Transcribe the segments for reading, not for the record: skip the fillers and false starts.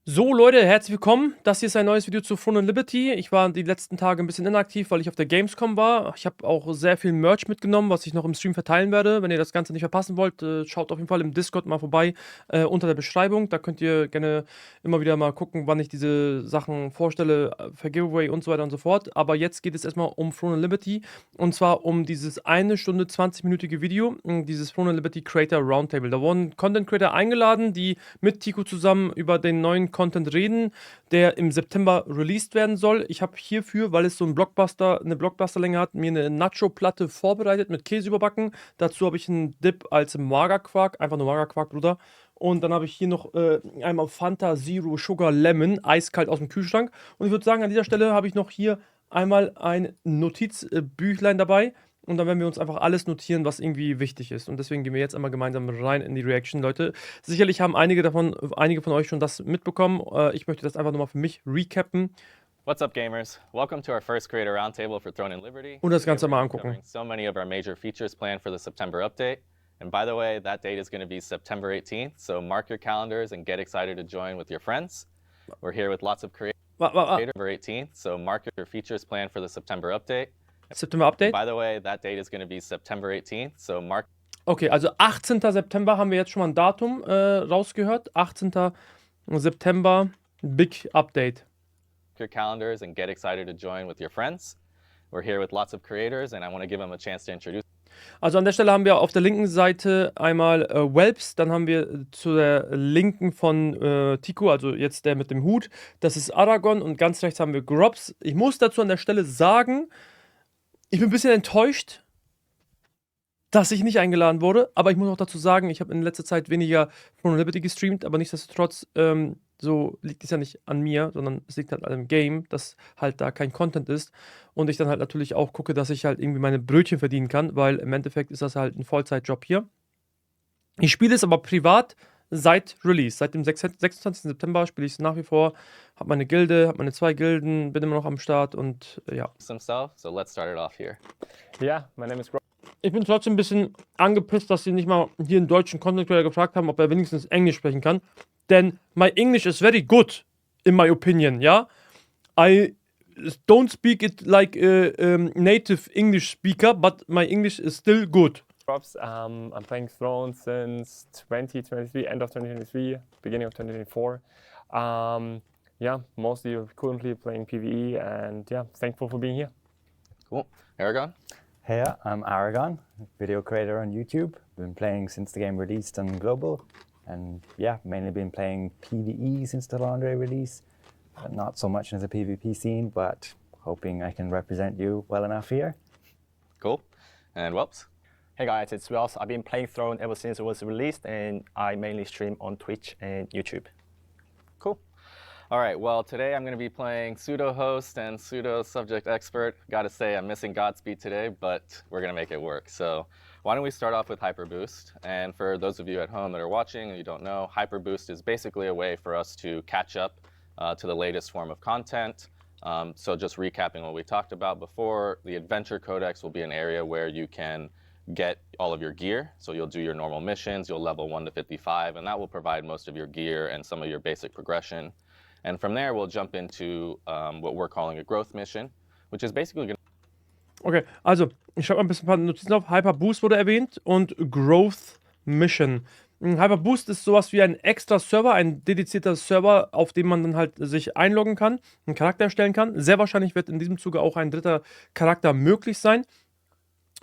So Leute, herzlich willkommen. Das hier ist ein neues Video zu Throne and Liberty. Ich war die letzten Tage ein bisschen inaktiv, weil ich auf der Gamescom war. Ich habe auch sehr viel Merch mitgenommen, was ich noch im Stream verteilen werde. Wenn ihr das Ganze nicht verpassen wollt, schaut auf jeden Fall im Discord mal vorbei, unter der Beschreibung. Da könnt ihr gerne immer wieder mal gucken, wann ich diese Sachen vorstelle, für Giveaway und so weiter und so fort. Aber jetzt geht es erstmal um Throne and Liberty. Und zwar um dieses 1 Stunde 20-minütige Video, dieses Throne and Liberty Creator Roundtable. Da wurden Content Creator eingeladen, die mit Tico zusammen über den neuen Content reden, der im September released werden soll. Ich habe hierfür, weil es so eine Blockbuster-Länge hat, mir eine Nacho-Platte vorbereitet mit Käse überbacken. Dazu habe ich einen Dip als Magerquark, einfach nur Magerquark, Bruder. Und dann habe ich hier noch einmal Fanta Zero Sugar Lemon, eiskalt aus dem Kühlschrank. Und ich würde sagen, an dieser Stelle habe ich noch hier einmal ein Notizbüchlein dabei. Und dann werden wir uns einfach alles notieren, was irgendwie wichtig ist. Und deswegen gehen wir jetzt einmal gemeinsam rein in die Reaction, Leute. Sicherlich haben einige von euch schon das mitbekommen. Ich möchte das einfach nochmal für mich recappen. What's up, gamers? Welcome to our first Creator Roundtable for Throne and Liberty. Und das Ganze mal angucken. So many of our major features planned for the September update. And by the way, that date is going to be September 18th. So mark your calendars and get excited to join with your friends. We're here with lots of creators. September 18th. So mark your features planned for the September update. September Update. By the way, that date is going to be September 18th. So mark. Okay, also 18. September haben wir jetzt schon mal ein Datum rausgehört. 18. September, Big Update. Your calendars and get excited to join with your friends. We're here with lots of creators and I want to give them a chance to introduce. Also an der Stelle haben wir auf der linken Seite einmal Welps, dann haben wir zu der linken von Tico, also jetzt der mit dem Hut, das ist Aragon und ganz rechts haben wir Grobs. Ich muss dazu an der Stelle sagen, ich bin ein bisschen enttäuscht, dass ich nicht eingeladen wurde, aber ich muss auch dazu sagen, ich habe in letzter Zeit weniger Throne and Liberty gestreamt, aber nichtsdestotrotz, so liegt es ja nicht an mir, sondern es liegt halt an dem Game, dass halt da kein Content ist und ich dann halt natürlich auch gucke, dass ich halt irgendwie meine Brötchen verdienen kann, weil im Endeffekt ist das halt ein Vollzeitjob hier. Ich spiele es aber privat seit Release, seit dem 26. September spiele ich es nach wie vor, habe meine Gilde, habe meine 2 Gilden, bin immer noch am Start und ja. So let's start it off here. Yeah, my name is Rob. Ich bin trotzdem ein bisschen angepisst, dass sie nicht mal hier einen deutschen Content Creator gefragt haben, ob er wenigstens Englisch sprechen kann. Denn my English is very good, in my opinion, ja. I don't speak it like a native English speaker, but my English is still good. Robs. I'm playing Throne since 2023, end of 2023, beginning of 2024. Yeah, mostly currently playing PvE and yeah, thankful for being here. Cool. Aragon? Hey, I'm Aragon, video creator on YouTube. Been playing since the game released on global, and yeah, mainly been playing PvE since the laundry release. Not so much in the PvP scene, but hoping I can represent you well enough here. Cool. And Welps? Hey guys, it's Wells. I've been playing Throne ever since it was released, and I mainly stream on Twitch and YouTube. Cool. All right, well, today I'm going to be playing pseudo-host and pseudo-subject expert. Gotta say, I'm missing Godspeed today, but we're going to make it work. So why don't we start off with Hyperboost? And for those of you at home that are watching and you don't know, Hyperboost is basically a way for us to catch up to the latest form of content. So just recapping what we talked about before, the Adventure Codex will be an area where you can get all of your gear. So you'll do your normal missions, you'll level 1 to 55, and that will provide most of your gear and some of your basic progression. And from there, we'll jump into what we're calling a growth mission, which is basically going to... Okay, also, ich schreibe ein paar Notizen auf. Hyperboost wurde erwähnt und Growth Mission. Hyperboost ist sowas wie ein extra Server, ein dedizierter Server, auf dem man dann halt sich einloggen kann, einen Charakter erstellen kann. Sehr wahrscheinlich wird in diesem Zuge auch ein dritter Charakter möglich sein.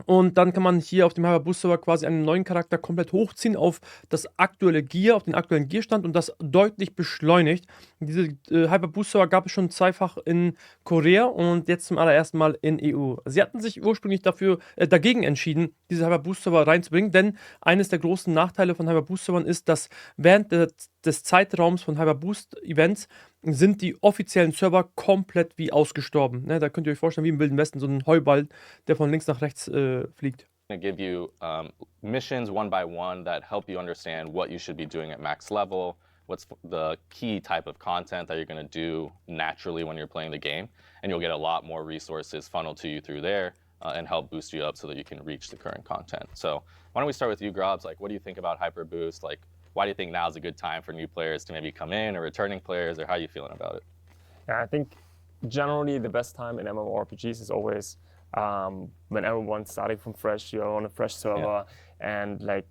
Und dann kann man hier auf dem Hyperboost-Server quasi einen neuen Charakter komplett hochziehen auf das aktuelle Gear, auf den aktuellen Gearstand und das deutlich beschleunigt. Diese Hyperboost-Server gab es schon zweifach in Korea und jetzt zum allerersten Mal in EU. Sie hatten sich ursprünglich dagegen entschieden, diese Hyperboost-Server reinzubringen, denn eines der großen Nachteile von Hyperboost-Servern ist, dass während des Zeitraums von Hyperboost-Events sind die offiziellen Server komplett wie ausgestorben. Ne, da könnt ihr euch vorstellen, wie im Wilden Westen, so ein Heuball, der von links nach rechts fliegt. to give you missions one by one that help you understand what you should be doing at max level, what's the key type of content that you're going to do naturally when you're playing the game, and you'll get a lot more resources funneled to you through there and help boost you up so that you can reach the current content. So why don't we start with you, Grobs? Like, what do you think about Hyperboost? Like, why do you think now is a good time for new players to maybe come in, or returning players, or how are you feeling about it? Yeah, I think generally the best time in MMORPGs is always when everyone's starting from fresh, you're on a fresh server, and like,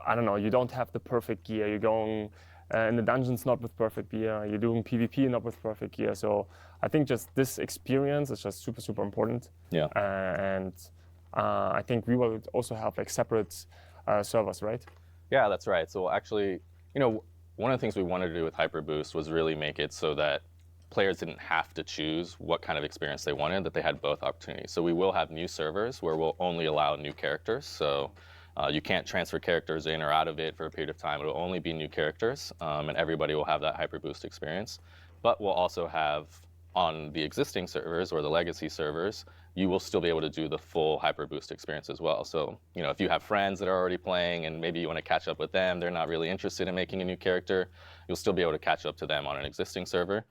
I don't know, you don't have the perfect gear, you're going in the dungeons not with perfect gear, you're doing PvP not with perfect gear. So I think just this experience is just super, super important. Yeah. And I think we will also have like separate servers, right? Yeah, that's right. So actually, you know, one of the things we wanted to do with Hyperboost was really make it so that players didn't have to choose what kind of experience they wanted, that they had both opportunities. So we will have new servers where we'll only allow new characters. So you can't transfer characters in or out of it for a period of time. It will only be new characters, and everybody will have that Hyperboost experience. But we'll also have, on the existing servers or the legacy servers, you will still be able to do the full Hyperboost experience as well. So, you know, if you have friends that are already playing and maybe you want to catch up with them, they're not really interested in making a new character, you'll still be able to catch up to them on an existing server.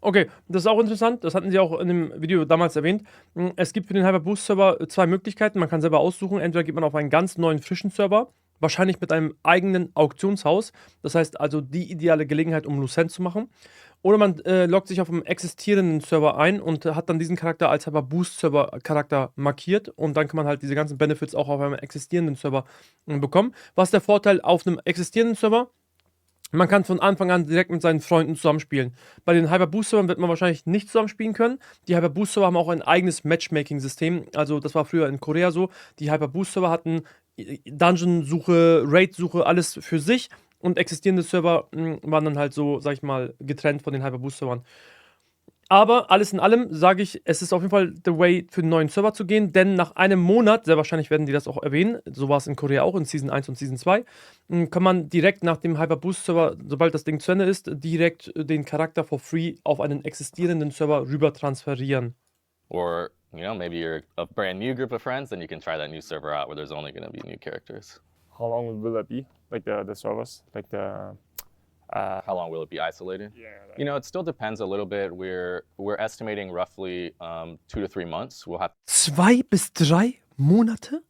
Okay, das ist auch interessant. Das hatten sie auch in dem Video damals erwähnt. Es gibt für den Hyperboost-Server zwei Möglichkeiten. Man kann selber aussuchen. Entweder geht man auf einen ganz neuen, frischen Server, wahrscheinlich mit einem eigenen Auktionshaus. Das heißt also die ideale Gelegenheit, um Lucent zu machen. Oder man loggt sich auf einem existierenden Server ein und hat dann diesen Charakter als Hyperboost-Server-Charakter markiert. Und dann kann man halt diese ganzen Benefits auch auf einem existierenden Server bekommen. Was ist der Vorteil auf einem existierenden Server? Man kann von Anfang an direkt mit seinen Freunden zusammenspielen. Bei den Hyperboost-Servern wird man wahrscheinlich nicht zusammenspielen können. Die Hyperboost-Server haben auch ein eigenes Matchmaking-System. Also das war früher in Korea so. Die Hyperboost-Server hatten Dungeon-Suche, Raid-Suche, alles für sich. Und existierende Server waren dann halt so, sag ich mal, getrennt von den Hyperboost-Servern. Aber alles in allem sage ich, es ist auf jeden Fall the way für den neuen Server zu gehen, denn nach einem Monat, sehr wahrscheinlich werden die das auch erwähnen, so war es in Korea auch in Season 1 und Season 2, kann man direkt nach dem Hyperboost-Server, sobald das Ding zu Ende ist, direkt den Charakter for free auf einen existierenden Server rüber transferieren. Or, you know, maybe you're a brand new group of friends, then you can try that new server out where there's only going to be new characters. How long will that be? Like the servers? Like the... How long will it be isolated? Yeah. You know, it still depends a little bit. We're estimating roughly 2 to 3 months. We'll have 2 bis 3 Monate?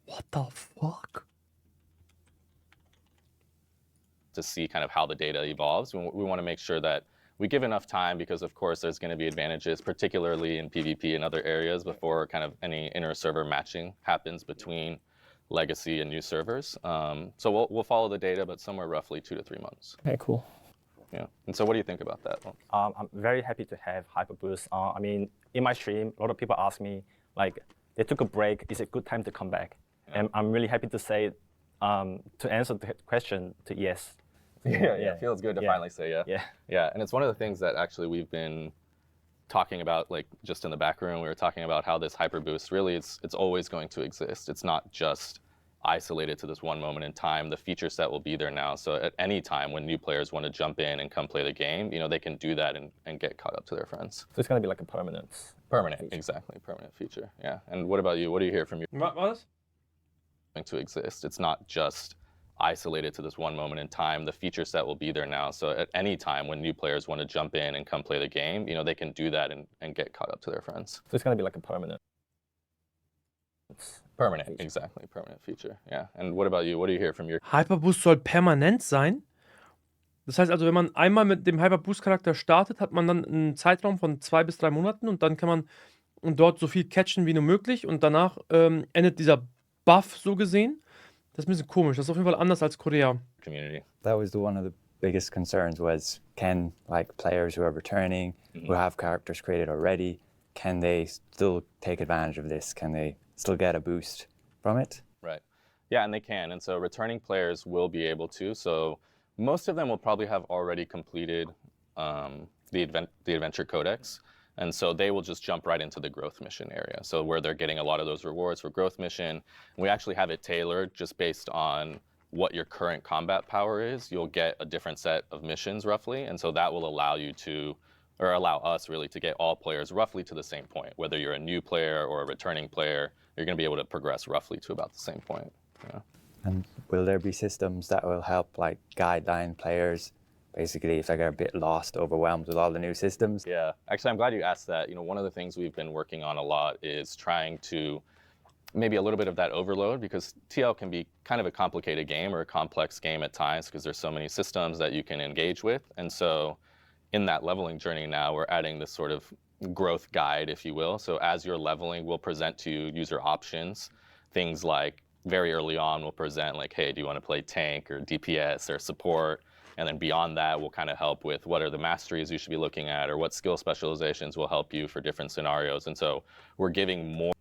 What the fuck? to see kind of how the data evolves. We want to make sure that we give enough time, because of course there's going to be advantages, particularly in PvP and other areas, before kind of any inter-server matching happens between legacy and new servers. So we'll follow the data, but somewhere roughly 2 to 3 months. Okay, cool. Yeah. And so what do you think about that? I'm very happy to have Hyperboost. I mean, in my stream, a lot of people ask me, like, they took a break, is it a good time to come back? Yeah. And I'm really happy to say, to answer the question, to yes. Yeah, it feels good to finally say yeah. Yeah, and it's one of the things that actually we've been talking about, like just in the back room, we were talking about how this Hyperboost really, it's always going to exist. It's not just isolated to this one moment in time. The feature set will be there now. So at any time when new players want to jump in and come play the game, you know, they can do that and get caught up to their friends. So it's going to be like a permanent feature. Exactly, permanent feature. Yeah. And what about you? What do you hear from your Was? going to exist? It's not just isolated to this one moment in time. The feature set will be there now. So at any time when new players want to jump in and come play the game, you know, they can do that and get caught up to their friends. So it's going to be like a permanent feature. Exactly, permanent feature. Yeah. And what about you? What do you hear from your Hyperboost soll permanent sein. Das heißt also, wenn man einmal mit dem Hyperboost-Charakter startet, hat man dann einen Zeitraum von 2 bis 3 Monaten und dann kann man dort so viel catchen wie nur möglich und danach endet dieser Buff so gesehen. Das ist ein bisschen komisch. Das ist auf jeden Fall anders als Korea. community? That was one of the biggest concerns, was can like players who are returning, who have characters created already, can they still take advantage of this? Can they still get a boost from it? Right. Yeah, and they can. And so returning players will be able to. So most of them will probably have already completed the Adventure Codex. And so they will just jump right into the growth mission area. So where they're getting a lot of those rewards for growth mission. And we actually have it tailored just based on what your current combat power is. You'll get a different set of missions roughly. And so that will allow you to, or allow us really to get all players roughly to the same point. Whether you're a new player or a returning player, you're going to be able to progress roughly to about the same point. Yeah. And will there be systems that will help like guideline players, basically if they get a bit lost, overwhelmed with all the new systems? Yeah, actually I'm glad you asked that. You know, one of the things we've been working on a lot is trying to maybe a little bit of that overload, because TL can be kind of a complicated game or a complex game at times because there's so many systems that you can engage with. And so in that leveling journey now, we're adding this sort of growth guide, if you will. So as you're leveling, we'll present to you user options. Things like very early on, we'll present like, hey, do you want to play tank or DPS or support? And then beyond that, we'll kind of help with what are the masteries you should be looking at or what skill specializations will help you for different scenarios. And so we're giving more.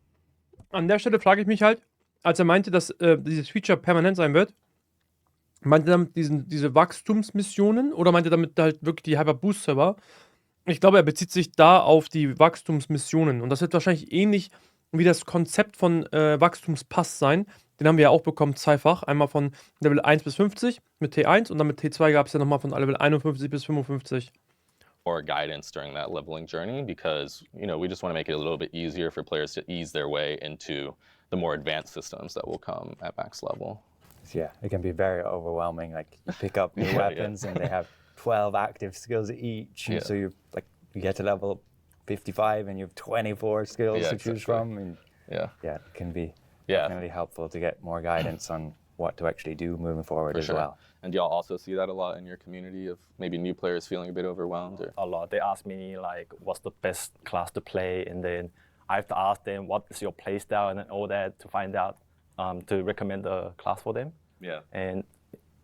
An der Stelle frage ich mich halt, als er meinte, dass dieses Feature permanent sein wird, meinte er damit diese Wachstumsmissionen oder meinte er damit halt wirklich die Hyperboost-Server? Ich glaube, er bezieht sich da auf die Wachstumsmissionen. Und das wird wahrscheinlich ähnlich wie das Konzept von Wachstumspass sein. Den haben wir ja auch bekommen, zweifach. Einmal von Level 1 bis 50 mit T1 und dann mit T2 gab es ja nochmal von Level 51 bis 55. More guidance during that leveling journey, because we just want to make it a little bit easier for players to ease their way into the more advanced systems that will come at max level. Yeah, it can be very overwhelming. Like you pick up new weapons and they have 12 active skills each, and so you get to level 55 and you have 24 skills to choose from. And it can be definitely helpful to get more guidance on what to actually do moving forward as well. And do y'all also see that a lot in your community of maybe new players feeling a bit overwhelmed? Or? A lot. They ask me like, what's the best class to play, and then I have to ask them what is your play style and all that to find out, to recommend a class for them. Yeah. And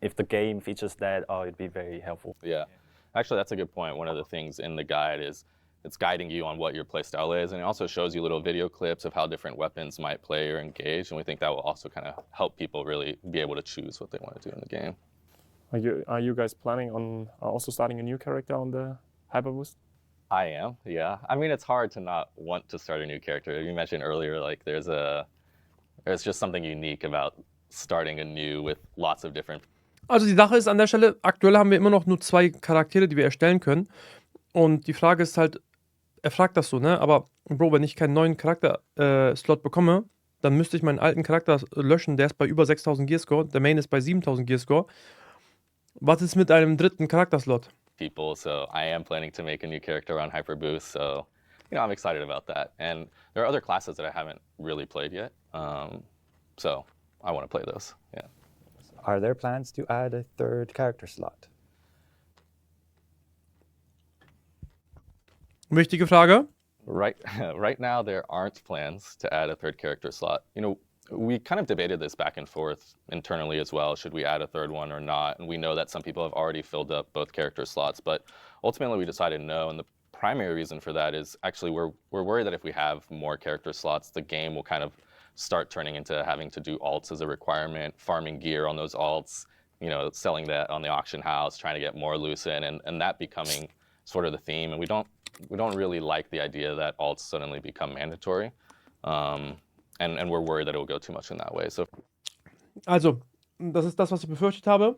if the game features that, it'd be very helpful. Yeah. Actually, that's a good point. One of the things in the guide is it's guiding you on what your playstyle is, and it also shows you little video clips of how different weapons might play or engage, and we think that will also kind of help people really be able to choose what they want to do in the game. Are you guys planning on also starting a new character on the Hyperboost? I am, yeah. I mean, it's hard to not want to start a new character. You mentioned earlier, like there's just something unique about starting anew with lots of different. Also die Sache ist an der Stelle, aktuell haben wir immer noch nur 2 Charaktere, die wir erstellen können. Und die Frage ist halt, er fragt das so, ne? Aber Bro, wenn ich keinen neuen Charakter-Slot bekomme, dann müsste ich meinen alten Charakter löschen. Der ist bei über 6000 Gearscore, der Main ist bei 7000 Gearscore. Was ist mit einem dritten Charakterslot? People, so I am planning to make a new character on Hyperboost, so I'm excited about that. And there are other classes that I haven't really played yet, so I want to play those. Yeah. Are there plans to add a third character slot? Wichtige Frage. Right now, there aren't plans to add a third character slot. We kind of debated this back and forth internally as well. Should we add a third one or not? And we know that some people have already filled up both character slots, but ultimately we decided no. And the primary reason for that is actually we're worried that if we have more character slots, the game will kind of start turning into having to do alts as a requirement, farming gear on those alts, selling that on the auction house, trying to get more loose in, and that becoming sort of the theme. And we don't really like the idea that alts suddenly become mandatory. And we're worried that it will go too much in that way. So. Also, das ist das, was ich befürchtet habe.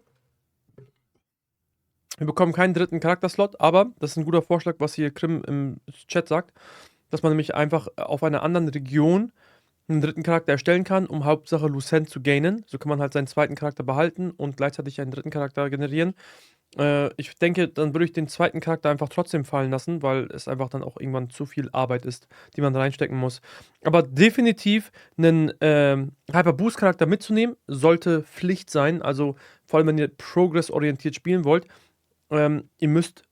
Wir bekommen keinen dritten Charakterslot, aber das ist ein guter Vorschlag, was hier Krim im Chat sagt, dass man nämlich einfach auf einer anderen Region einen dritten Charakter erstellen kann, um Hauptsache Lucent zu gainen. So kann man halt seinen zweiten Charakter behalten und gleichzeitig einen dritten Charakter generieren. Ich denke, dann würde ich den zweiten Charakter einfach trotzdem fallen lassen, weil es einfach dann auch irgendwann zu viel Arbeit ist, die man reinstecken muss. Aber definitiv einen Hyperboost-Charakter mitzunehmen, sollte Pflicht sein. Also vor allem, wenn ihr progress-orientiert spielen wollt, ihr müsst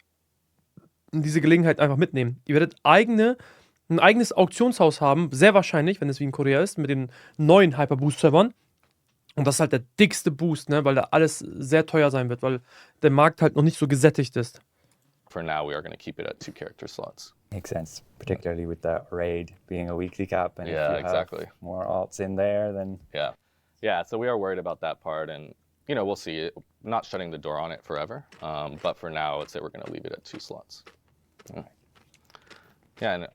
diese Gelegenheit einfach mitnehmen. Ihr werdet ein eigenes Auktionshaus haben, sehr wahrscheinlich, wenn es wie in Korea ist, mit den neuen Hyperboost-Servern. Und das ist halt der dickste Boost, ne, weil da alles sehr teuer sein wird, weil der Markt halt noch nicht so gesättigt ist. For now, we are going to keep it at 2 character slots. Makes sense, particularly with the raid being a weekly cap, and if you exactly. have more alts in there, then yeah. So we are worried about that part, and we'll see. Not shutting the door on it forever, but for now, I'd say we're going to leave it at 2 slots. Yeah, and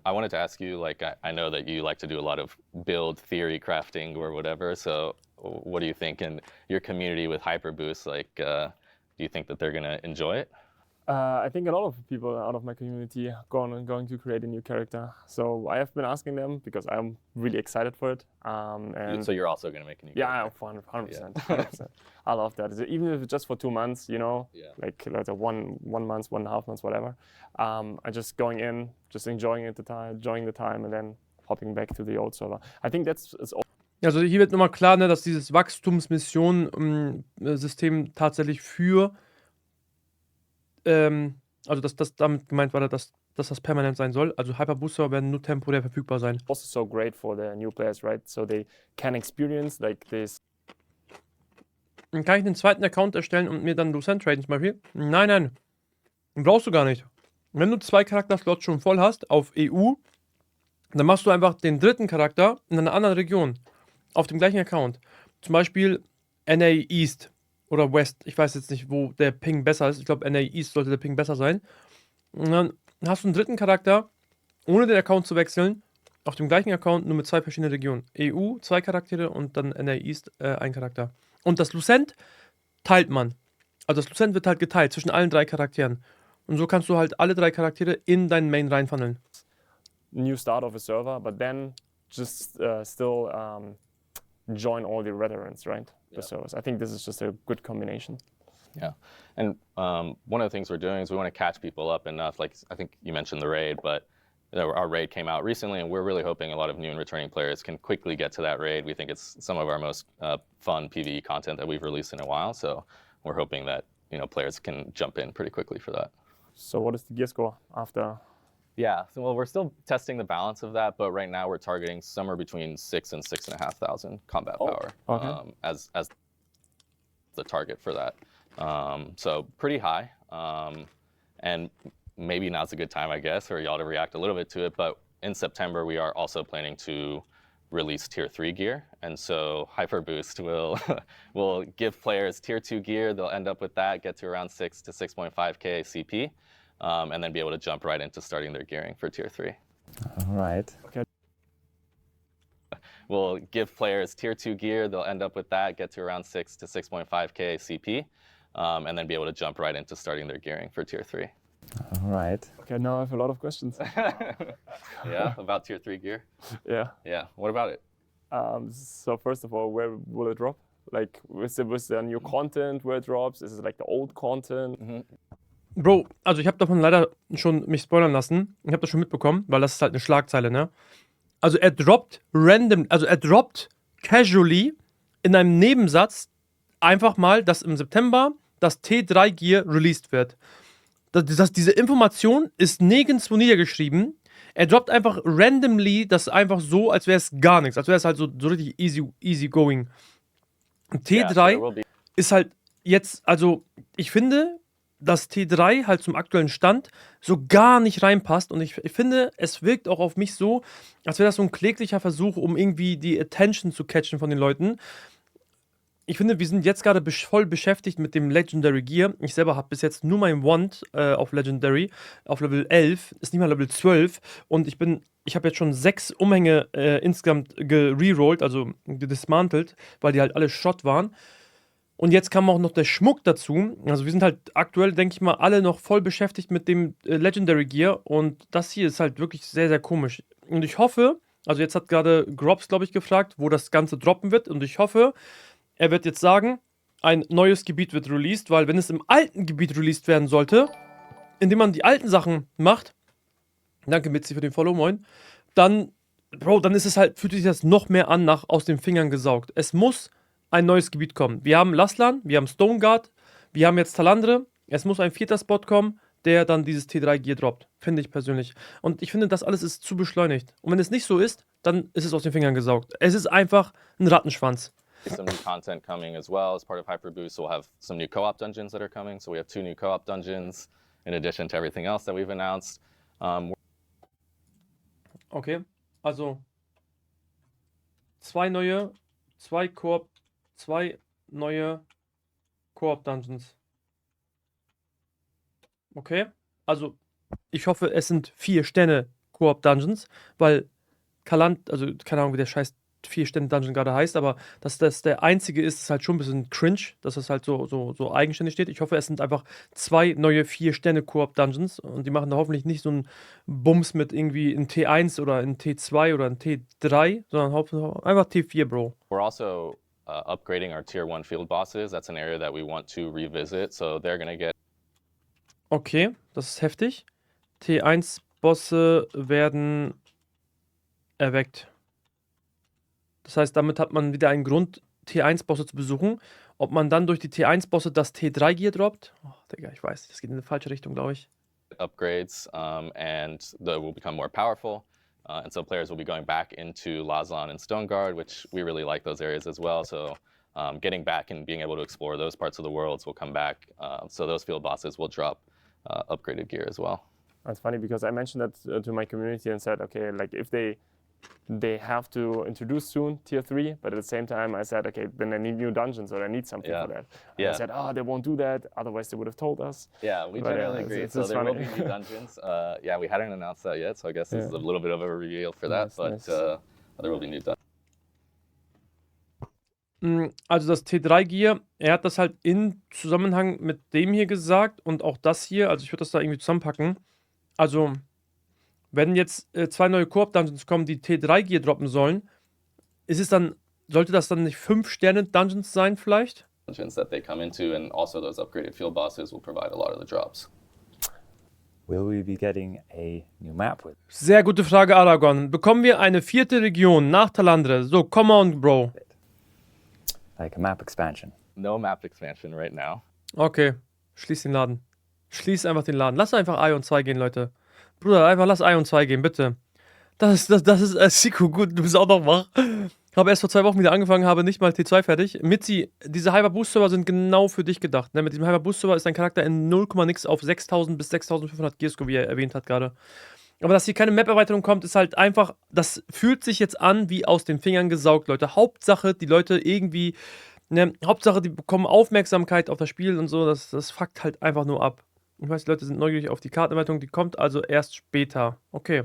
I wanted to ask you, like, I know that you like to do a lot of build theory crafting or whatever, so what do you think in your community with Hyperboost? Like, do you think that they're going to enjoy it? I think a lot of people out of my community are going to create a new character. So I have been asking them because I'm really excited for it. And so you're also going to make a new character? Yeah, 100%. 100%. I love that. Even if it's just for 2 months, like one month, 1.5 months, whatever. I just going in, just enjoying the time, and then hopping back to the old server. I think that's Also hier wird nochmal klar, ne, dass dieses Wachstumsmission-System tatsächlich für, also dass das damit gemeint war, dass das permanent sein soll. Also Hyperbooster werden nur temporär verfügbar sein. also so great for the new players, right? So they can experience like this. Dann kann ich einen zweiten Account erstellen und mir dann Lucent traden zum Beispiel? Nein. Brauchst du gar nicht. Wenn du 2 Charakterslots schon voll hast auf EU, dann machst du einfach den dritten Charakter in einer anderen Region. Auf dem gleichen Account. Zum Beispiel NA East oder West. Ich weiß jetzt nicht, wo der Ping besser ist. Ich glaube, NA East sollte der Ping besser sein. Und dann hast du einen dritten Charakter, ohne den Account zu wechseln, auf dem gleichen Account, nur mit 2 verschiedenen Regionen. EU, 2 Charaktere und dann NA East, 1 Charakter. Und das Lucent teilt man. Also das Lucent wird halt geteilt zwischen allen 3 Charakteren. Und so kannst du halt alle 3 Charaktere in deinen Main reinfunneln. New start of a server, but then just still join all the veterans, right? The servers. I think this is just a good combination. Yeah, and one of the things we're doing is we want to catch people up enough. Like I think you mentioned the raid, but our raid came out recently, and we're really hoping a lot of new and returning players can quickly get to that raid. We think it's some of our most fun PvE content that we've released in a while, so we're hoping that players can jump in pretty quickly for that. So what is the gear score after? Yeah, so, well, we're still testing the balance of that, but right now we're targeting somewhere between 6,000 and 6,500 combat power okay. as the target for that. So pretty high, and maybe now's a good time, I guess, for y'all to react a little bit to it. But in September, we are also planning to release Tier 3 gear, and so Hyperboost will give players Tier 2 gear. They'll end up with that, get to around 6 to 6.5k CP. And then be able to jump right into starting their gearing for Tier 3. All right. Okay. We'll give players Tier 2 gear, they'll end up with that, get to around 6 to 6.5k CP, and then be able to jump right into starting their gearing for Tier 3. All right. Okay, now I have a lot of questions. Yeah, about Tier 3 gear? Yeah. Yeah, what about it? So first of all, where will it drop? Like with the new content, where it drops? Is it like the old content? Bro, also ich habe davon leider schon mich spoilern lassen. Ich habe das schon mitbekommen, weil das ist halt eine Schlagzeile, ne? Also er droppt casually in einem Nebensatz einfach mal, dass im September das T3 Gear released wird. Diese Information ist nirgendwo niedergeschrieben. Er droppt einfach randomly das einfach so, als wäre es gar nichts. Als wäre es halt so richtig easy going. Und T3 ist halt jetzt, also ich finde, dass T3 halt zum aktuellen Stand so gar nicht reinpasst. Und ich finde, es wirkt auch auf mich so, als wäre das so ein kläglicher Versuch, um irgendwie die Attention zu catchen von den Leuten. Ich finde, wir sind jetzt gerade voll beschäftigt mit dem Legendary Gear. Ich selber habe bis jetzt nur mein Wand auf Legendary, auf Level 11, ist nicht mal Level 12. Und ich habe jetzt schon 6 Umhänge insgesamt gererollt, also gedismantelt, weil die halt alle Schrott waren. Und jetzt kam auch noch der Schmuck dazu. Also wir sind halt aktuell, denke ich mal, alle noch voll beschäftigt mit dem Legendary Gear. Und das hier ist halt wirklich sehr, sehr komisch. Und ich hoffe, also jetzt hat gerade Grobs, glaube ich, gefragt, wo das Ganze droppen wird. Und ich hoffe, er wird jetzt sagen, ein neues Gebiet wird released. Weil wenn es im alten Gebiet released werden sollte, indem man die alten Sachen macht, danke Mitzi für den Follow, moin, dann, Bro, dann ist es halt, fühlt sich das noch mehr an nach aus den Fingern gesaugt. Es muss ein neues Gebiet kommen. Wir haben Laslan, wir haben Stoneguard, wir haben jetzt Talandre. Es muss ein 4. Spot kommen, der dann dieses T3 Gear droppt. Finde ich persönlich. Und ich finde, das alles ist zu beschleunigt. Und wenn es nicht so ist, dann ist es aus den Fingern gesaugt. Es ist einfach ein Rattenschwanz. Some new content coming as well as part of Hyperboost. We'll have some new co-op dungeons that are coming. So we have 2 new co-op dungeons in addition to everything else that we've announced. Okay, also 2 neue Koop-Dungeons. Okay, also ich hoffe, es sind 4 Sterne Koop-Dungeons, weil Kalant, also keine Ahnung, wie der scheiß 4 Sterne Dungeon gerade heißt, aber dass das der einzige ist halt schon ein bisschen cringe, dass das halt so eigenständig steht. Ich hoffe, es sind einfach 2 neue 4 Sterne Koop-Dungeons und die machen da hoffentlich nicht so einen Bums mit irgendwie in T1 oder in T2 oder in T3, sondern einfach T4, Bro. We're also upgrading our Tier 1 field bosses. That's an area that we want to revisit, so they're gonna get... Okay, das ist heftig. T1-Bosse werden erweckt. Das heißt, damit hat man wieder einen Grund, T1-Bosse zu besuchen. Ob man dann durch die T1-Bosse das T3-Gear droppt? Oh, Digga, ich weiß, das geht in eine falsche Richtung, glaube ich. Upgrades and they will become more powerful. And so players will be going back into Lazan and Stoneguard, which we really like those areas as well. So getting back and being able to explore those parts of the worlds will come back. So those field bosses will drop upgraded gear as well. That's funny because I mentioned that to my community and said, okay, like if they have to introduce soon tier 3, but at the same time I said, okay, then I need new dungeons or I need something for that. And I said, oh, they won't do that, otherwise they would have told us. Yeah, we generally agree. So there will be new dungeons. Yeah, we hadn't announced that yet, so I guess this is a little bit of a reveal for that, but there will be new dungeons. Also das T3-Gear, er hat das halt in Zusammenhang mit dem hier gesagt und auch das hier, also ich würde das da irgendwie zusammenpacken. Also, wenn jetzt 2 neue Koop-Dungeons kommen, die T3-Gear droppen sollen, sollte das dann nicht 5-Sterne-Dungeons sein vielleicht? Dungeons that they come into and also those upgraded field bosses will provide a lot of the drops. Will we be getting a new map with? Sehr gute Frage, Aragon. Bekommen wir eine 4. Region nach Talandre? So, come on, Bro. Like a map expansion? No map expansion right now. Okay, schließ den Laden. Schließ einfach den Laden. Lass einfach Ion 2 gehen, Leute. Bruder, einfach lass Ion 2 gehen, bitte. Das ist Siku, gut, du bist auch noch wach. Habe erst vor 2 Wochen wieder angefangen, habe nicht mal T2 fertig. Mitzi, diese Hyperboost-Server sind genau für dich gedacht. Ne? Mit diesem Hyperboost-Server ist dein Charakter in 0, nix auf 6000 bis 6500 Gearscore, wie er erwähnt hat gerade. Aber dass hier keine Map-Erweiterung kommt, ist halt einfach, das fühlt sich jetzt an wie aus den Fingern gesaugt, Leute. Hauptsache, die Leute irgendwie, ne, Hauptsache, die bekommen Aufmerksamkeit auf das Spiel und so, das fuckt halt einfach nur ab. Ich weiß, die Leute sind neugierig auf die Kartenerweiterung, die kommt also erst später. Okay.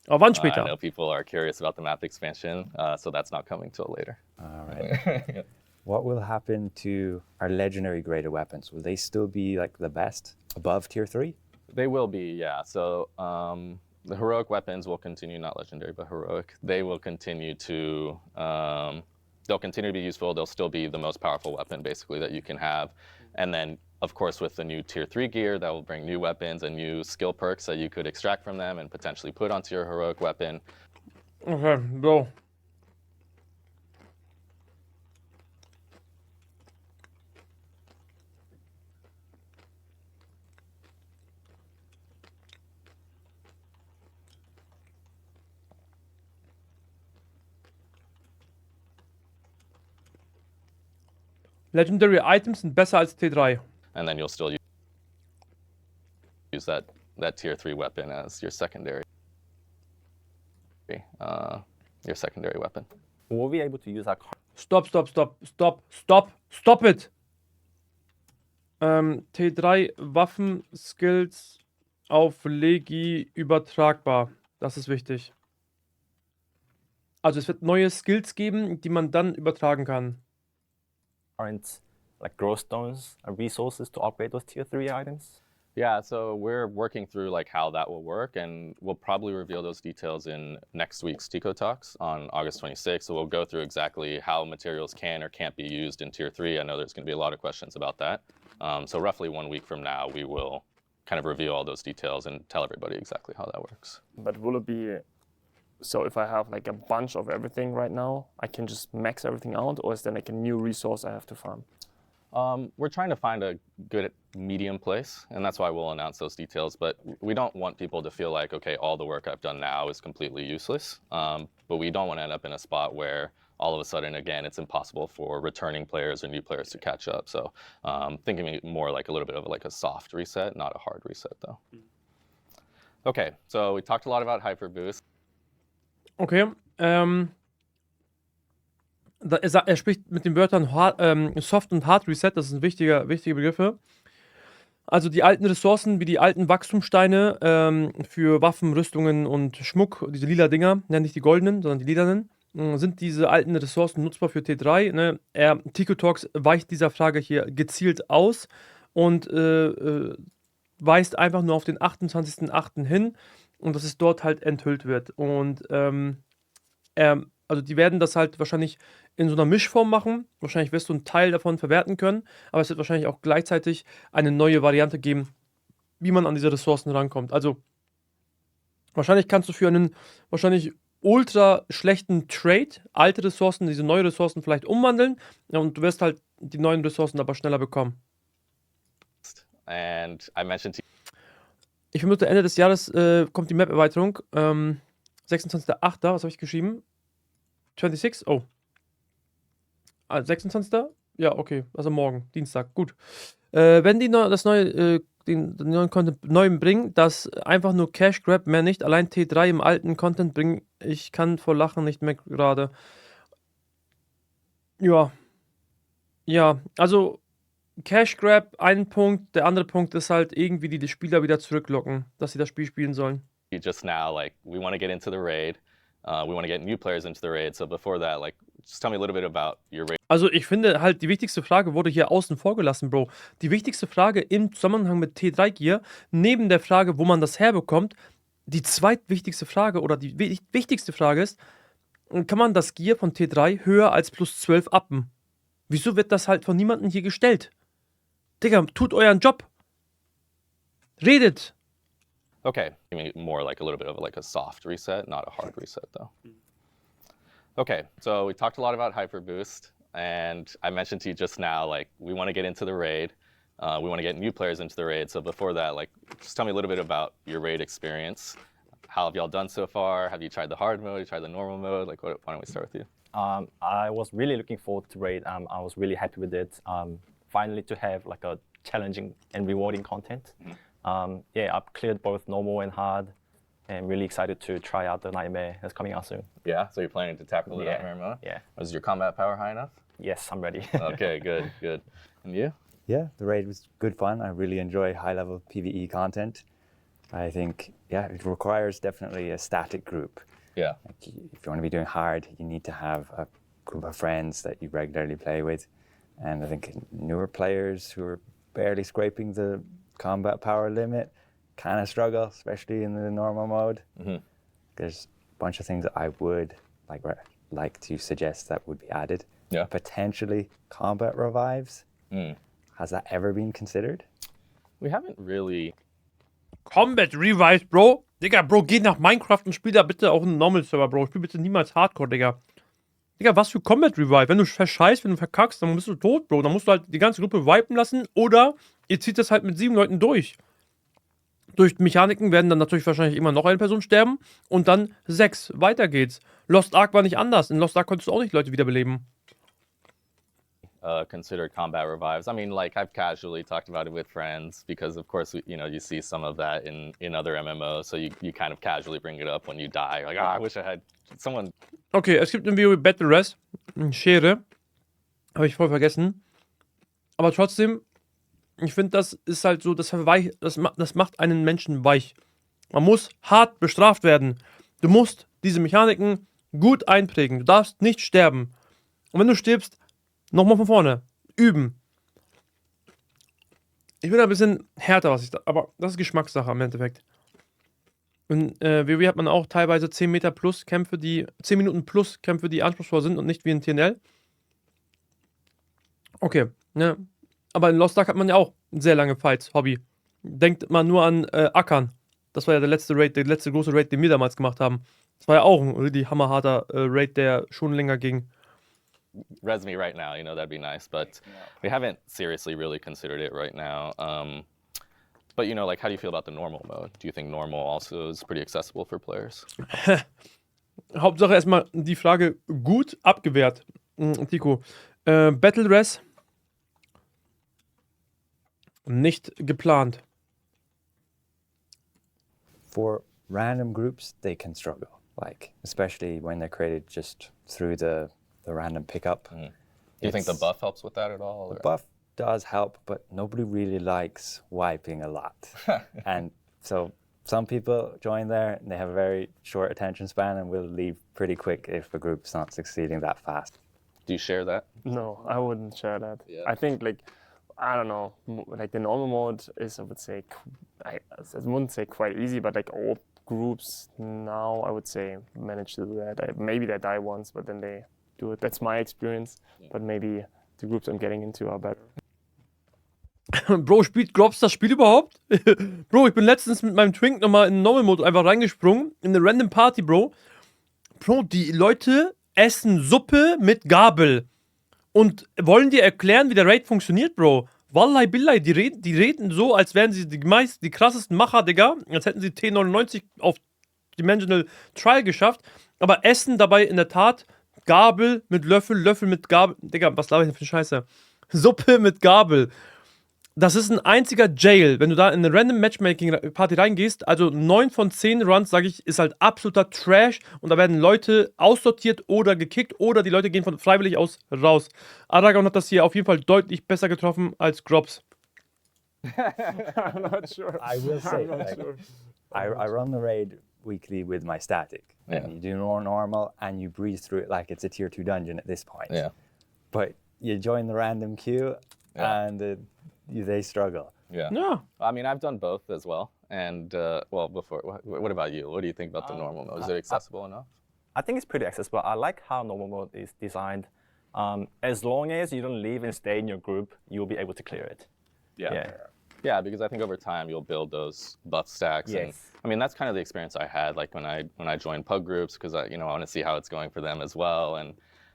Aber wann später? I know people are curious about the map expansion, so that's not coming till later. All right. What will happen to our legendary graded weapons? Will they still be like the best above tier 3? They will be, yeah. So the heroic weapons will continue, not legendary, but heroic. They will continue to, they'll continue to be useful. They'll still be the most powerful weapon, basically, that you can have. And then, of course, with the new tier 3 gear, that will bring new weapons and new skill perks that you could extract from them and potentially put onto your heroic weapon. Okay, Bro. Legendary Items sind besser als T3. And then you'll still use that tier 3 weapon as your secondary weapon. Will we be able to use our Stop it! T3 Waffen-Skills auf Legi übertragbar. Das ist wichtig. Also es wird neue Skills geben, die man dann übertragen kann. current like growth stones and resources to upgrade those tier 3 items? Yeah, so we're working through like how that will work, and we'll probably reveal those details in next week's Tico Talks on August 26th. So we'll go through exactly how materials can or can't be used in tier 3. I know there's going to be a lot of questions about that. So roughly 1 week from now, we will kind of reveal all those details and tell everybody exactly how that works. But will it be, so if I have like a bunch of everything right now, I can just max everything out, or is there like a new resource I have to farm? We're trying to find a good medium place, and that's why we'll announce those details. But we don't want people to feel like, okay, all the work I've done now is completely useless. But we don't want to end up in a spot where all of a sudden, again, it's impossible for returning players or new players to catch up. So thinking more like a little bit of like a soft reset, not a hard reset, though. Okay, so we talked a lot about Hyperboost. Okay, er spricht mit den Wörtern Soft und Hard Reset, das sind wichtige Begriffe. Also die alten Ressourcen, wie die alten Wachstumssteine für Waffen, Rüstungen und Schmuck, diese lila Dinger, ja, nicht die goldenen, sondern die lilanen, sind diese alten Ressourcen nutzbar für T3. Ne? Tico Talks weicht dieser Frage hier gezielt aus und weist einfach nur auf den 28.08. hin und dass es dort halt enthüllt wird. Und also die werden das halt wahrscheinlich in so einer Mischform machen. Wahrscheinlich wirst du einen Teil davon verwerten können, aber es wird wahrscheinlich auch gleichzeitig eine neue Variante geben, wie man an diese Ressourcen rankommt. Also wahrscheinlich kannst du für einen wahrscheinlich ultra schlechten Trade, alte Ressourcen, diese neue Ressourcen vielleicht umwandeln und du wirst halt die neuen Ressourcen aber schneller bekommen. And I mentioned to Ich vermute, Ende des Jahres kommt die Map-Erweiterung. 26.08. Was habe ich geschrieben? 26? Oh. 26. Ja, okay. Also morgen, Dienstag. Gut. Wenn die den neuen Content neu bringen, das einfach nur Cash Grab, mehr nicht. Allein T3 im alten Content bringen, ich kann vor Lachen nicht mehr gerade. Ja. Ja, also Cash Grab, ein Punkt. Der andere Punkt ist halt irgendwie die Spieler wieder zurücklocken, dass sie das Spiel spielen sollen. you just now, like, we want to get into the raid. We want to get new players into the raid. So before that, like, just tell me a little bit about your raid. Also ich finde halt, die wichtigste Frage wurde hier außen vor gelassen, Bro. Die wichtigste Frage im Zusammenhang mit T3-Gear, neben der Frage, wo man das herbekommt, die zweitwichtigste Frage oder die wichtigste Frage ist, kann man das Gear von T3 höher als plus 12 uppen? Wieso wird das halt von niemandem hier gestellt? Digga, tut euren Job. Redet. Okay, give me more like a little bit of like a soft reset, not a hard reset though. Okay, so we talked a lot about Hyperboost, and I mentioned to you just now, like, we want to get into the raid. We want to get new players into the raid. So before that, like, just tell me a little bit about your raid experience. How have y'all done so far? Have you tried the hard mode? You tried the normal mode? Like, why don't we start with you? I was really looking forward to raid. I was really happy with it. Finally to have like a challenging and rewarding content. Yeah, I've cleared both normal and hard, and really excited to try out the Nightmare that's coming out soon. Yeah, so you're planning to tackle the Yeah, nightmare mode? yeah. Is your combat power high enough? Yes, I'm ready. Okay, good, good. And you? Yeah, the raid was good fun. I really enjoy high-level PvE content. I think, yeah, it requires definitely a static group. Yeah. Like, if you want to be doing hard, you need to have a group of friends that you regularly play with. And I think newer players who are barely scraping the combat power limit kind of struggle, especially in the normal mode. There's a bunch of things that I would like to suggest that would be added. Yeah. Potentially combat revives. Has that ever been considered? We haven't really. Combat Revive, Bro. Digga, Bro, geh nach Minecraft und spiel da bitte auch einen Normal-Server, Bro. Spiel bitte niemals Hardcore, Digga. Digga, was für Combat Revive? Wenn du verscheißt, wenn du verkackst, dann bist du tot, Bro. Dann musst du halt die ganze Gruppe wipen lassen oder ihr zieht das halt mit 7 Leuten durch. Durch Mechaniken werden dann natürlich wahrscheinlich immer noch eine Person sterben und dann 6. Weiter geht's. Lost Ark war nicht anders. In Lost Ark konntest du auch nicht Leute wiederbeleben. Considered combat revives. I mean, like, I've casually talked about it with friends because, of course, you see some of that in other MMOs. So you kind of casually bring it up when you die. Like, I wish I had someone. Okay, es gibt im WoW Battle Res. Schere. Habe ich voll vergessen. Aber trotzdem, ich finde, das ist halt so, das macht einen Menschen weich. Man muss hart bestraft werden. Du musst diese Mechaniken gut einprägen. Du darfst nicht sterben. Und wenn du stirbst, nochmal von vorne. Üben. Ich bin da ein bisschen härter, aber das ist Geschmackssache im Endeffekt. In WoW hat man auch teilweise 10 Meter plus Kämpfe, 10 Minuten plus Kämpfe, die anspruchsvoll sind und nicht wie in TNL. Okay, ne. Aber in Lost Ark hat man ja auch sehr lange Fights, Hobby. Denkt mal nur an Ackern. Das war ja der letzte große Raid, den wir damals gemacht haben. Das war ja auch ein richtig hammerharter Raid, der schon länger ging. Res me right now, that'd be nice, but we haven't seriously really considered it right now. But like, how do you feel about the normal mode? Do you think normal also is pretty accessible for players? Hauptsache erstmal die Frage gut abgewehrt, Tico. Battle Res nicht geplant. For random groups, they can struggle, like especially when they're created just through the random pickup. Do you think the buff helps with that at all? The buff does help, but nobody really likes wiping a lot. And so some people join there and they have a very short attention span and will leave pretty quick if a group's not succeeding that fast. Do you share that? No, I wouldn't share that. Yeah. I think, like, I don't know, like the normal mode is, I would say, I wouldn't say quite easy, but like all groups now, I would say, manage to do that. Maybe they die once, but then they do it. That's my experience. Yeah. But maybe the groups I'm getting into are better. Bro, spielt Grobs das Spiel überhaupt? Bro, ich bin letztens mit meinem Twink nochmal in Normal Mode einfach reingesprungen. In eine random Party, Bro. Bro, die Leute essen Suppe mit Gabel und wollen dir erklären, wie der Raid funktioniert, Bro. Wallahi Billahi, die reden so, als wären sie die krassesten Macher, Digga. Als hätten sie T99 auf Dimensional Trial geschafft, aber essen dabei in der Tat Gabel mit Löffel, Löffel mit Gabel. Digga, was laber ich denn für Scheiße? Suppe mit Gabel. Das ist ein einziger Jail. Wenn du da in eine Random Matchmaking Party reingehst, also 9 von 10 Runs, sage ich, ist halt absoluter Trash und da werden Leute aussortiert oder gekickt oder die Leute gehen von freiwillig aus raus. Aragon hat das hier auf jeden Fall deutlich besser getroffen als Grobs. I'm not sure. I will say, I'm not like, sure. I run the raid weekly with my static. Yeah. And you do normal and you breeze through it like it's a tier 2 dungeon at this point. Yeah. But you join the random queue and they struggle. Yeah. Ja. I mean, I've done both as well. And, well, before, what about you? What do you think about the normal mode? Is it accessible enough? I think it's pretty accessible. I like how normal mode is designed. As long as you don't leave and stay in your group, you'll be able to clear it. Yeah. Yeah, because I think over time you'll build those buff stacks. Yes. And, I mean, that's kind of the experience I had, like when I joined pug groups, because I want to see how it's going for them as well. And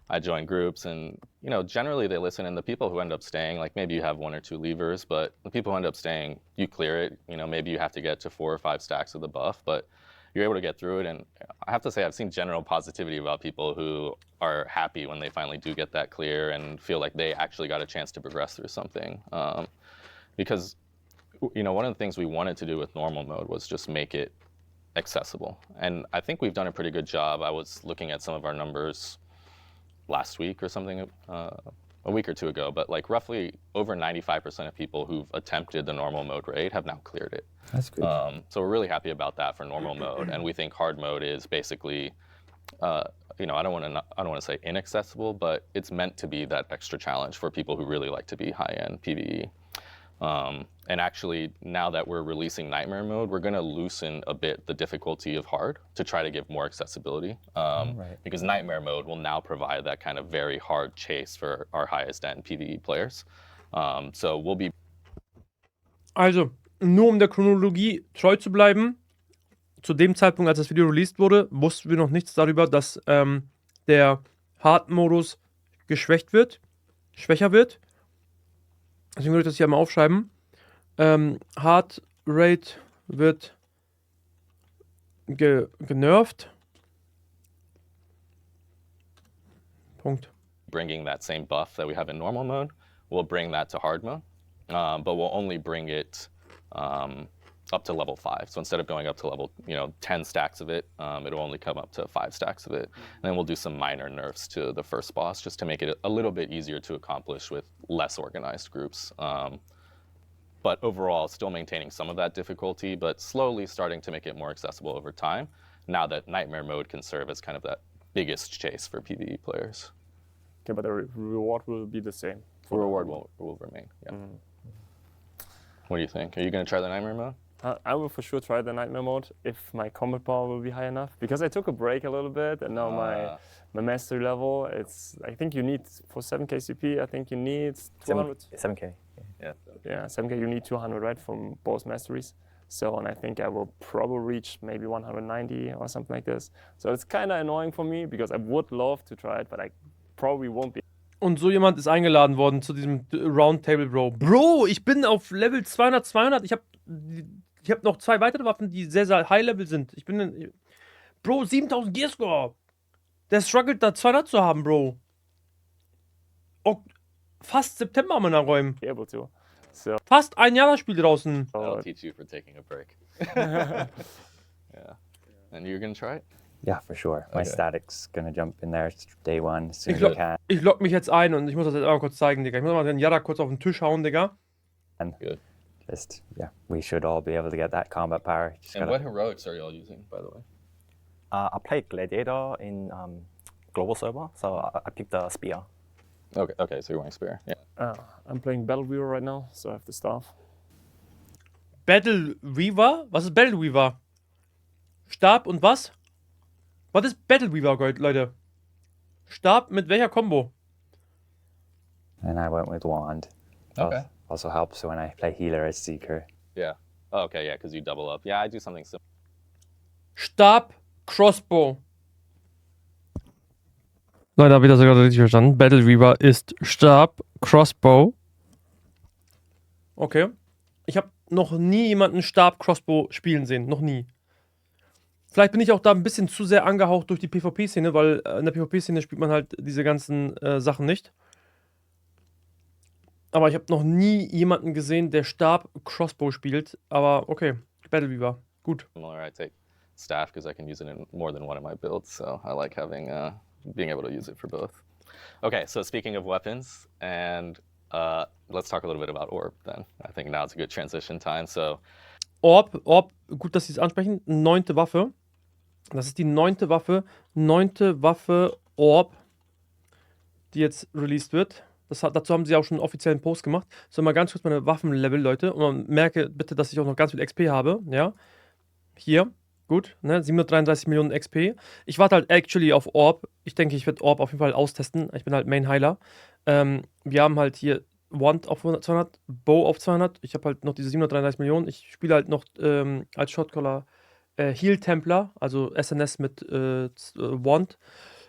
I joined groups, and generally they listen. And the people who end up staying, like maybe you have 1 or 2 leavers, but the people who end up staying, you clear it. Maybe you have to get to 4 or 5 stacks of the buff, but you're able to get through it. And I have to say, I've seen general positivity about people who are happy when they finally do get that clear and feel like they actually got a chance to progress through something. Because one of the things we wanted to do with normal mode was just make it accessible. And I think we've done a pretty good job. I was looking at some of our numbers last week or something, a week or 2 ago, but like roughly over 95% of people who've attempted the normal mode raid have now cleared it. That's good. So we're really happy about that for normal mode. And we think hard mode is basically, I don't want to say inaccessible, but it's meant to be that extra challenge for people who really like to be high-end PvE. And actually, now that we're releasing Nightmare mode, we're going to loosen a bit the difficulty of hard to try to give more accessibility. Because Nightmare mode will now provide that kind of very hard chase for our highest end PvE players. So we'll be... Also, nur um der Chronologie treu zu bleiben, zu dem Zeitpunkt, als das Video released wurde, wussten wir noch nichts darüber, dass der Hard-Modus schwächer wird. Deswegen würde ich das hier mal aufschreiben. Hard Rate wird genervt. Punkt. Bringing that same buff that we have in normal mode, we'll bring that to hard mode, but we'll only bring it up to level 5. So instead of going up to level 10 stacks of it, it'll only come up to 5 stacks of it. And then we'll do some minor nerfs to the first boss just to make it a little bit easier to accomplish with less organized groups. But overall, still maintaining some of that difficulty, but slowly starting to make it more accessible over time, now that Nightmare mode can serve as kind of that biggest chase for PvE players. Okay, but the reward will be the same. The reward will remain, yeah. What do you think? Are you going to try the Nightmare mode? I will for sure try the Nightmare mode if my combat power will be high enough. Because I took a break a little bit, and now my mastery level, I think you need, for 7k CP, I think you need 200. 7k. Yeah, 7k you need 200, right, from both masteries. So, and I think I will probably reach maybe 190 or something like this. So it's kind of annoying for me, because I would love to try it, but I probably won't be. Und so jemand ist eingeladen worden zu diesem Roundtable, Bro. Bro, ich bin auf Level 200. Ich hab noch 2 weitere Waffen, die sehr, sehr High-Level sind. Bro, 7000 Gearscore. Der struggelt da 200 zu haben, Bro. Fast September haben wir nachräumen. Able to. So. Fast ein Jahr das Spiel draußen. That'll teach you for taking a break. Yeah. And you're going to try it? Yeah, for sure. My Okay. static's gonna jump in there day 1 as soon as I can. Ich log mich jetzt ein und ich muss das jetzt einmal kurz zeigen, Digga. Ich muss mal den Yara kurz auf den Tisch hauen, Digga. And Good. just, we should all be able to get that combat power. Just And gotta- what heroics are y'all using, by the way? I played Gladiator in global server, so I picked the spear. Okay, so you're wearing Spear. Yeah. I'm playing Battle Weaver right now, so I have the staff. Battle Weaver? Was ist Battle Weaver? Stab und was? Was ist Battle Weaver, Leute? Stab mit welcher Combo? And I went with wand. Okay. Also helps when I play healer as seeker. Yeah. Oh, okay, yeah, because you double up. Yeah, I do something similar. Stab, Crossbow. Leute, habe ich das gerade richtig verstanden? Battle Reaver ist Stab, Crossbow. Okay. Ich habe noch nie jemanden Stab, Crossbow spielen sehen. Noch nie. Vielleicht bin ich auch da ein bisschen zu sehr angehaucht durch die PvP-Szene, weil in der PvP-Szene spielt man halt diese ganzen Sachen nicht. Aber ich habe noch nie jemanden gesehen, der Stab, Crossbow spielt. Aber okay, Battle Reaver. Gut. Similar, I take staff because I can use it in more than one of my builds, so I like having being able to use it for both. Okay, so speaking of weapons, and let's talk a little bit about ORB then. I think now it's a good transition time. So ORB, gut, dass Sie es ansprechen. 9. Waffe. Das ist die 9. Waffe. 9. Waffe ORB, die jetzt released wird. Dazu haben sie auch schon einen offiziellen Post gemacht. So, mal ganz kurz meine Waffenlevel, Leute. Und man merke bitte, dass ich auch noch ganz viel XP habe. Ja. Hier. Gut. Ne? 733 Millionen XP. Ich warte halt actually auf ORB. Ich denke, ich werde ORB auf jeden Fall austesten. Ich bin halt Main Heiler. Wir haben halt hier Wand auf 200, Bow auf 200. Ich habe halt noch diese 733 Millionen. Ich spiele halt noch als Shotcaller Heal Templar, also SNS mit Wand.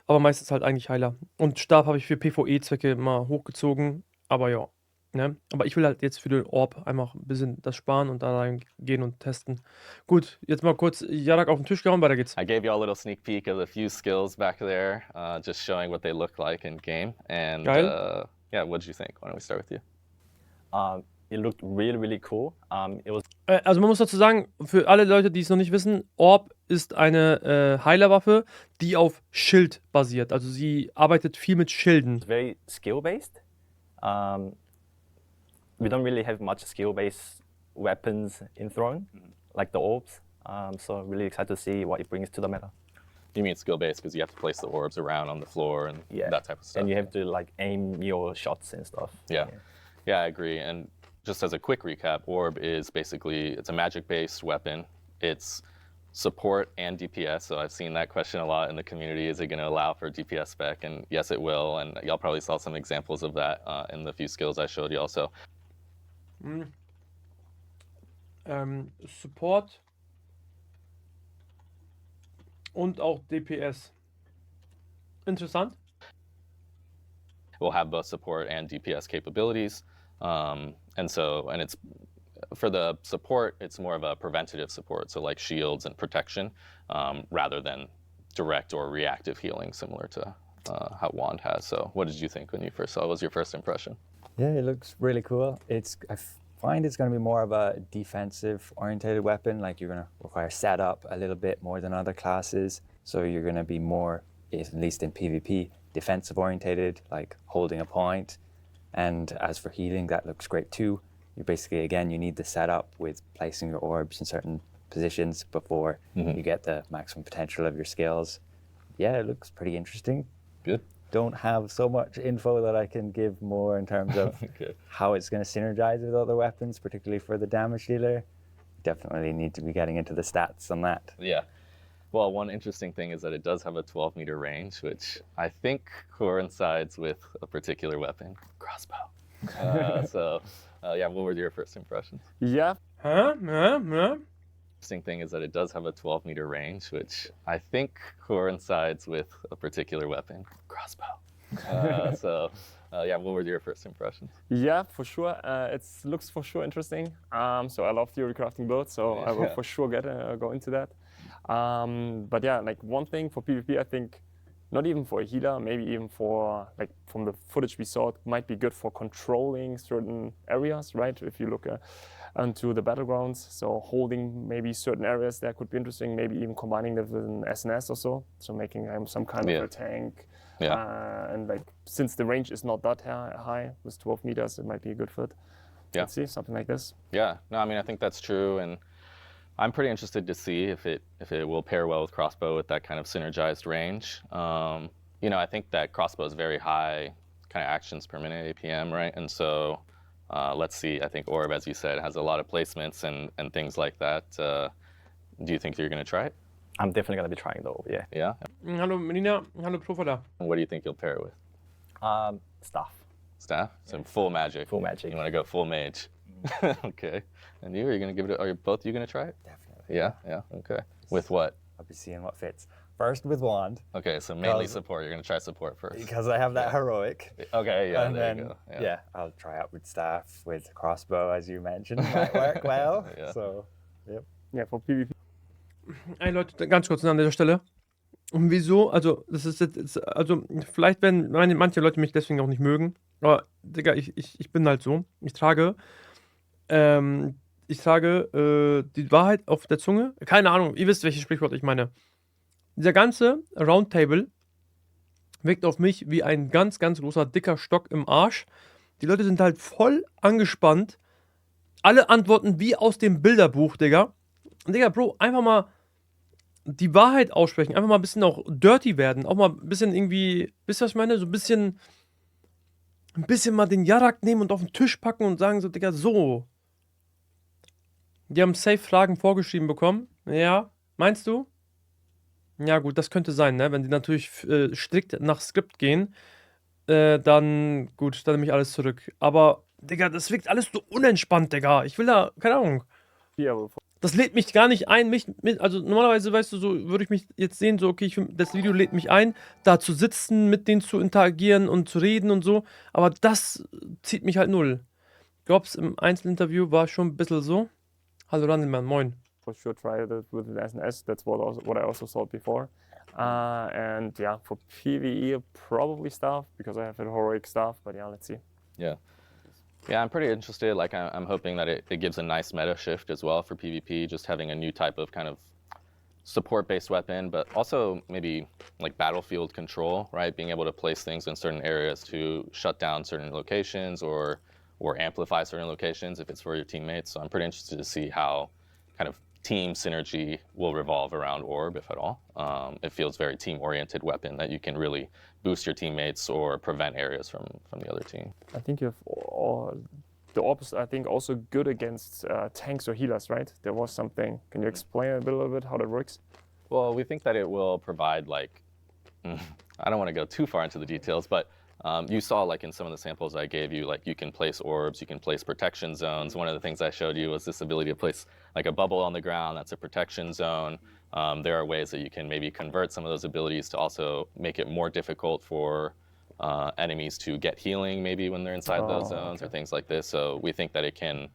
Aber meistens halt eigentlich Heiler. Und Stab habe ich für PvE-Zwecke immer hochgezogen. Aber ja. Ne? Aber ich will halt jetzt für den ORB einfach ein bisschen das sparen und da reingehen und testen. Gut, jetzt mal kurz Jarak auf den Tisch gehauen, weiter geht's. I gave you all a little sneak peek of a few skills back there, just showing what they look like in game. And yeah, what did you think? Why don't we start with you? It looked really, really cool. It was Also man muss dazu sagen, für alle Leute, die es noch nicht wissen, ORB ist eine Heilerwaffe, die auf Schild basiert. Also sie arbeitet viel mit Schilden. very skill-based. We don't really have much skill-based weapons in Throne, like the orbs. So really excited to see what it brings to the meta. You mean skill-based because you have to place the orbs around on the floor and that type of stuff. And you have to like aim your shots and stuff. Yeah, I agree. And just as a quick recap, ORB is basically, it's a magic-based weapon. It's support and DPS, so I've seen that question a lot in the community. Is it going to allow for DPS spec? And yes, it will. And y'all probably saw some examples of that in the few skills I showed you also. Support und auch DPS. Interessant. Will have both support and DPS capabilities. And it's for the support, it's more of a preventative support, so like shields and protection, rather than direct or reactive healing, similar to how Wand has. So what did you think when you first saw it? What was your first impression? Yeah, it looks really cool. I find it's going to be more of a defensive oriented weapon. Like you're going to require setup a little bit more than other classes. So you're going to be more, at least in PvP, defensive orientated, like holding a point. And as for healing, that looks great too. You basically, again, you need the setup with placing your orbs in certain positions before you get the maximum potential of your skills. Yeah, it looks pretty interesting. Good. Don't have so much info that I can give more in terms of how it's going to synergize with other weapons, particularly for the damage dealer. Definitely need to be getting into the stats on that. Yeah. Well, one interesting thing is that it does have a 12-meter range, which I think coincides with a particular weapon, crossbow. Yeah, what were your first impressions? Yeah. Interesting thing is that it does have a 12-meter range, which I think coincides with a particular weapon, crossbow. Yeah, what were your first impressions? Yeah, for sure. It looks for sure interesting. So I love theory crafting builds, so I will for sure go into that. But yeah, like one thing for PvP, I think, not even for a healer, maybe even for, like from the footage we saw, it might be good for controlling certain areas, right? If you look into the Battlegrounds, so holding maybe certain areas there could be interesting, maybe even combining them with an SNS or so, so making some kind of a tank. And like, since the range is not that high, with 12 meters, it might be a good fit. Let's see, something like this. Yeah, no, I mean, I think that's true, and I'm pretty interested to see if it will pair well with crossbow with that kind of synergized range. You know, I think that crossbow is very high kind of actions per minute APM, right? And so let's see. I think ORB, as you said, has a lot of placements and things like that. Do you think you're going to try it? I'm definitely going to be trying though, yeah. Yeah? Hallo Melina, hallo Profala. And what do you think you'll pair it with? Staff. Staff? So full magic. Full magic. You want to go full mage. Okay. And you, are you going to give it, are both you going to try it? Definitely. Yeah, okay. With what? I'll be seeing what fits. first with wand Okay, so mainly Because- support. You're gonna try support first. because I have that heroic. Okay, yeah, And there then, you go. yeah. I'll try out with staff, with crossbow, as you mentioned, might work well. Yeah. So, yep. Yeah, for PvP. Ey Leute, ganz kurz an dieser Stelle. Und wieso? Also, das ist jetzt, also, vielleicht werden manche Leute mich deswegen auch nicht mögen. Aber, Digga, ich bin halt so. Ich trage die Wahrheit auf der Zunge. Keine Ahnung, ihr wisst, welches Sprichwort ich meine. Dieser ganze Roundtable wirkt auf mich wie ein ganz, ganz großer, dicker Stock im Arsch. Die Leute sind halt voll angespannt. Alle antworten wie aus dem Bilderbuch, Digga. Und Digga, Bro, einfach mal die Wahrheit aussprechen. Einfach mal ein bisschen auch dirty werden. Auch mal ein bisschen irgendwie, wisst ihr, was ich meine? So ein bisschen mal den Jarak nehmen und auf den Tisch packen und sagen so, Digga, so. Die haben safe Fragen vorgeschrieben bekommen. Ja, meinst du? Ja gut, das könnte sein, ne? Wenn die natürlich strikt nach Skript gehen, dann gut, dann nehme ich alles zurück. Aber, Digga, das wirkt alles so unentspannt, Digga. Ich will da, keine Ahnung. Yeah, well, Das lädt mich gar nicht ein, also normalerweise, weißt du, so würde ich mich jetzt sehen, so, okay, das Video lädt mich ein, da zu sitzen, mit denen zu interagieren und zu reden und so, aber das zieht mich halt null. Glaubst, im Einzelinterview war schon ein bisschen so. Hallo Randelmann, moin. for sure try it with an SNS. That's what I also thought before. And yeah, for PvE, probably staff because I have a heroic staff. But yeah, let's see. Yeah. Yeah, I'm pretty interested. Like, I'm hoping that it gives a nice meta shift as well for PvP, just having a new type of kind of support-based weapon, but also maybe like battlefield control, right? Being able to place things in certain areas to shut down certain locations or amplify certain locations if it's for your teammates. So I'm pretty interested to see how kind of team synergy will revolve around ORB, if at all. It feels very team-oriented weapon that you can really boost your teammates or prevent areas from the other team. I think you have the opposite. I think also good against tanks or healers, right? There was something. Can you explain a little bit how that works? Well, we think that it will provide like, I don't want to go too far into the details, but you saw like in some of the samples I gave you, like you can place orbs, you can place protection zones. One of the things I showed you was this ability to place like a bubble on the ground, that's a protection zone. There are ways that you can maybe convert some of those abilities to also make it more difficult for enemies to get healing maybe when they're inside those zones or things like this. So we think that it can,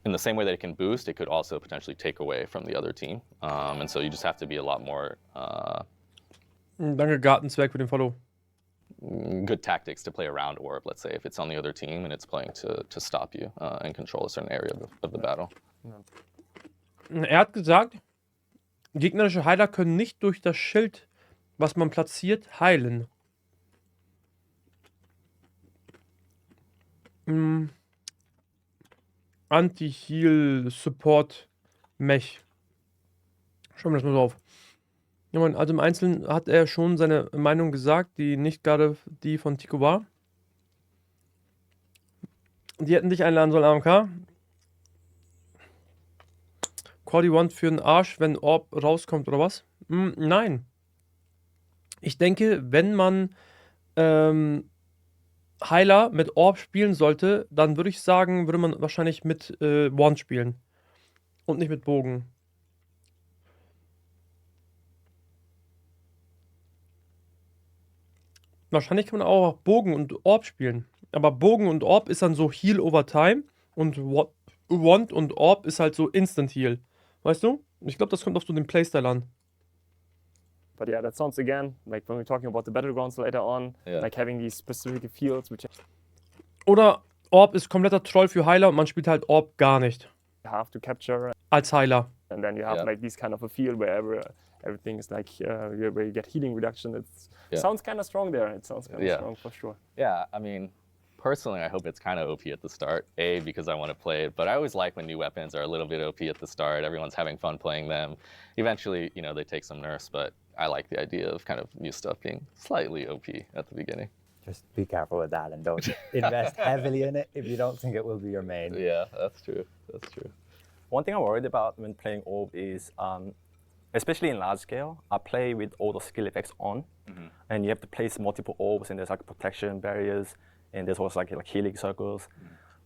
in the same way that it can boost, it could also potentially take away from the other team. And so you just have to be a lot more Danke Gartenzwerg für den Follow. good tactics to play around ORB, let's say, if it's on the other team and it's playing to stop you and control a certain area of the battle. Er hat gesagt, gegnerische Heiler können nicht durch das Schild, was man platziert, heilen. Anti-Heal Support Mech. Schauen wir das mal so auf. Ja, man, also im Einzelnen hat er schon seine Meinung gesagt, die nicht gerade die von Tico war. Die hätten dich einladen sollen, AMK. Cordy One für den Arsch, wenn Orb rauskommt, oder was? Nein. Ich denke, wenn man Heiler mit Orb spielen sollte, dann würde ich sagen, würde man wahrscheinlich mit Wand spielen. Und nicht mit Bogen. Wahrscheinlich kann man auch Bogen und Orb spielen. Aber Bogen und Orb ist dann so Heal over Time. Und Wand und Orb ist halt so Instant Heal. Weißt du? Ich glaube, das kommt auf so den Playstyle an. But yeah, that sounds again like when we're talking about the Battlegrounds later on, Yeah. like having these specific fields which Oder Orb ist kompletter Troll für Heiler und man spielt halt Orb gar nicht. you have to capture, Als Heiler. and then you have Yeah. like these kind of a field where everything is like where you get healing reduction. It Yeah. sounds kind of strong there. It sounds kind of Yeah. strong for sure. Yeah, I mean, personally, I hope it's kind of OP at the start. A, because I want to play it, but I always like when new weapons are a little bit OP at the start. Everyone's having fun playing them. Eventually, you know, they take some nerfs, but I like the idea of kind of new stuff being slightly OP at the beginning. Just be careful with that and don't invest heavily in it if you don't think it will be your main. Yeah, that's true. That's true. One thing I'm worried about when playing ORB is, especially in large scale, I play with all the skill effects on, and you have to place multiple orbs, and there's like protection barriers, and there's also like healing circles.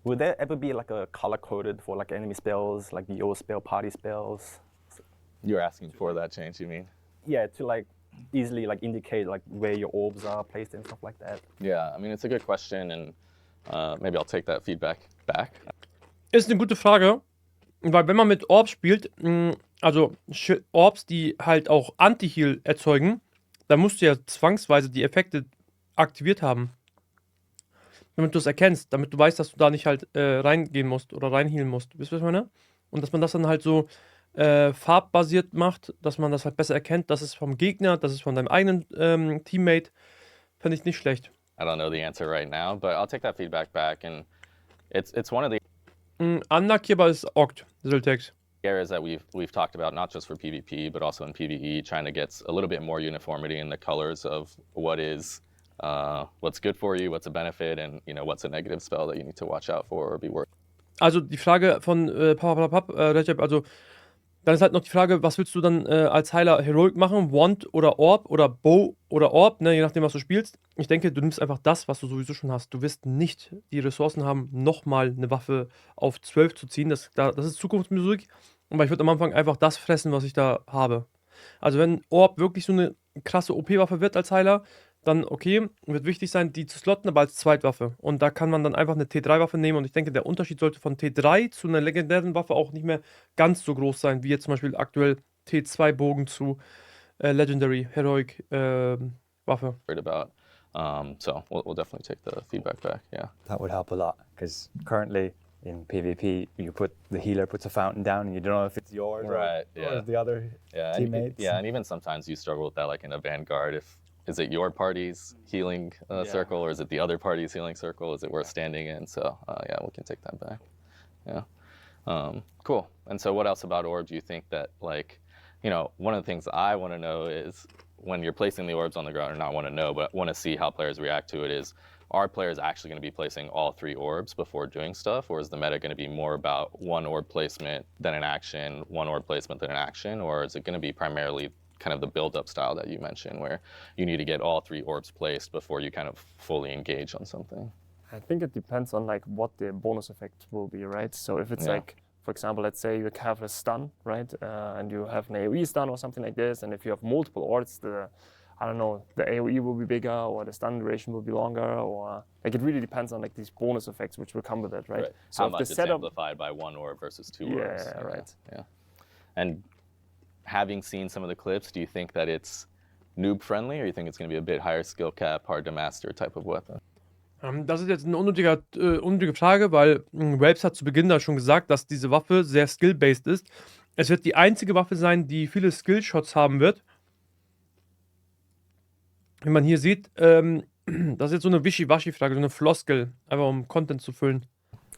Would there ever be like a color coded for like enemy spells, like your spell, party spells? You're asking for that change, you mean? Yeah, to like easily like indicate like where your orbs are placed and stuff like that? Yeah, I mean, it's a good question, and maybe I'll take that feedback back. Ist eine gute Frage, weil wenn man mit Orbs spielt, also Orbs, die halt auch Anti-Heal erzeugen, dann musst du ja zwangsweise die Effekte aktiviert haben. Damit du es erkennst, damit du weißt, dass du da nicht halt reingehen musst oder reinhealen musst. Wisst ihr, was ich meine? Und dass man das dann halt so farbbasiert macht, dass man das halt besser erkennt, das ist vom Gegner, das ist von deinem eigenen Teammate. Finde ich nicht schlecht. I don't know the answer right now, but I'll take that feedback back, and it's one of the Unmarkierbar ist Oct, Siltex. areas that we've talked about, not just for PvP, but also in PvE, trying to get a little bit more uniformity in the colors of what is what's good for you, what's a benefit, and what's a negative spell that you need to watch out for or be worried. Also die Frage von Recep, also dann ist halt noch die Frage, was willst du dann als Heiler Heroic machen? Wand oder Orb oder Bow oder Orb, ne, je nachdem, was du spielst. Ich denke, du nimmst einfach das, was du sowieso schon hast. Du wirst nicht die Ressourcen haben, nochmal eine Waffe auf 12 zu ziehen. Das ist Zukunftsmusik. Aber ich würde am Anfang einfach das fressen, was ich da habe. Also wenn Orb wirklich so eine krasse OP-Waffe wird als Heiler, dann okay, wird wichtig sein, die zu slotten, aber als Zweitwaffe. Und da kann man dann einfach eine T3-Waffe nehmen. Und ich denke, der Unterschied sollte von T3 zu einer legendären Waffe auch nicht mehr ganz so groß sein, wie jetzt zum Beispiel aktuell T2-Bogen zu Legendary Heroic Waffe. About. So we'll definitely take the feedback back. Yeah. That would help a lot, because currently in PvP, the healer puts a fountain down and you don't know if it's yours Right, or yeah. the other teammates. And even sometimes you struggle with that, like in a Vanguard. Is it your party's healing circle, or is it the other party's healing circle? Is it worth standing in? So yeah, we can take that back. Yeah. Cool. And so what else about Orb do you think that, like, one of the things I want to know is when you're placing the orbs on the ground, or not want to know, but want to see how players react to it, is are players actually going to be placing all 3 orbs before doing stuff, or is the meta going to be more about 1 orb placement, then an action, 1 orb placement, then an action, or is it going to be primarily kind of the build-up style that you mentioned, where you need to get all 3 orbs placed before you kind of fully engage on something? I think it depends on like what the bonus effect will be, right? So if it's like, for example, let's say you have a stun, right? And you have an AoE stun or something like this, and if you have multiple orbs, the AoE will be bigger, or the stun duration will be longer, or like it really depends on like these bonus effects which will come with it, right? So how much it's amplified by 1 orb versus 2 orbs. Yeah, right. Yeah. And having seen some of the clips, do you think that it's noob friendly, or you think it's going to be a bit higher skill cap, hard to master type of weapon? Das ist jetzt eine unnötige Frage, weil Rapes hat zu Beginn da schon gesagt, dass diese Waffe sehr skill-based ist. Es wird die einzige Waffe sein, die viele Skill-Shots haben wird. Wie man hier sieht, das ist jetzt so eine Wischi-Waschi-Frage, so eine Floskel, einfach um Content zu füllen.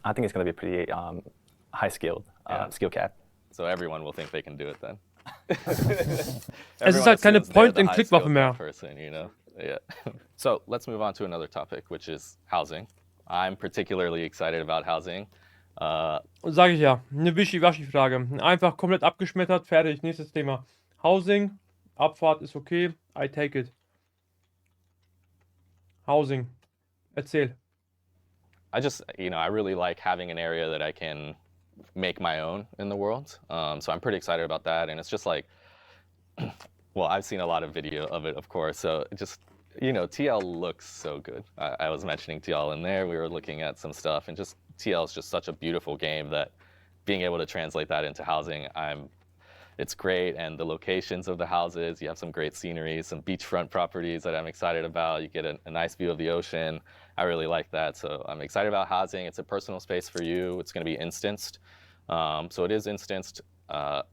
I think it's going to be pretty high skilled, skill cap. So everyone will think they can do it then. Es ist halt keine Point-and-Click-Waffe mehr. Yeah. So let's move on to another topic, which is housing. I'm particularly excited about housing. Sage ich ja, eine Wischi-Waschi-Frage. Einfach komplett abgeschmettert, fertig, nächstes Thema. Housing, Abfahrt ist okay, I take it. Housing, erzähl. I really like having an area that I can make my own in the world. So I'm pretty excited about that. And it's just like, well, I've seen a lot of video of it, of course. So just, TL looks so good. I was mentioning TL in there. We were looking at some stuff, and just TL is just such a beautiful game that being able to translate that into housing, it's great. And the locations of the houses, you have some great scenery, some beachfront properties that I'm excited about. You get a nice view of the ocean. I really like that. So I'm excited about housing. It's a personal space for you. It's going to be instanced. So it is instanced.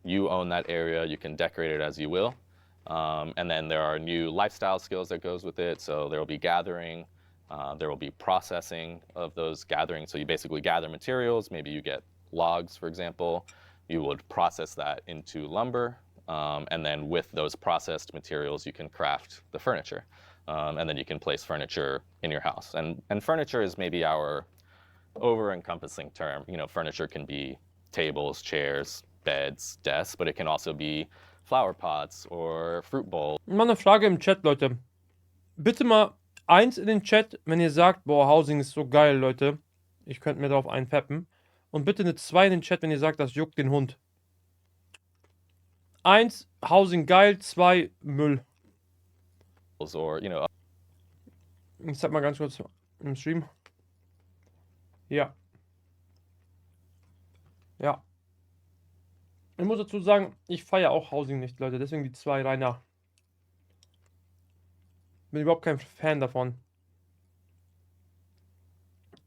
You own that area. You can decorate it as you will. And then there are new lifestyle skills that goes with it. So there will be gathering. There will be processing of those gatherings. So you basically gather materials. Maybe you get logs, for example. You would process that into lumber. And then with those processed materials, you can craft the furniture. And then you can place furniture in your house. And furniture is maybe our over-encompassing term. Furniture can be tables, chairs, beds, desks, but it can also be flower pots or fruit bowls. Mal eine Frage im Chat, Leute. Bitte mal 1 in den Chat, wenn ihr sagt, boah, Housing ist so geil, Leute. Ich könnte mir darauf einpeppen. Und bitte eine 2 in den Chat, wenn ihr sagt, das juckt den Hund. 1, Housing geil, 2, Müll. or, you know. Ich zeig mal ganz kurz im Stream. Ja. Ja. Ich muss dazu sagen, ich feiere auch Housing nicht, Leute. Deswegen die 2 Rainer. Bin überhaupt kein Fan davon.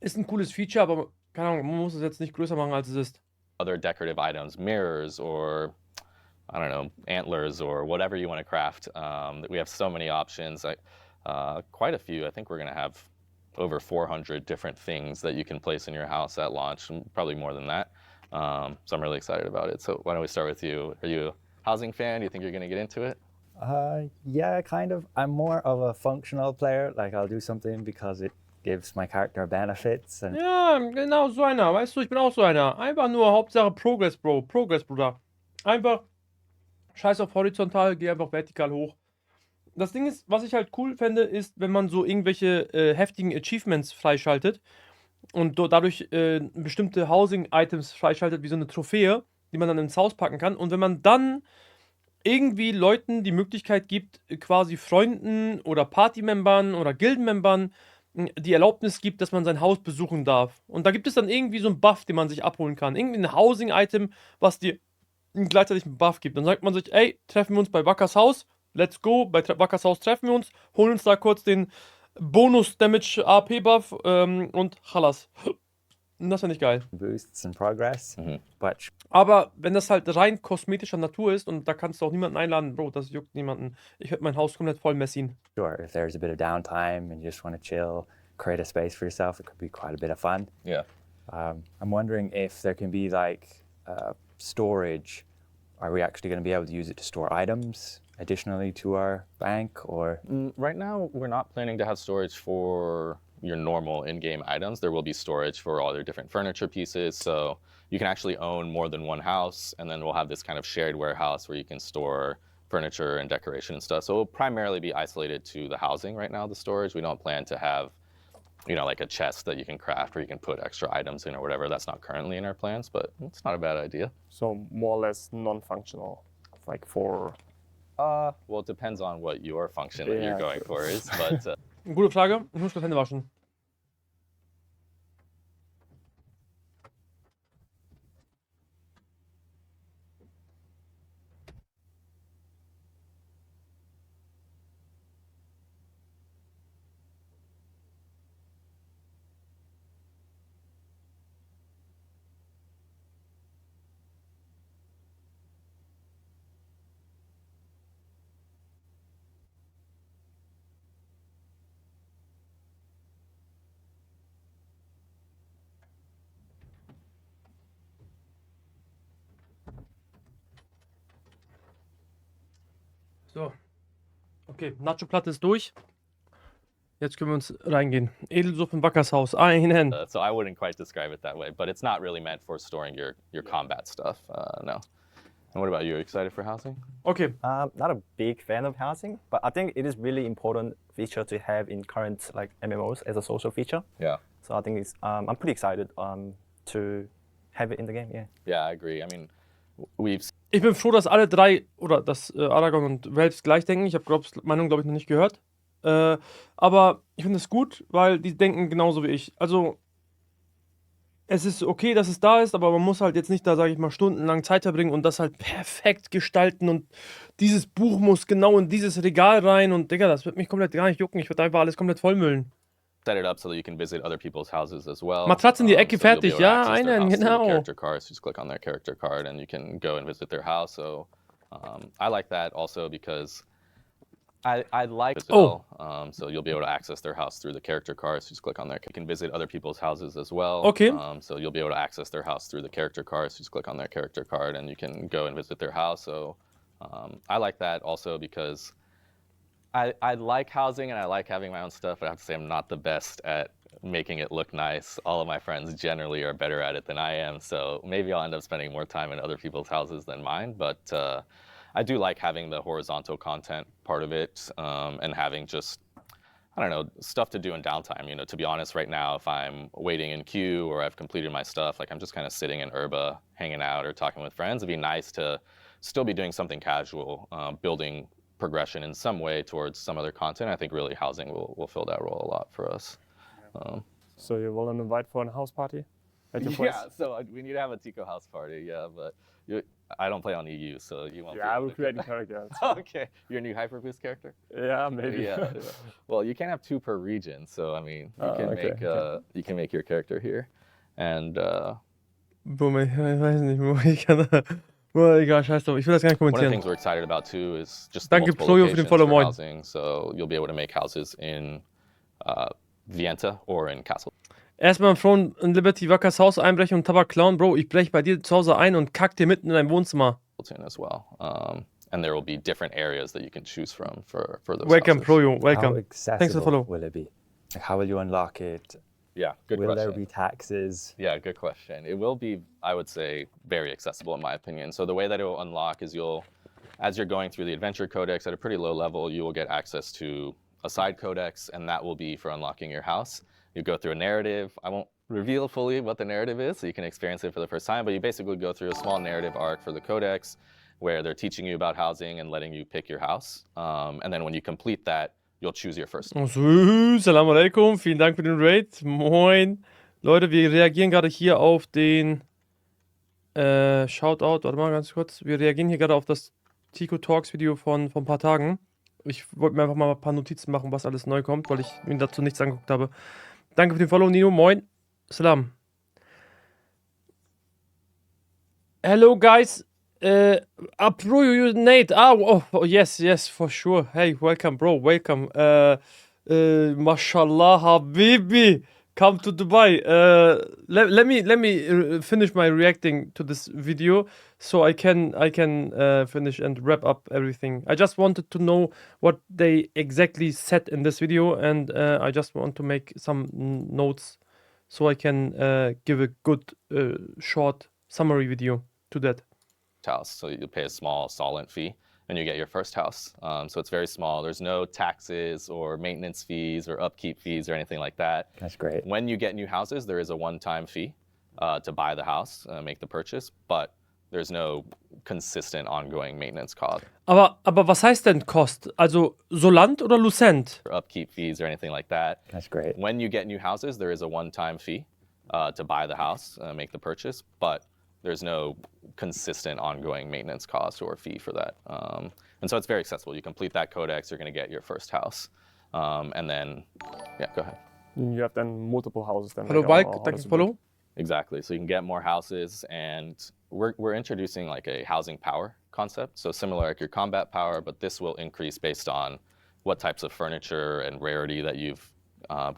Ist ein cooles Feature, aber keine Ahnung, man muss es jetzt nicht größer machen, als es ist. Other decorative items, mirrors, or I don't know, antlers, or whatever you want to craft. We have so many options, like quite a few. I think we're going to have over 400 different things that you can place in your house at launch, and probably more than that. So I'm really excited about it. So why don't we start with you? Are you a housing fan? Do you think you're going to get into it? Yeah, kind of. I'm more of a functional player. Like, I'll do something because it gives my character benefits. And Ja, genau so einer. Weißt du, ich bin auch so einer. Einfach nur Hauptsache Progress, Bro. Progress, Bruder. Einfach scheiß auf horizontal, geh einfach vertikal hoch. Das Ding ist, was ich halt cool fände, ist, wenn man so irgendwelche heftigen Achievements freischaltet und dadurch bestimmte Housing-Items freischaltet, wie so eine Trophäe, die man dann ins Haus packen kann. Und wenn man dann irgendwie Leuten die Möglichkeit gibt, quasi Freunden oder Party-Membern oder Gilden-Membern die Erlaubnis gibt, dass man sein Haus besuchen darf. Und da gibt es dann irgendwie so einen Buff, den man sich abholen kann. Irgendwie ein Housing-Item, was dir gleichzeitig einen Buff gibt. Dann sagt man sich, ey, treffen wir uns bei Wackers Haus, let's go, bei Wackers Haus treffen wir uns, holen uns da kurz den Bonus-Damage-AP-Buff und Chalas. Und das finde ich geil. boosts and progress. But Aber wenn das halt rein kosmetischer Natur ist und da kannst du auch niemanden einladen, Bro, das juckt niemanden. Ich werde mein Haus komplett voll messien. sure, if there's a bit of downtime and you just want to chill, create a space for yourself, it could be quite a bit of fun. Yeah. I'm wondering if there can be like storage. Are we actually going to be able to use it to store items additionally to our bank, or? Right now, we're not planning to have storage for your normal in-game items. There will be storage for all your different furniture pieces. So you can actually own more than one house, and then we'll have this kind of shared warehouse where you can store furniture and decoration and stuff. So it'll primarily be isolated to the housing right now, the storage. We don't plan to have, you know, like a chest that you can craft where you can put extra items in or whatever. That's not currently in our plans, but it's not a bad idea. So more or less non-functional, like for. Well, it depends on what your function that you're Yeah. going for is, but Gute Frage. Ich muss kurz Hände waschen. So. Okay, Nacho-Platte ist durch. Jetzt können wir uns reingehen. Edelsuppe in Wackers Haus. Einen. so I wouldn't quite describe it that way, but it's not really meant for storing your combat stuff, no. And what about you? Are you excited for housing? Okay. Not a big fan of housing, but I think it is really important feature to have in current like MMOs as a social feature. Yeah. So I think it's I'm pretty excited to have it in the game. Yeah. Yeah, I agree. I mean, we've Ich bin froh, dass alle drei, oder dass Aragon und Valves gleich denken. Ich habe Meinung, glaube ich, noch nicht gehört. Aber ich finde es gut, weil die denken genauso wie ich. Also, es ist okay, dass es da ist, aber man muss halt jetzt nicht da, sage ich mal, stundenlang Zeit verbringen und das halt perfekt gestalten und dieses Buch muss genau in dieses Regal rein und, Digga, das wird mich komplett gar nicht jucken. Ich würde einfach alles komplett vollmüllen. set it up so that you can visit other people's houses as well. Matratze in die Ecke, so you'll be fertig. able to Ja, access their einen, house through the genau. character card, so just click on their character card and you can go and visit their house. So I like that also because I like as well. So you'll be able to access their house through the character card. So just click on their. You can visit other people's houses as well. Okay. So you'll be able to access their house through the character card. So just click on their character card and you can go and visit their house. So I like that also because I like housing and I like having my own stuff, but I have to say I'm not the best at making it look nice. All of my friends generally are better at it than I am, so maybe I'll end up spending more time in other people's houses than mine, but I do like having the horizontal content part of it and having just, I don't know, stuff to do in downtime. You know, to be honest, right now, if I'm waiting in queue or I've completed my stuff, like I'm just kind of sitting in Urba, hanging out or talking with friends, it'd be nice to still be doing something casual, building progression in some way towards some other content. I think really housing will fill that role a lot for us. So you will invite for a house party at your place? Yeah, so we need to have a Tico house party, yeah, but I don't play on EU, so you won't be Yeah, I able will to- create a character. Okay, your new Hyperboost character? Yeah, maybe. Yeah. Well, you can't have 2 per region, so I mean, you can okay, make you can make your character here, and Bro, ich weiß nicht, Bro, ich kann da. Bro, egal, scheiß drauf. Ich will das gar nicht one of the kommentieren. things we're excited about too is just Danke, multiple Projo, für den locations Follow, for moin. housing. So you'll be able to make houses in Vienta or in Castle. Erstmal im Throne in Liberty Wackers Haus einbrechen und Tabak klauen. Bro, ich brech bei dir zu Hause ein und kack dir mitten in dein Wohnzimmer. As well, and there will be different areas that you can choose from for those. Welcome, houses. Projo, How welcome. accessible Thanks for the follow. will it be? Like, how will you unlock it? Yeah, good Will question. there be taxes? Yeah, good question. It will be, I would say, very accessible in my opinion. So the way that it will unlock is as you're going through the adventure codex at a pretty low level, you will get access to a side codex, and that will be for unlocking your house. You go through a narrative. I won't reveal fully what the narrative is, so you can experience it for the first time, but you basically go through a small narrative arc for the codex where they're teaching you about housing and letting you pick your house. And then when you complete that, you'll choose your first. Salam alaikum, vielen Dank für den Raid. Moin. Leute, wir reagieren gerade hier auf den Shoutout, warte mal ganz kurz. Wir reagieren hier gerade auf das Tico Talks Video von ein paar Tagen. Ich wollte mir einfach mal ein paar Notizen machen, was alles neu kommt, weil ich mir dazu nichts angeguckt habe. Danke für den Follow, Nino. Moin. Salam. Hello, guys. Bro, you Nate. Oh, yes, for sure. Hey, welcome, bro. Welcome. Mashallah, Habibi. Come to Dubai. Let me finish my reacting to this video, so I can finish and wrap up everything. I just wanted to know what they exactly said in this video, and I just want to make some notes, so I can give a good short summary video to that. House. So you pay a small solent fee and you get your first house. So it's very small. There's no taxes or maintenance fees or upkeep fees or anything like that. That's great. When you get new houses, there is a one-time fee to buy the house, make the purchase, but there's no consistent ongoing maintenance cost. Aber was heißt denn Kost? Also Solant oder Lucent? Or upkeep fees or anything like that. That's great. When you get new houses, there is a one-time fee to buy the house, make the purchase, but there's no consistent ongoing maintenance cost or fee for that. And so it's very accessible. You complete that codex, you're going to get your first house. And then, yeah, go ahead. You have then multiple houses then. Hallo like, Balk, how danke does für it work? Follow. Exactly. So you can get more houses, and we're introducing like a housing power concept. So similar like your combat power, but this will increase based on what types of furniture and rarity that you've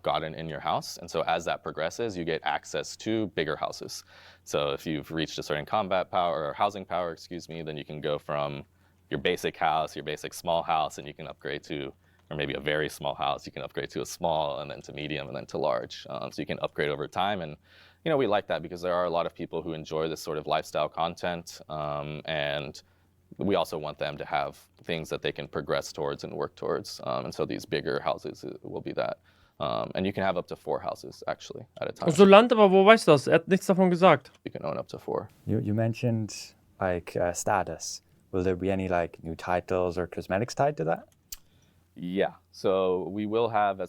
gotten in your house. And so as that progresses, you get access to bigger houses. So if you've reached a certain combat power or housing power, excuse me, then you can go from your basic house, your basic small house, and you can upgrade to, or maybe a very small house, you can upgrade to a small, and then to medium, and then to large. So you can upgrade over time. And you know, we like that because there are a lot of people who enjoy this sort of lifestyle content. And we also want them to have things that they can progress towards and work towards. And so these bigger houses will be that. And you can have up to 4 houses actually at a time. Solant, aber wo weißt du das? Er hat nichts davon gesagt. You can own up to 4. You mentioned like status. Will there be any like new titles or cosmetics tied to that? Yeah. So we will have,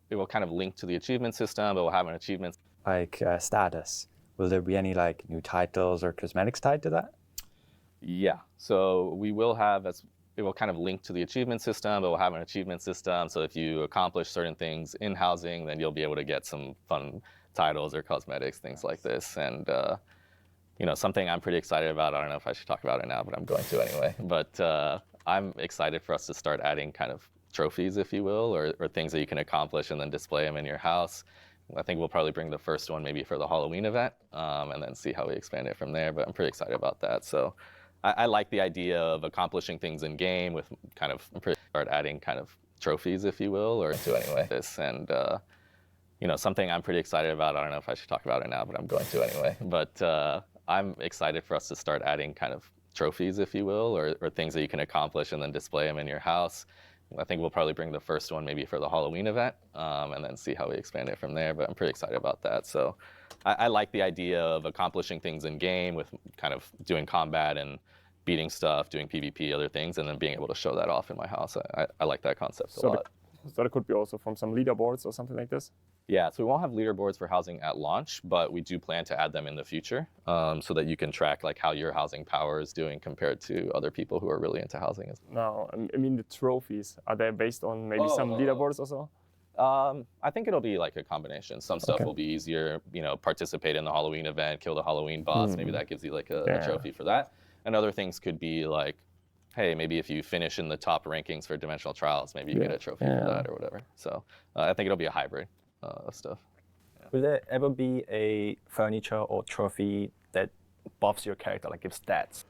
it will kind of link to the achievement system, but we'll have an achievement. Like status. Will there be any like new titles or cosmetics tied to that? Yeah. So we will have, it will kind of link to the achievement system, but we'll have an achievement system. So if you accomplish certain things in housing, then you'll be able to get some fun titles or cosmetics, things like this. And, you know, something I'm pretty excited about, I don't know if I should talk about it now, but I'm going to anyway. But I'm excited for us to start adding kind of trophies, if you will, or things that you can accomplish and then display them in your house. I think we'll probably bring the first one maybe for the Halloween event, and then see how we expand it from there. But I'm pretty excited about that. So I like the idea of accomplishing things in game with kind of start adding kind of trophies, if you will, or to anyway this. And you know, something I'm pretty excited about, I don't know if I should talk about it now, but I'm going to anyway. But I'm excited for us to start adding kind of trophies, if you will, or things that you can accomplish and then display them in your house. I think we'll probably bring the first one maybe for the Halloween event, and then see how we expand it from there. But I'm pretty excited about that. So I like the idea of accomplishing things in game with kind of doing combat and beating stuff, doing PvP, other things, and then being able to show that off in my house. I like that concept a lot. So that could be also from some leaderboards or something like this? Yeah, so we won't have leaderboards for housing at launch, but we do plan to add them in the future so that you can track like how your housing power is doing compared to other people who are really into housing. No, I mean the trophies, are they based on maybe some leaderboards or so? I think it'll be like a combination. Some stuff will be easier, you know, participate in the Halloween event, kill the Halloween boss. Maybe that gives you like a trophy for that. And other things could be like, hey, maybe if you finish in the top rankings for Dimensional Trials, maybe you get a trophy for that or whatever. So I think it'll be a hybrid of stuff. Will there ever be a furniture or trophy that buffs your character, like gives stats?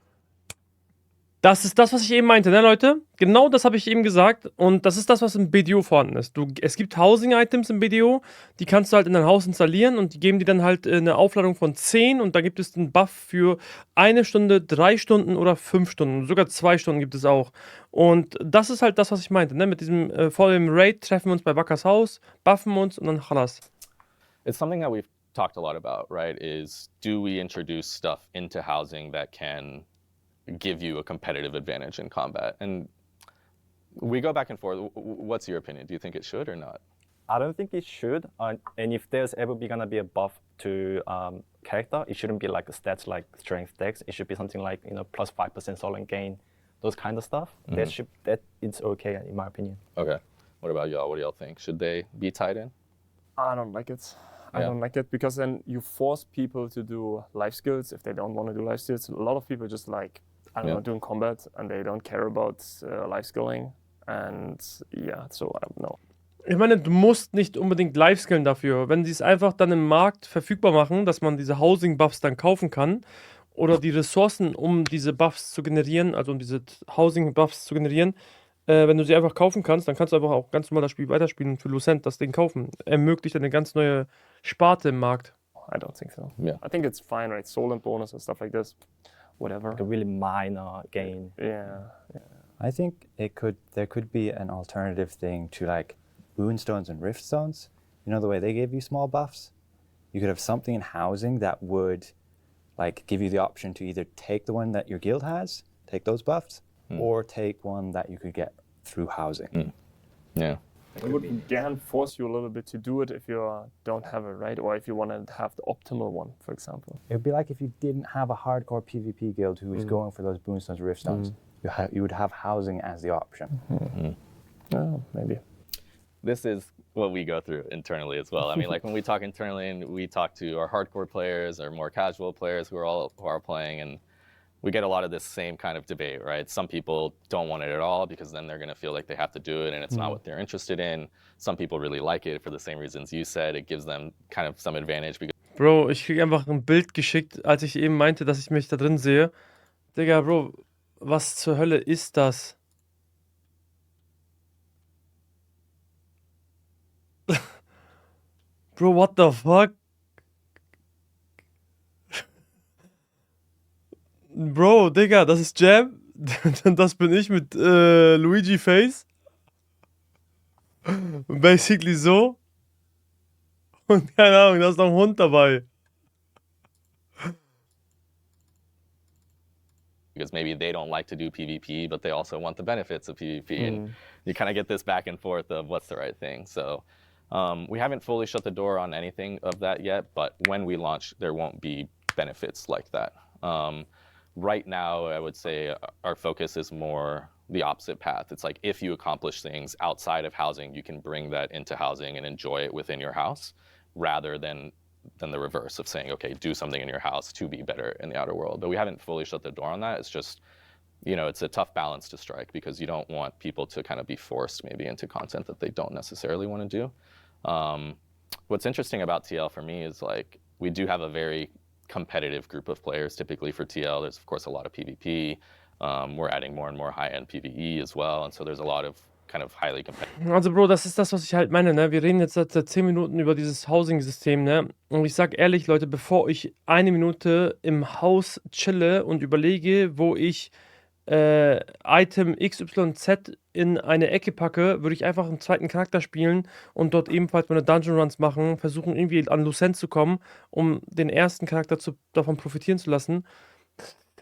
Das ist das, was ich eben meinte, ne, Leute? Genau das habe ich eben gesagt. Und das ist das, was im BDO vorhanden ist. Es gibt Housing-Items im BDO, die kannst du halt in dein Haus installieren und die geben dir dann halt eine Aufladung von 10 und da gibt es einen Buff für 1 Stunde, 3 Stunden oder 5 Stunden. Sogar 2 Stunden gibt es auch. Und das ist halt das, was ich meinte, ne? Mit diesem vor dem Raid treffen wir uns bei Wakas Haus, buffen uns und dann chalas. It's something that we've talked a lot about, right? Is do we introduce stuff into housing that can give you a competitive advantage in combat? And we go back and forth. What's your opinion? Do you think it should or not? I don't think it should. And if there's ever gonna be a buff to character, it shouldn't be like a stats like strength dex. It should be something like, you know, plus 5% solent gain, those kind of stuff. That it's okay in my opinion. Okay. What about y'all? What do y'all think? Should they be tied in? I don't like it. I don't like it because then you force people to do life skills if they don't want to do life skills. A lot of people just like, I don't know, doing combat and they don't care about life skilling. And so I don't know. Ich meine, du musst nicht unbedingt live-skillen dafür. Wenn sie es einfach dann im Markt verfügbar machen, dass man diese Housing-Buffs dann kaufen kann oder die Ressourcen, um diese Buffs zu generieren, also um diese Housing-Buffs zu generieren, wenn du sie einfach kaufen kannst, dann kannst du einfach auch ganz normal das Spiel weiterspielen für Lucent, das Ding kaufen. Ermöglicht eine ganz neue Sparte im Markt. I don't think so. Yeah. I think it's fine, right? Solent bonus and stuff like this. Whatever. Like a really minor gain. Yeah. I think there could be an alternative thing to like Boonstones and Riftstones. You know the way they give you small buffs? You could have something in housing that would like give you the option to either take the one that your guild has, take those buffs, or take one that you could get through housing. Yeah. It would again force you a little bit to do it if you don't have it, right? Or if you want to have the optimal one, for example. It would be like if you didn't have a hardcore PvP guild who was going for those Boonstones or Riftstones. You would have housing as the option. Oh, maybe. This is what we go through internally as well. I mean, like when we talk internally and we talk to our hardcore players or more casual players who are playing, and we get a lot of this same kind of debate, right? Some people don't want it at all because then they're going to feel like they have to do it and it's not what they're interested in. Some people really like it for the same reasons you said. It gives them kind of some advantage. Bro, ich krieg einfach ein Bild geschickt, als ich eben meinte, dass ich mich da drin sehe. Digga, Bro, was zur Hölle ist das? Bro, what the fuck? Bro, Digga, das ist Jam. Das bin ich mit Luigi Face. Basically so. Und keine Ahnung, da ist noch ein Hund dabei. Because maybe they don't like to do PvP, but they also want the benefits of PvP. And you kind of get this back and forth of what's the right thing. So we haven't fully shut the door on anything of that yet, but when we launch, there won't be benefits like that. Right now, I would say our focus is more the opposite path. It's like if you accomplish things outside of housing, you can bring that into housing and enjoy it within your house, rather than the reverse of saying, okay, do something in your house to be better in the outer world. But we haven't fully shut the door on that. It's just, you know, it's a tough balance to strike because you don't want people to kind of be forced maybe into content that they don't necessarily want to do. What's interesting about TL for me is like we do have a very competitive group of players typically for TL. There's of course a lot of PvP. We're adding more and more high-end PvE as well, and so there's a lot of kind of highly competitive. Also Bro, das ist das, was ich halt meine, ne? Wir reden jetzt seit 10 Minuten über dieses Housing-System, ne? Und ich sag ehrlich, Leute, bevor ich 1 Minute im Haus chille und überlege, wo ich Item XYZ in eine Ecke packe, würde ich einfach einen zweiten Charakter spielen und dort ebenfalls meine Dungeon Runs machen, versuchen irgendwie an Lucent zu kommen, um den ersten Charakter davon profitieren zu lassen.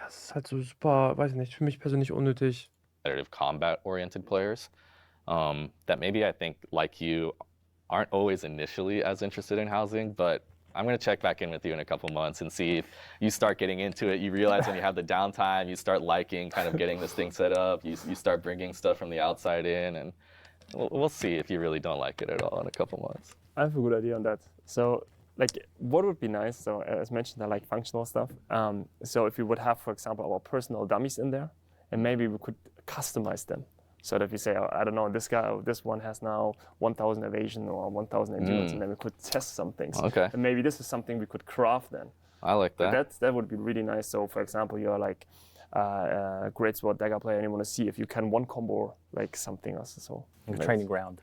Das ist halt so super, weiß ich nicht, für mich persönlich unnötig. Competitive combat-oriented players that maybe I think, like you, aren't always initially as interested in housing, but I'm going to check back in with you in a couple months and see if you start getting into it. You realize when you have the downtime, you start liking kind of getting this thing set up. You start bringing stuff from the outside in, and we'll see if you really don't like it at all in a couple months. I have a good idea on that. So, like, what would be nice? So, as mentioned, I like functional stuff. So, if we would have, for example, our personal dummies in there, and maybe we could customize them. So that if you say, oh, I don't know, this one has now 1,000 evasion or 1,000 endurance, and then we could test some things. Okay. And maybe this is something we could craft then. I like that. That would be really nice. So, for example, you're like a great sword dagger player, and you want to see if you can one combo like something else. So Training ground.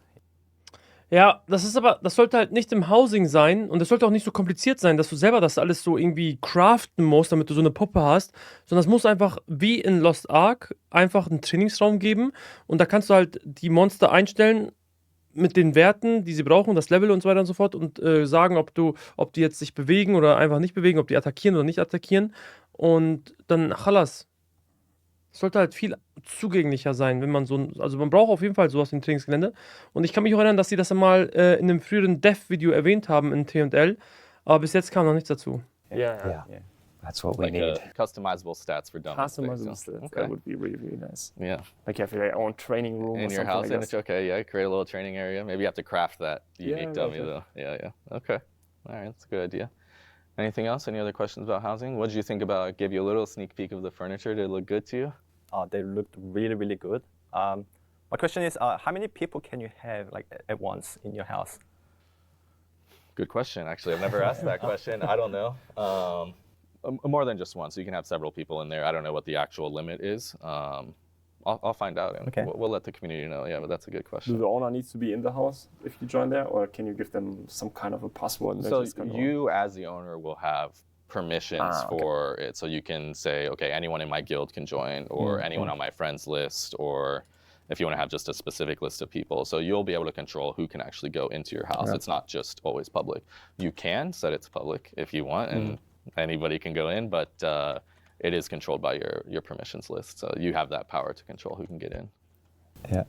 Ja, das sollte halt nicht im Housing sein und das sollte auch nicht so kompliziert sein, dass du selber das alles so irgendwie craften musst, damit du so eine Puppe hast, sondern es muss einfach wie in Lost Ark einfach einen Trainingsraum geben und da kannst du halt die Monster einstellen mit den Werten, die sie brauchen, das Level und so weiter und so fort und sagen, ob die jetzt sich bewegen oder einfach nicht bewegen, ob die attackieren oder nicht attackieren und dann Chalas. Es sollte halt viel zugänglicher sein, wenn man also man braucht auf jeden Fall sowas wie ein Trainingsgelände. Und ich kann mich auch erinnern, dass sie das einmal in einem früheren Dev-Video erwähnt haben in T&L, aber bis jetzt kam noch nichts dazu. Yeah. That's what we Like need. Customizable stats for dummies. Customizable stats. Okay. That would be really, really nice. Yeah. Like you have your own training room In or your something house, like and that. it's okay. Yeah, create a little training area. Maybe you have to craft that Yeah, unique dummy right. though. Yeah. Okay. All right, that's a good idea. Anything else? Any other questions about housing? What did you think about? Give you a little sneak peek of the furniture. Did it look good to you? They looked really, really good. My question is, how many people can you have like at once in your house? Good question. Actually, I've never asked that question. I don't know. More than just one. So you can have several people in there. I don't know what the actual limit is. I'll find out, and Okay. we'll let the community know. Yeah, but that's a good Do question. the owner needs to be in the house if you join there, or can you give them some kind of a password? And they So just can go? you, as the owner, will have permissions Okay. for it. So you can say, okay, anyone in my guild can join, or anyone on my friends list, or if you want to have just a specific list of people. So you'll be able to control who can actually go into your house. It's not just always public. You can set it's public if you want, and anybody can go in, but it is controlled by your permissions list. So you have that power to control who can get in. Yeah.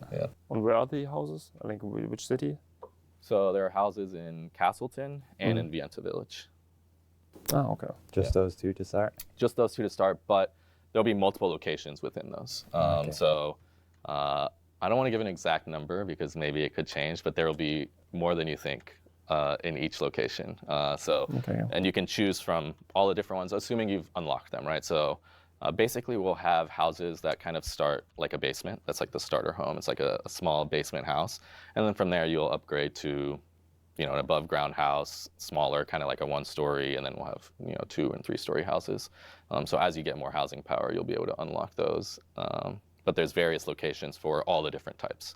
And where are the houses? I think which city? So there are houses in Castleton and in Vienta Village. Ah, okay. Just those two to start. Just those two to start, but there'll be multiple locations within those. So I don't want to give an exact number because maybe it could change, but there will be more than you think in each location. And you can choose from all the different ones, assuming you've unlocked them, right? So basically we'll have houses that kind of start like a basement. That's like the starter home. It's like a small basement house. And then from there you'll upgrade to an above ground house, smaller, kind of like a 1-story, and then we'll have 2- and 3-story houses. So as you get more housing power, you'll be able to unlock those. But there's various locations for all the different types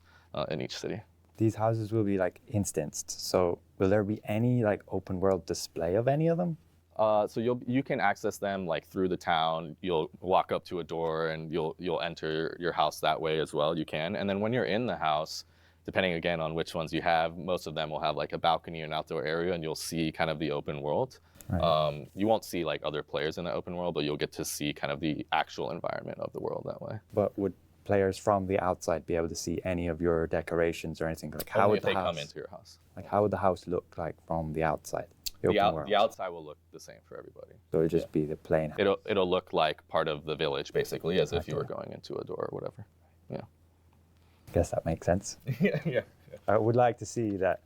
in each city. These houses will be like instanced. So will there be any like open world display of any of them? So you can access them like through the town. You'll walk up to a door and you'll enter your house that way as well. You can, and then when you're in the house, depending again on which ones you have, most of them will have like a balcony or an outdoor area, and you'll see kind of the open world. Right. You won't see like other players in the open world, but you'll get to see kind of the actual environment of the world that way. But would players from the outside be able to see any of your decorations or anything? Like how Only would if the they house come into your house. Like how would the house look like from the outside? The open world. The outside will look the same for everybody. So it'd just be the plain. It'll look like part of the village basically, as if you were going into a door or whatever. Yeah. I guess that makes sense. yeah. I would like to see that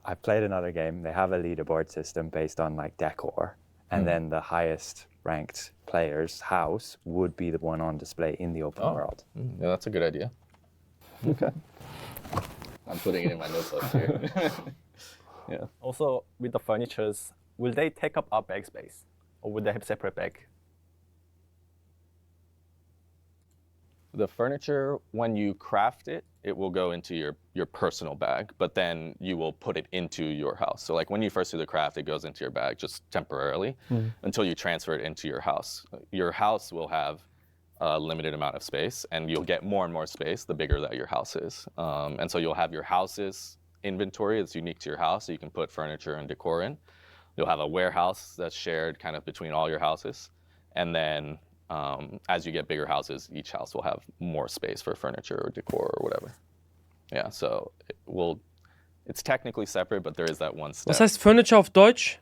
I played another game, they have a leaderboard system based on like decor, and then the highest ranked player's house would be the one on display in the open world. Yeah, that's a good idea. Okay. I'm putting it in my notebook here. Yeah. Also, with the furnitures, will they take up our bag space, or would they have separate bag? The furniture, when you craft it, it will go into your personal bag, but then you will put it into your house. So like when you first do the craft, it goes into your bag just temporarily until you transfer it into your house. Your house will have a limited amount of space, and you'll get more and more space the bigger that your house is. And so you'll have your house's inventory that's unique to your house, so you can put furniture and decor in. You'll have a warehouse that's shared kind of between all your houses. And then as you get bigger houses, each house will have more space for furniture or decor or whatever. Yeah, so it's technically separate, but there is that one step Was heißt Furniture auf Deutsch?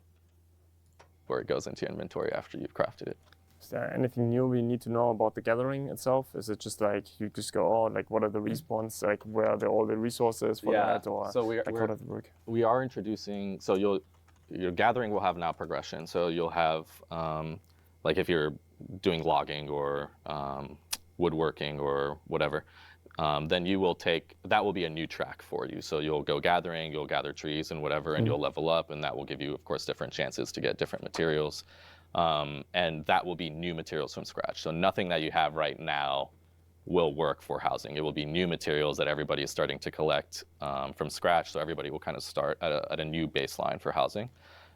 where it goes into inventory after you've crafted it. Is there anything new we need to know about the gathering itself? Is it just like you just go, oh, like what are the respawns, like where are all the resources for that, or so like how does it work? we are introducing, so your gathering will have now progression. So you'll have, like if you're doing logging or woodworking or whatever, then you will that will be a new track for you. So you'll go gathering, you'll gather trees and whatever, and you'll level up, and that will give you, of course, different chances to get different materials. And that will be new materials from scratch. So nothing that you have right now will work for housing. It will be new materials that everybody is starting to collect from scratch. So everybody will kind of start at a new baseline for housing.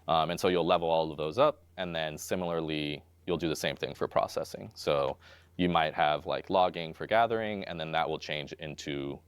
And so you'll level all of those up, and then similarly, you'll do the same thing for processing. So you might have like logging for gathering, and then that will change into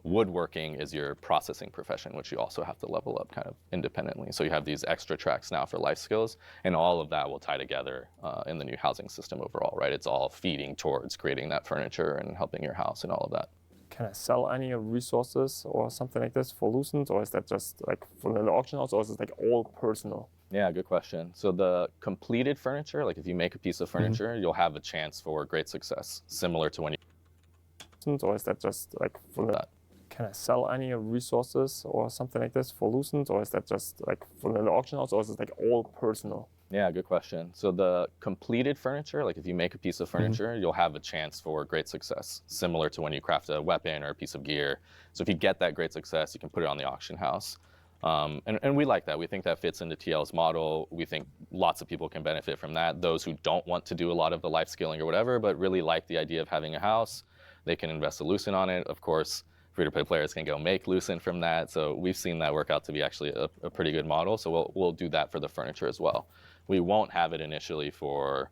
woodworking is your processing profession, which you also have to level up kind of independently. So you have these extra tracks now for life skills, and all of that will tie together in the new housing system overall, right? It's all feeding towards creating that furniture and helping your house and all of that. Can I sell any resources or something like this for Lucent, or is that just like from the auction house, or is it like all personal? Yeah, good question. So the completed furniture, like if you make a piece of furniture, you'll have a chance for great success, similar to when you... Or is that just like from the... Can I sell any resources or something like this for Lucent, or is that just like from the auction house, or is it like all personal? Yeah, good question. So the completed furniture, like if you make a piece of furniture, you'll have a chance for great success, similar to when you craft a weapon or a piece of gear. So if you get that great success, you can put it on the auction house. And we like that. We think that fits into TL's model. We think lots of people can benefit from that. Those who don't want to do a lot of the life scaling or whatever, but really like the idea of having a house, they can invest a Lucent on it. Of course, free-to-play players can go make Lucent from that. So we've seen that work out to be actually a pretty good model. So we'll do that for the furniture as well. We won't have it initially for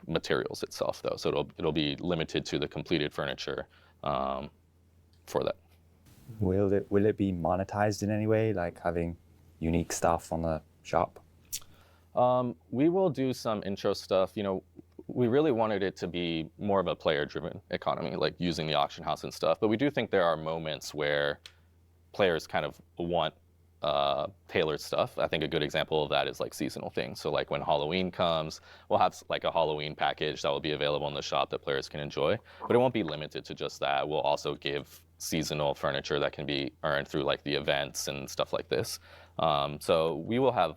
materials itself, though. So it'll be limited to the completed furniture for that. Will it be monetized in any way, like having unique stuff on the shop? We will do some intro stuff. You know, we really wanted it to be more of a player-driven economy, like using the auction house and stuff. But we do think there are moments where players kind of want tailored stuff. I think a good example of that is like seasonal things. So like when Halloween comes, we'll have like a Halloween package that will be available in the shop that players can enjoy. But it won't be limited to just that. We'll also give seasonal furniture that can be earned through like the events and stuff like this. So we will have,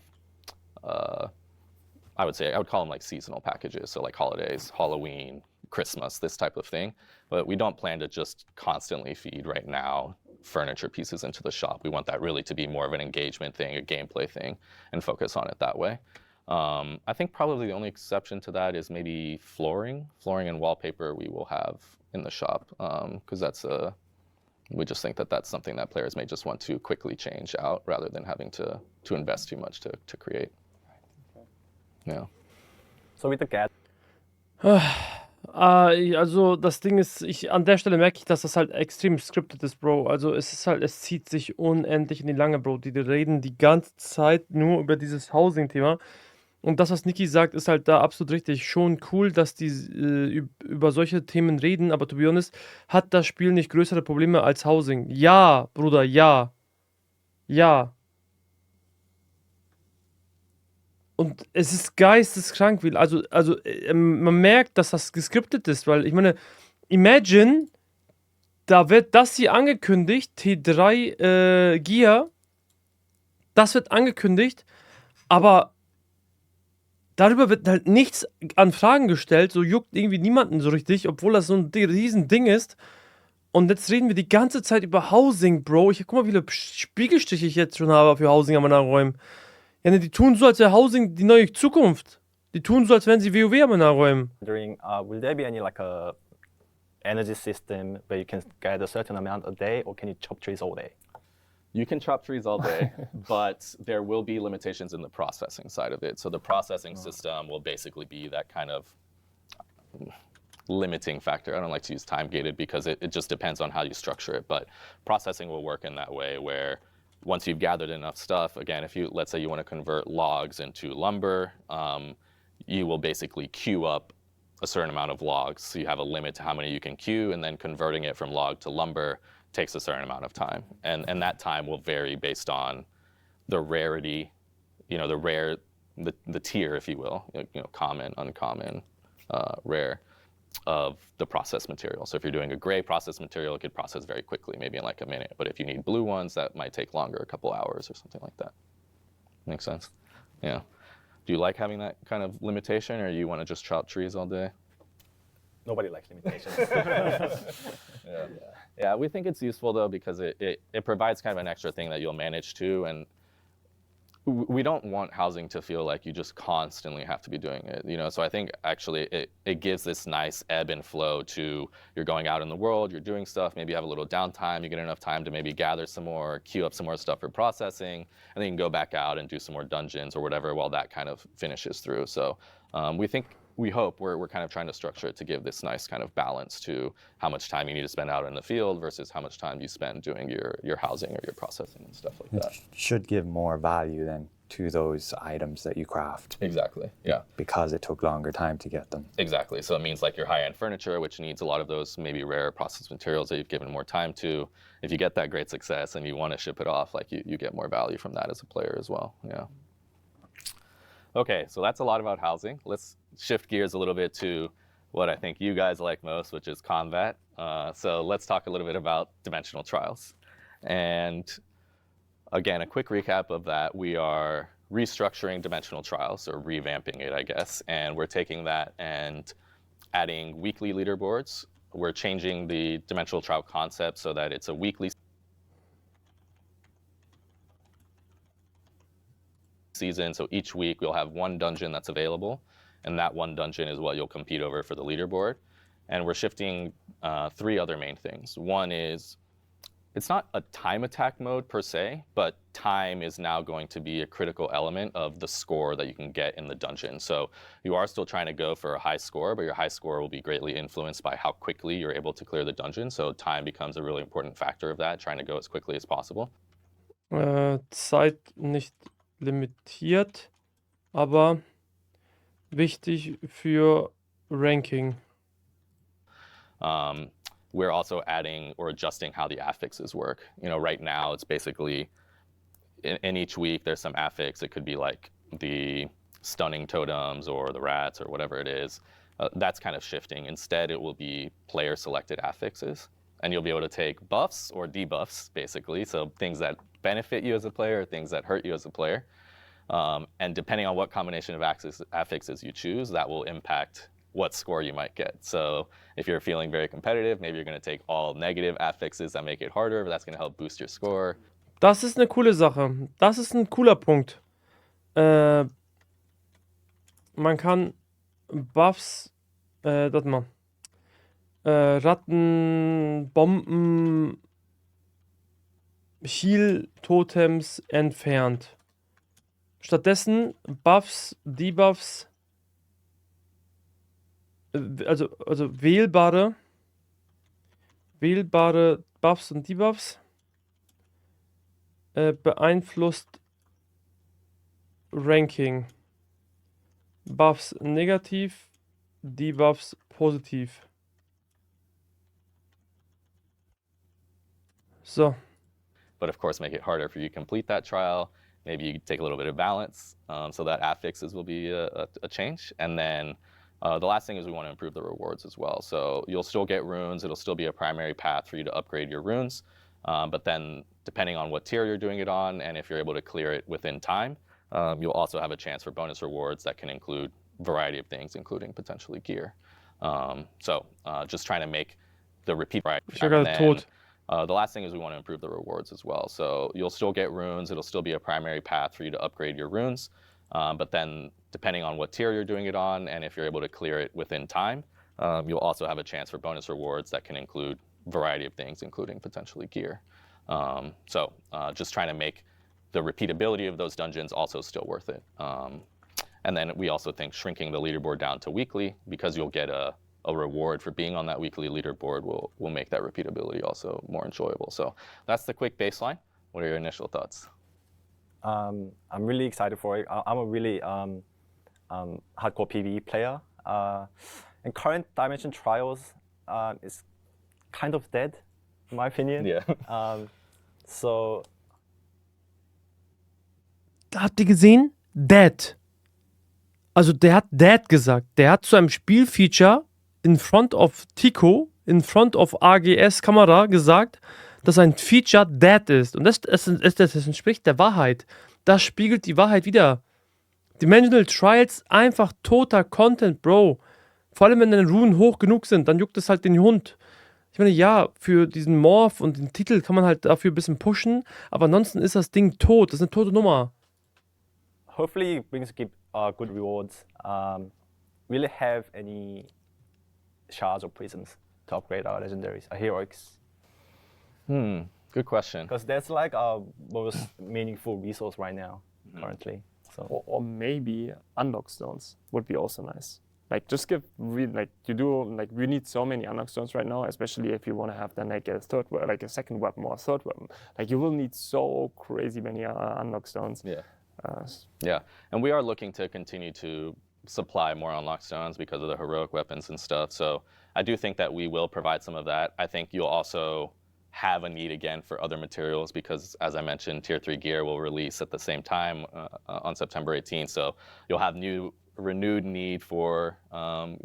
I would call them like seasonal packages. So like holidays, Halloween, Christmas, this type of thing. But we don't plan to just constantly feed right now furniture pieces into the shop. We want that really to be more of an engagement thing, a gameplay thing, and focus on it that way. I think probably the only exception to that is maybe flooring. Flooring and wallpaper we will have in the shop, because we just think that that's something that players may just want to quickly change out rather than having to invest too much to create. Ja. So with the cat. Also das Ding ist, an der Stelle merke ich, dass das halt extrem scripted ist, Bro. Also es zieht sich unendlich in die Lange, Bro. Die reden die ganze Zeit nur über dieses Housing-Thema. Und das, was Niki sagt, ist halt da absolut richtig. Schon cool, dass die über solche Themen reden, aber to be honest, hat das Spiel nicht größere Probleme als Housing. Ja, Bruder, ja. Ja. Und es ist geisteskrank, also man merkt, dass das geskriptet ist, weil ich meine, imagine, da wird das hier angekündigt, T3 Gear, das wird angekündigt, aber darüber wird halt nichts an Fragen gestellt, so juckt irgendwie niemanden so richtig, obwohl das so ein riesen Ding ist. Und jetzt reden wir die ganze Zeit über Housing, Bro. Guck mal, wie viele Spiegelstriche ich jetzt schon habe für Housing am Nachräumen. Ja, ne, die tun so, als wäre Housing die neue Zukunft. Die tun so, als wären sie WoW am Nachräumen. Will there be any like a energy system where you can get a certain amount a day, or can you chop trees all day? You can chop trees all day, but there will be limitations in the processing side of it. So the processing system will basically be that kind of limiting factor. I don't like to use time-gated because it just depends on how you structure it, but processing will work in that way where once you've gathered enough stuff, again, if let's say you want to convert logs into lumber, you will basically queue up a certain amount of logs. So you have a limit to how many you can queue, and then converting it from log to lumber takes a certain amount of time. And that time will vary based on the rarity, the tier, if you will, common, uncommon, rare of the processed material. So if you're doing a gray processed material, it could process very quickly, maybe in like a minute. But if you need blue ones, that might take longer, a couple hours or something like that. Makes sense? Yeah. Do you like having that kind of limitation, or you want to just chop trees all day? Nobody likes limitations. Yeah, we think it's useful though, because it provides kind of an extra thing that you'll manage to, and we don't want housing to feel like you just constantly have to be doing it, So I think actually it gives this nice ebb and flow to, you're going out in the world, you're doing stuff, maybe you have a little downtime, you get enough time to maybe gather some more, queue up some more stuff for processing, and then you can go back out and do some more dungeons or whatever while that kind of finishes through. So we hope we're kind of trying to structure it to give this nice kind of balance to how much time you need to spend out in the field versus how much time you spend doing your housing or your processing and stuff like that. Should give more value then to those items that you craft. Exactly, yeah. Because it took longer time to get them. Exactly, so it means like your high-end furniture, which needs a lot of those maybe rare processed materials that you've given more time to. If you get that great success and you want to ship it off, like you get more value from that as a player as well, yeah. Okay, so that's a lot about housing. Let's shift gears a little bit to what I think you guys like most, which is combat. So let's talk a little bit about dimensional trials. And again, a quick recap of that. We are restructuring dimensional trials, or revamping it, I guess. And we're taking that and adding weekly leaderboards. We're changing the dimensional trial concept so that it's a weekly season. So each week we'll have one dungeon that's available, and that one dungeon is what you'll compete over for the leaderboard. And we're shifting 3 other main things. One is, it's not a time attack mode per se, but time is now going to be a critical element of the score that you can get in the dungeon. So you are still trying to go for a high score, but your high score will be greatly influenced by how quickly you're able to clear the dungeon. So time becomes a really important factor of that, trying to go as quickly as possible. Zeit nicht limitiert, aber wichtig für Ranking. We're also adding or adjusting how the affixes work. Right now it's basically, in each week there's some affix. It could be like the stunning totems or the rats or whatever it is. That's kind of shifting. Instead, it will be player selected affixes. And you'll be able to take buffs or debuffs, basically. So things that benefit you as a player, or things that hurt you as a player. And depending on what combination of affixes you choose, that will impact what score you might get. So if you're feeling very competitive, maybe you're going to take all negative affixes that make it harder, but that's going to help boost your score. Das ist eine coole Sache. Das ist ein cooler Punkt. Man kann Buffs, Ratten, Bomben, Heal-Totems entfernt. Stattdessen Buffs, Debuffs, also wählbare Buffs und Debuffs beeinflusst Ranking. Buffs negativ, Debuffs positiv. So. But of course, make it harder for you to complete that trial. Maybe you take a little bit of balance, so that affixes will be a change. And then the last thing is we want to improve the rewards as well. So you'll still get runes. It'll still be a primary path for you to upgrade your runes. But then depending on what tier you're doing it on, and if you're able to clear it within time, you'll also have a chance for bonus rewards that can include a variety of things, including potentially gear. So just trying to make the repeat right. The last thing is we want to improve the rewards as well. So you'll still get runes. It'll still be a primary path for you to upgrade your runes. But then depending on what tier you're doing it on, and if you're able to clear it within time, you'll also have a chance for bonus rewards that can include a variety of things, including potentially gear. So just trying to make the repeatability of those dungeons also still worth it. And then we also think shrinking the leaderboard down to weekly, because you'll get a reward for being on that weekly leaderboard, will make that repeatability also more enjoyable. So that's the quick baseline. What are your initial thoughts? I'm really excited for it. I'm a really hardcore PvE player. And current Dimension Trials is kind of dead, in my opinion. Yeah. So Habt ihr gesehen? Dead. Also der hat Dead gesagt. Der hat zu einem Spielfeature in front of Tico, in front of AGS Kamera gesagt, dass ein Feature dead ist. Und das entspricht der Wahrheit. Das spiegelt die Wahrheit wider. Dimensional Trials, einfach toter Content, Bro. Vor allem, wenn deine Runen hoch genug sind, dann juckt es halt den Hund. Ich meine, ja, für diesen Morph und den Titel kann man halt dafür ein bisschen pushen, aber ansonsten ist das Ding tot. Das ist eine tote Nummer. hopefully brings good rewards. Will it have any shards or prisms to upgrade our legendaries, our heroics? Good question. Because that's like our most meaningful resource right now, currently. So Or maybe unlock stones would be also nice. Like just give we need so many unlock stones right now, especially if you want to have then like a second weapon or a third weapon. Like you will need so crazy many unlock stones. Yeah. Yeah, and we are looking to continue to supply more unlock stones because of the heroic weapons and stuff. So I do think that we will provide some of that. I think you'll also have a need again for other materials because, as I mentioned, Tier 3 gear will release at the same time on September 18th. So you'll have renewed need for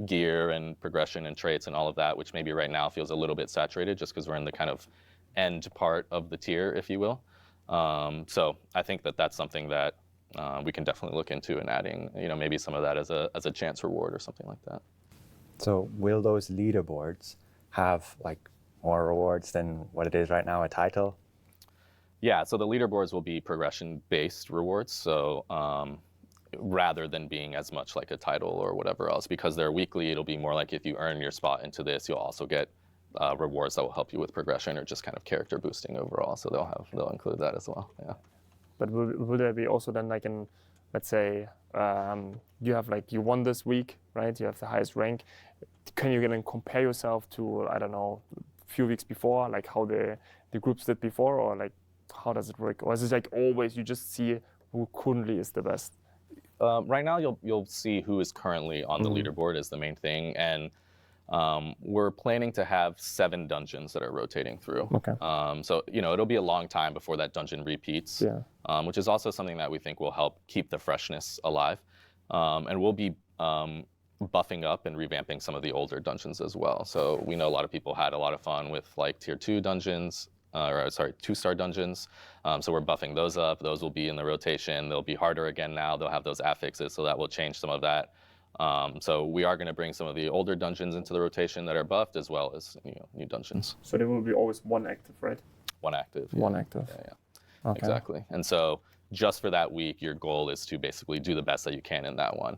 gear and progression and traits and all of that, which maybe right now feels a little bit saturated just because we're in the kind of end part of the tier, if you will. So I think that that's something that we can definitely look into and adding, maybe some of that as a chance reward or something like that. So will those leaderboards have like more rewards than what it is right now, a title? Yeah, so the leaderboards will be progression-based rewards. So rather than being as much like a title or whatever else, because they're weekly, it'll be more like if you earn your spot into this, you'll also get rewards that will help you with progression or just kind of character boosting overall. So they'll include that as well. Yeah. But will there be also then like let's say you won this week, right? You have the highest rank. Can you then compare yourself to, I don't know, a few weeks before, like how the groups did before, or like how does it work? Or is it like always you just see who currently is the best? Right now, you'll see who is currently on the leaderboard is the main thing, and we're planning to have 7 dungeons that are rotating through. Okay. So it'll be a long time before that dungeon repeats, which is also something that we think will help keep the freshness alive, and we'll be buffing up and revamping some of the older dungeons as well. So we know a lot of people had a lot of fun with like Tier 2 dungeons. 2-star dungeons. So we're buffing those up. Those will be in the rotation. They'll be harder again now. They'll have those affixes, so that will change some of that. So we are going to bring some of the older dungeons into the rotation that are buffed, as well as new dungeons. So there will be always one active, right? One active. One active. Yeah. Okay. Exactly. And so just for that week, your goal is to basically do the best that you can in that one.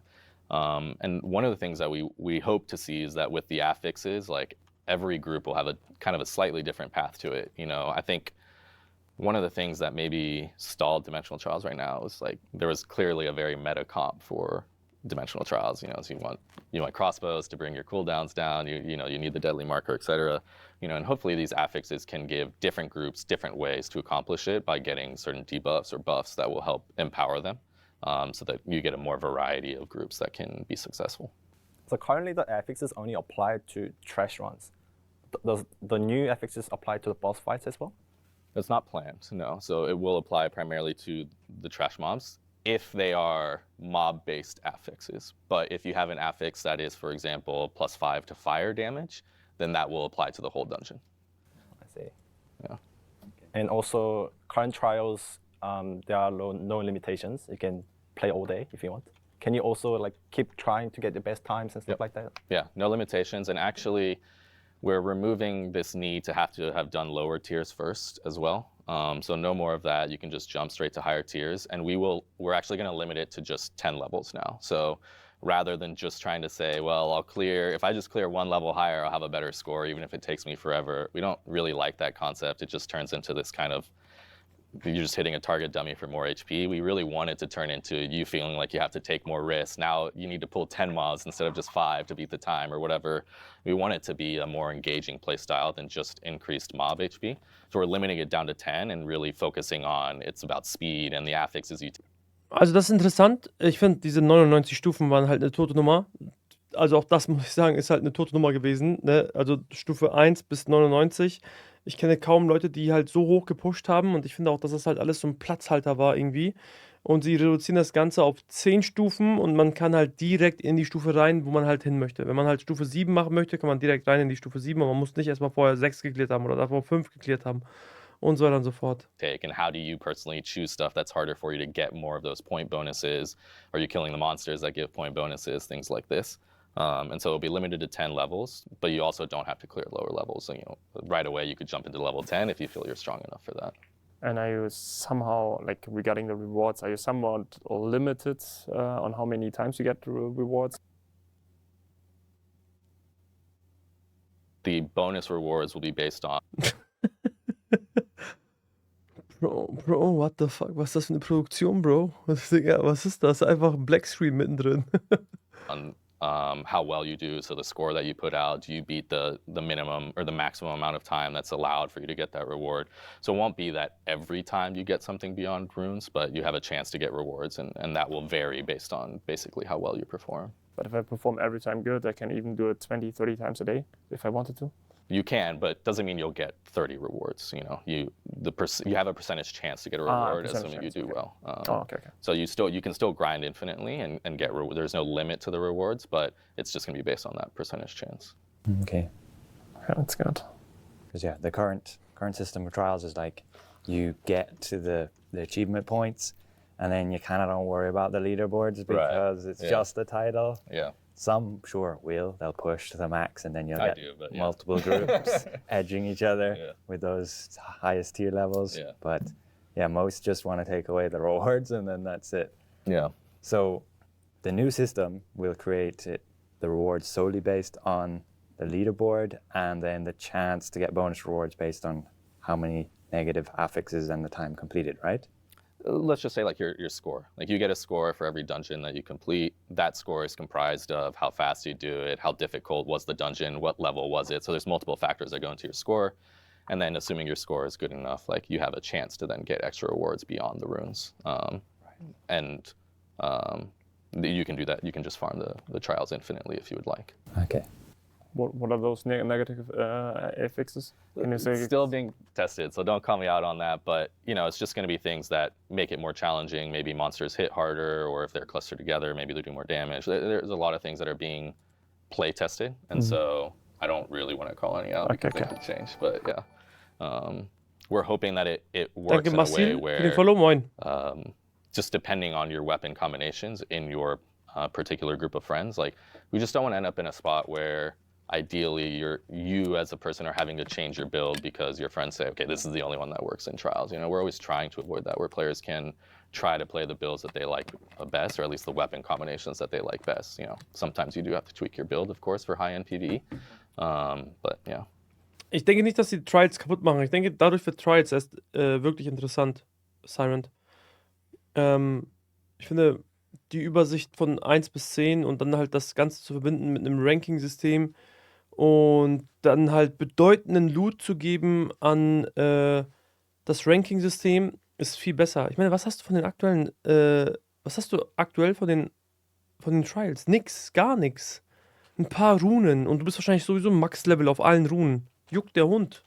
And one of the things that we hope to see is that with the affixes, like every group will have a kind of a slightly different path to it. I think one of the things that maybe stalled Dimensional Trials right now is like there was clearly a very meta comp for Dimensional Trials. So you want crossbows to bring your cooldowns down. You need the deadly marker, etc. And hopefully these affixes can give different groups different ways to accomplish it by getting certain debuffs or buffs that will help empower them, so that you get a more variety of groups that can be successful. So currently the affixes only apply to trash runs. Does the new affixes apply to the boss fights as well? It's not planned, no. So it will apply primarily to the trash mobs if they are mob-based affixes. But if you have an affix that is, for example, +5 to fire damage, then that will apply to the whole dungeon. I see. Yeah. And also current trials, there are no limitations. You can play all day if you want. Can you also like keep trying to get the best times and stuff like that? Yeah, no limitations. And actually, we're removing this need to have done lower tiers first as well. So no more of that. You can just jump straight to higher tiers. And we're actually going to limit it to just 10 levels now. So rather than just trying to say, well, if I just clear 1 level higher, I'll have a better score, even if it takes me forever. We don't really like that concept. It just turns into this kind of, you're just hitting a target dummy for more HP. We really want it to turn into you feeling like you have to take more risks. Now you need to pull 10 mobs instead of just 5 to beat the time or whatever. We want it to be a more engaging play style than just increased mob HP. So we're limiting it down to 10 and really focusing on it's about speed and the affixes you Also, das ist interessant. Ich finde, diese 99 Stufen waren halt eine tote Nummer. Also, auch das, muss ich sagen, ist halt eine tote Nummer gewesen, ne? Also, Stufe 1 bis 99. Ich kenne kaum Leute, die halt so hoch gepusht haben und ich finde auch, dass das halt alles so ein Platzhalter war irgendwie. Und sie reduzieren das Ganze auf 10 Stufen und man kann halt direkt in die Stufe rein, wo man halt hin möchte. Wenn man halt Stufe 7 machen möchte, kann man direkt rein in die Stufe 7 und man muss nicht erst mal vorher 6 geklärt haben oder davor 5 geklärt haben und so weiter und so fort. Take, and how do you personally choose stuff that's harder for you to get more of those point bonuses? Are you killing the monsters that give point bonuses? Things like this. And so it'll be limited to 10 levels, but you also don't have to clear lower levels. So, right away you could jump into level 10 if you feel you're strong enough for that. And are you somehow, like regarding the rewards, are you somewhat limited on how many times you get the rewards? The bonus rewards will be based on Bro, what the fuck? Was ist das für eine Produktion, Bro? Was ist das? Einfach ein Blackscreen mittendrin. how well you do. So the score that you put out, do you beat the minimum or the maximum amount of time that's allowed for you to get that reward? So it won't be that every time you get something beyond runes, but you have a chance to get rewards, and that will vary based on basically how well you perform. But if I perform every time good, I can even do it 20, 30 times a day if I wanted to. You can, but doesn't mean you'll get 30 rewards. You have a percentage chance to get a reward assuming you do well. Okay. So you can still grind infinitely and get reward. There's no limit to the rewards, but it's just going to be based on that percentage chance. Okay. Yeah, that's good. Because the current system of trials is like you get to the achievement points, and then you kind of don't worry about the leaderboards because it's just the title. Yeah. Some, sure, they'll push to the max, and then you'll get multiple yeah. groups edging each other with those highest tier levels. Yeah. But most just want to take away the rewards, and then that's it. Yeah. So the new system will create the rewards solely based on the leaderboard, and then the chance to get bonus rewards based on how many negative affixes and the time completed, right? Let's just say like your score. Like you get a score for every dungeon that you complete. That score is comprised of how fast you do it, how difficult was the dungeon, what level was it. So there's multiple factors that go into your score. And then assuming your score is good enough, like you have a chance to then get extra rewards beyond the runes. And you can do that. You can just farm the trials infinitely if you would like. Okay. What are those negative affixes? Can you say? It's still being tested, so don't call me out on that. But it's just going to be things that make it more challenging. Maybe monsters hit harder, or if they're clustered together, maybe they do more damage. There's a lot of things that are being play tested, and so I don't really want to call any out because they could change. But we're hoping that it works in a way where just depending on your weapon combinations in your particular group of friends, like we just don't want to end up in a spot where ideally you as a person are having to change your build because your friends say, okay, this is the only one that works in trials. We're always trying to avoid that, where players can try to play the builds that they like best, or at least the weapon combinations that they like best. Sometimes you do have to tweak your build, of course, for high-end PvE. But yeah. Ich denke nicht, dass die Trials kaputt machen. Ich denke, dadurch wird Trials erst wirklich interessant, Siren. Ich finde, die Übersicht von 1 bis 10 und dann halt das Ganze zu verbinden mit einem Ranking-System und dann halt bedeutenden Loot zu geben an das Ranking-System ist viel besser. Ich meine, was hast du von den aktuellen, was hast du aktuell von den Trials? Nix, gar nix. Ein paar Runen und du bist wahrscheinlich sowieso Max-Level auf allen Runen. Juckt der Hund.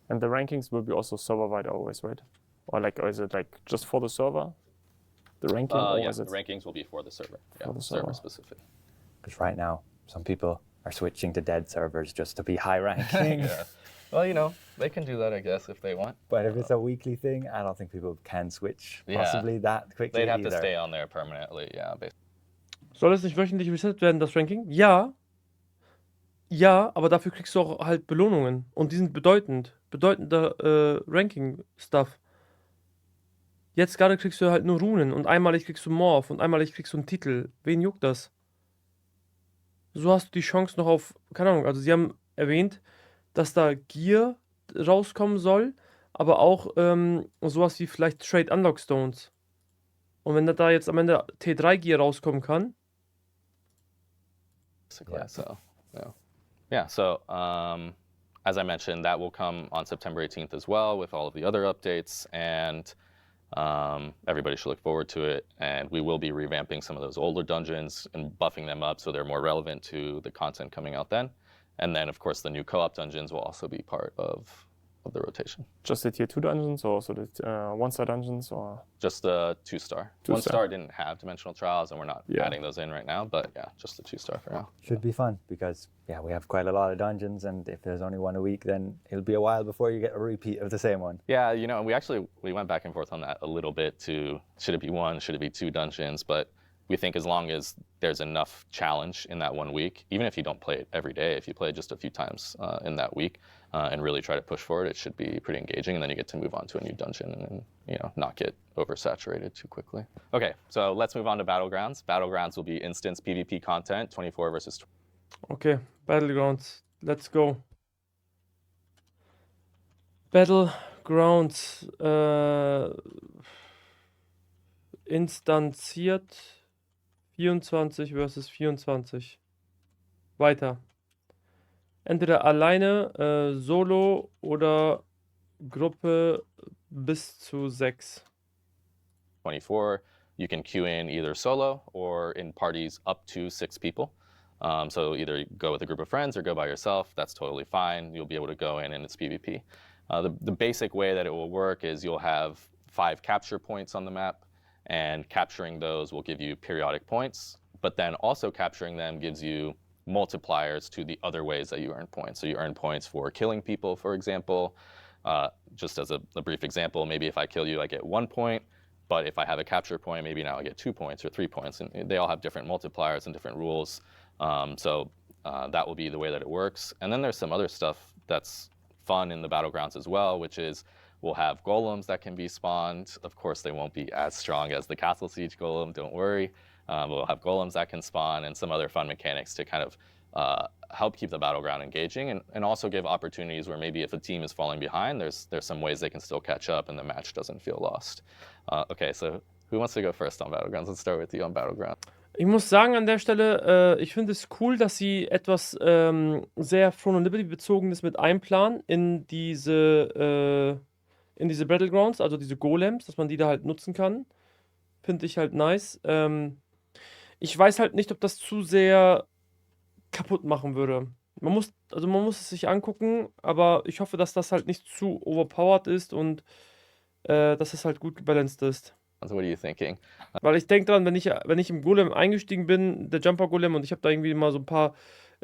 And the rankings will be also server-wide always, right? Or is it like just for the server? The ranking? The rankings will be for the server. Yeah, the server. server specific. Because right now, some people are switching to dead servers just to be high ranking. Yeah. Well, they can do that, I guess, if they want. But if it's a weekly thing, I don't think people can switch possibly that quickly. They'd have to stay on there permanently, yeah. Soll es nicht wöchentlich resettet werden, das Ranking? Ja. Ja, aber dafür kriegst du auch halt Belohnungen. Und die sind bedeutender Ranking-Stuff. Jetzt gerade kriegst du halt nur Runen und einmalig kriegst du Morph und einmalig kriegst du einen Titel. Wen juckt das? So hast du die Chance noch auf, keine Ahnung, also sie haben erwähnt, dass da Gear rauskommen soll, aber auch sowas wie vielleicht Trade Unlock Stones. Und wenn da jetzt am Ende T3 Gear rauskommen kann. So as I mentioned, that will come on September 18th as well with all of the other updates. And Everybody should look forward to it, and we will be revamping some of those older dungeons and buffing them up so they're more relevant to the content coming out then. And then, of course, the new co-op dungeons will also be part of the rotation. Just the tier 2 dungeons, or also the 1-star dungeons, or just the 2-star. 1-star didn't have dimensional trials, and we're not adding those in right now. But yeah, just the 2-star for now. Should be fun because we have quite a lot of dungeons, and if there's only one a week, then it'll be a while before you get a repeat of the same one. Yeah, you know, we went back and forth on that a little bit. To should it be 1, should it be 2 dungeons? But we think as long as there's enough challenge in that 1 week, even if you don't play it every day, if you play it just a few times in that week and really try to push for it, it should be pretty engaging. And then you get to move on to a new dungeon and, you know, not get oversaturated too quickly. Okay, so let's move on to Battlegrounds. Battlegrounds will be instance PvP content, 24 versus 20. Okay, Battlegrounds. Let's go. Battlegrounds. Instanziert 24 versus 24. Weiter. Entweder alleine, Solo oder Gruppe bis zu 6. 24, you can queue in either solo or in parties up to 6 people. So either go with a group of friends or go by yourself. That's totally fine. You'll be able to go in and it's PvP. The basic way that it will work is you'll have 5 capture points on the map, and capturing those will give you periodic points, but then also capturing them gives you multipliers to the other ways that you earn points. So you earn points for killing people, for example. Just as a brief example, maybe if I kill you, I get 1 point, but if I have a capture point, maybe now I get 2 points or 3 points, and they all have different multipliers and different rules. So that will be the way that it works. And then there's some other stuff that's fun in the Battlegrounds as well, which is we'll have golems that can be spawned. Of course, they won't be as strong as the Castle Siege golem, don't worry. We'll have golems that can spawn and some other fun mechanics to kind of help keep the battleground engaging and also give opportunities where maybe if a team is falling behind, there's some ways they can still catch up and the match doesn't feel lost. Okay, so who wants to go first on Battlegrounds? Let's start with you on Battleground. Ich muss sagen an der Stelle, ich finde es cool, dass sie etwas sehr Throne and Liberty bezogenes mit einplanen in diese Battlegrounds, also diese Golems, dass man die da halt nutzen kann. Finde ich halt nice. Ich weiß halt nicht, ob das zu sehr kaputt machen würde. Man muss es sich angucken, aber ich hoffe, dass das halt nicht zu overpowered ist und dass es halt gut gebalanced ist. So what are you thinking? Weil ich denke dran, wenn ich im Golem eingestiegen bin, der Jumper Golem, und ich habe da irgendwie mal so ein paar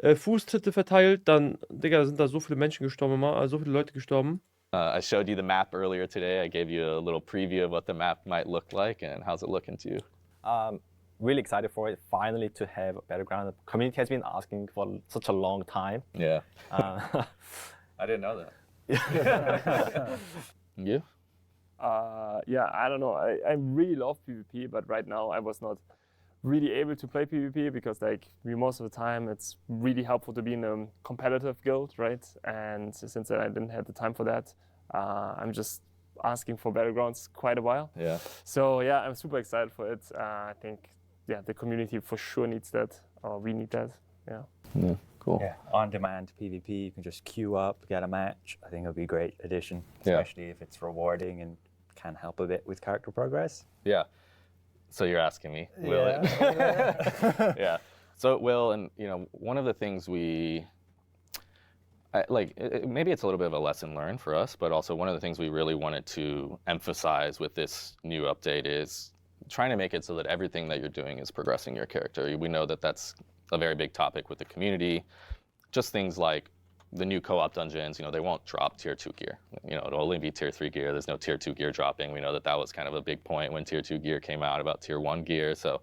Fußtritte verteilt, dann, Digga, da sind da so viele Menschen gestorben immer, also so viele Leute gestorben. I showed you the map earlier today. I gave you a little preview of what the map might look like, and how's it looking to you? Really excited for it, finally to have a Battleground. The community has been asking for such a long time. Yeah. I didn't know that. You? Yeah, I don't know. I really love PvP, but right now I was not really able to play PvP because like most of the time it's really helpful to be in a competitive guild, right? And since I didn't have the time for that, I'm just asking for Battlegrounds quite a while. Yeah. So yeah, I'm super excited for it. I think the community for sure needs that, or we need that. Yeah. Cool. Yeah, on-demand PvP, you can just queue up, get a match. I think it'll be a great addition, especially if it's rewarding and can help a bit with character progress. Yeah. So you're asking me, will it? Yeah. So it will, and you know, one of the things maybe it's a little bit of a lesson learned for us, but also one of the things we really wanted to emphasize with this new update is trying to make it so that everything that you're doing is progressing your character. We know that that's a very big topic with the community. Just things like the new co-op dungeons, you know, they won't drop tier 2 gear. You know, it'll only be tier 3 gear. There's no tier 2 gear dropping. We know that that was kind of a big point when tier 2 gear came out about tier 1 gear. So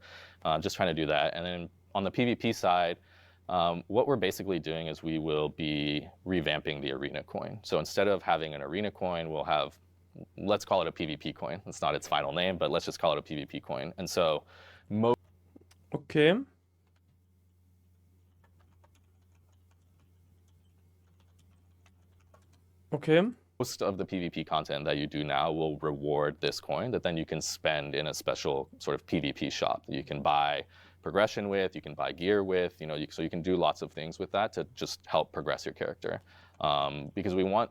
just trying to do that. And then on the PvP side, what we're basically doing is we will be revamping the arena coin. So instead of having an arena coin, we'll have, let's call it a PvP coin. It's not its final name, but let's just call it a PvP coin. And so Okay. Okay. most of the PvP content that you do now will reward this coin that then you can spend in a special sort of PvP shop that you can buy progression with, you can buy gear with, you know, so you can do lots of things with that to just help progress your character. Because we want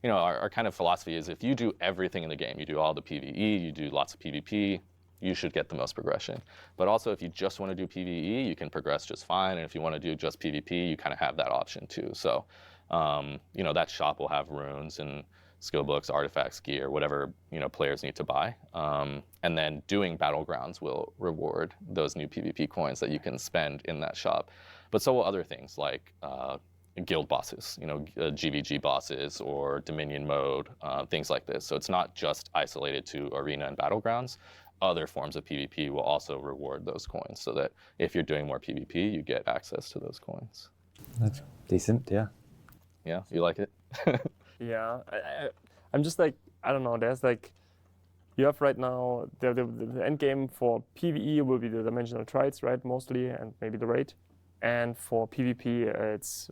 you know, our kind of philosophy is if you do everything in the game, you do all the PvE, you do lots of PvP, you should get the most progression. But also if you just want to do PvE, you can progress just fine. And if you want to do just PvP, you kind of have that option too. So, you know, that shop will have runes and skill books, artifacts, gear, whatever, you know, players need to buy. And then doing Battlegrounds will reward those new PvP coins that you can spend in that shop. But so will other things like guild bosses, you know, GVG bosses or Dominion mode, things like this. So it's not just isolated to Arena and Battlegrounds. Other forms of PvP will also reward those coins so that if you're doing more PvP, you get access to those coins. That's decent, yeah. Yeah, you like it? Yeah, I'm just like, I don't know, there's like, you have right now, the end game for PvE will be the dimensional trials, right, mostly, and maybe the raid. And for PvP, it's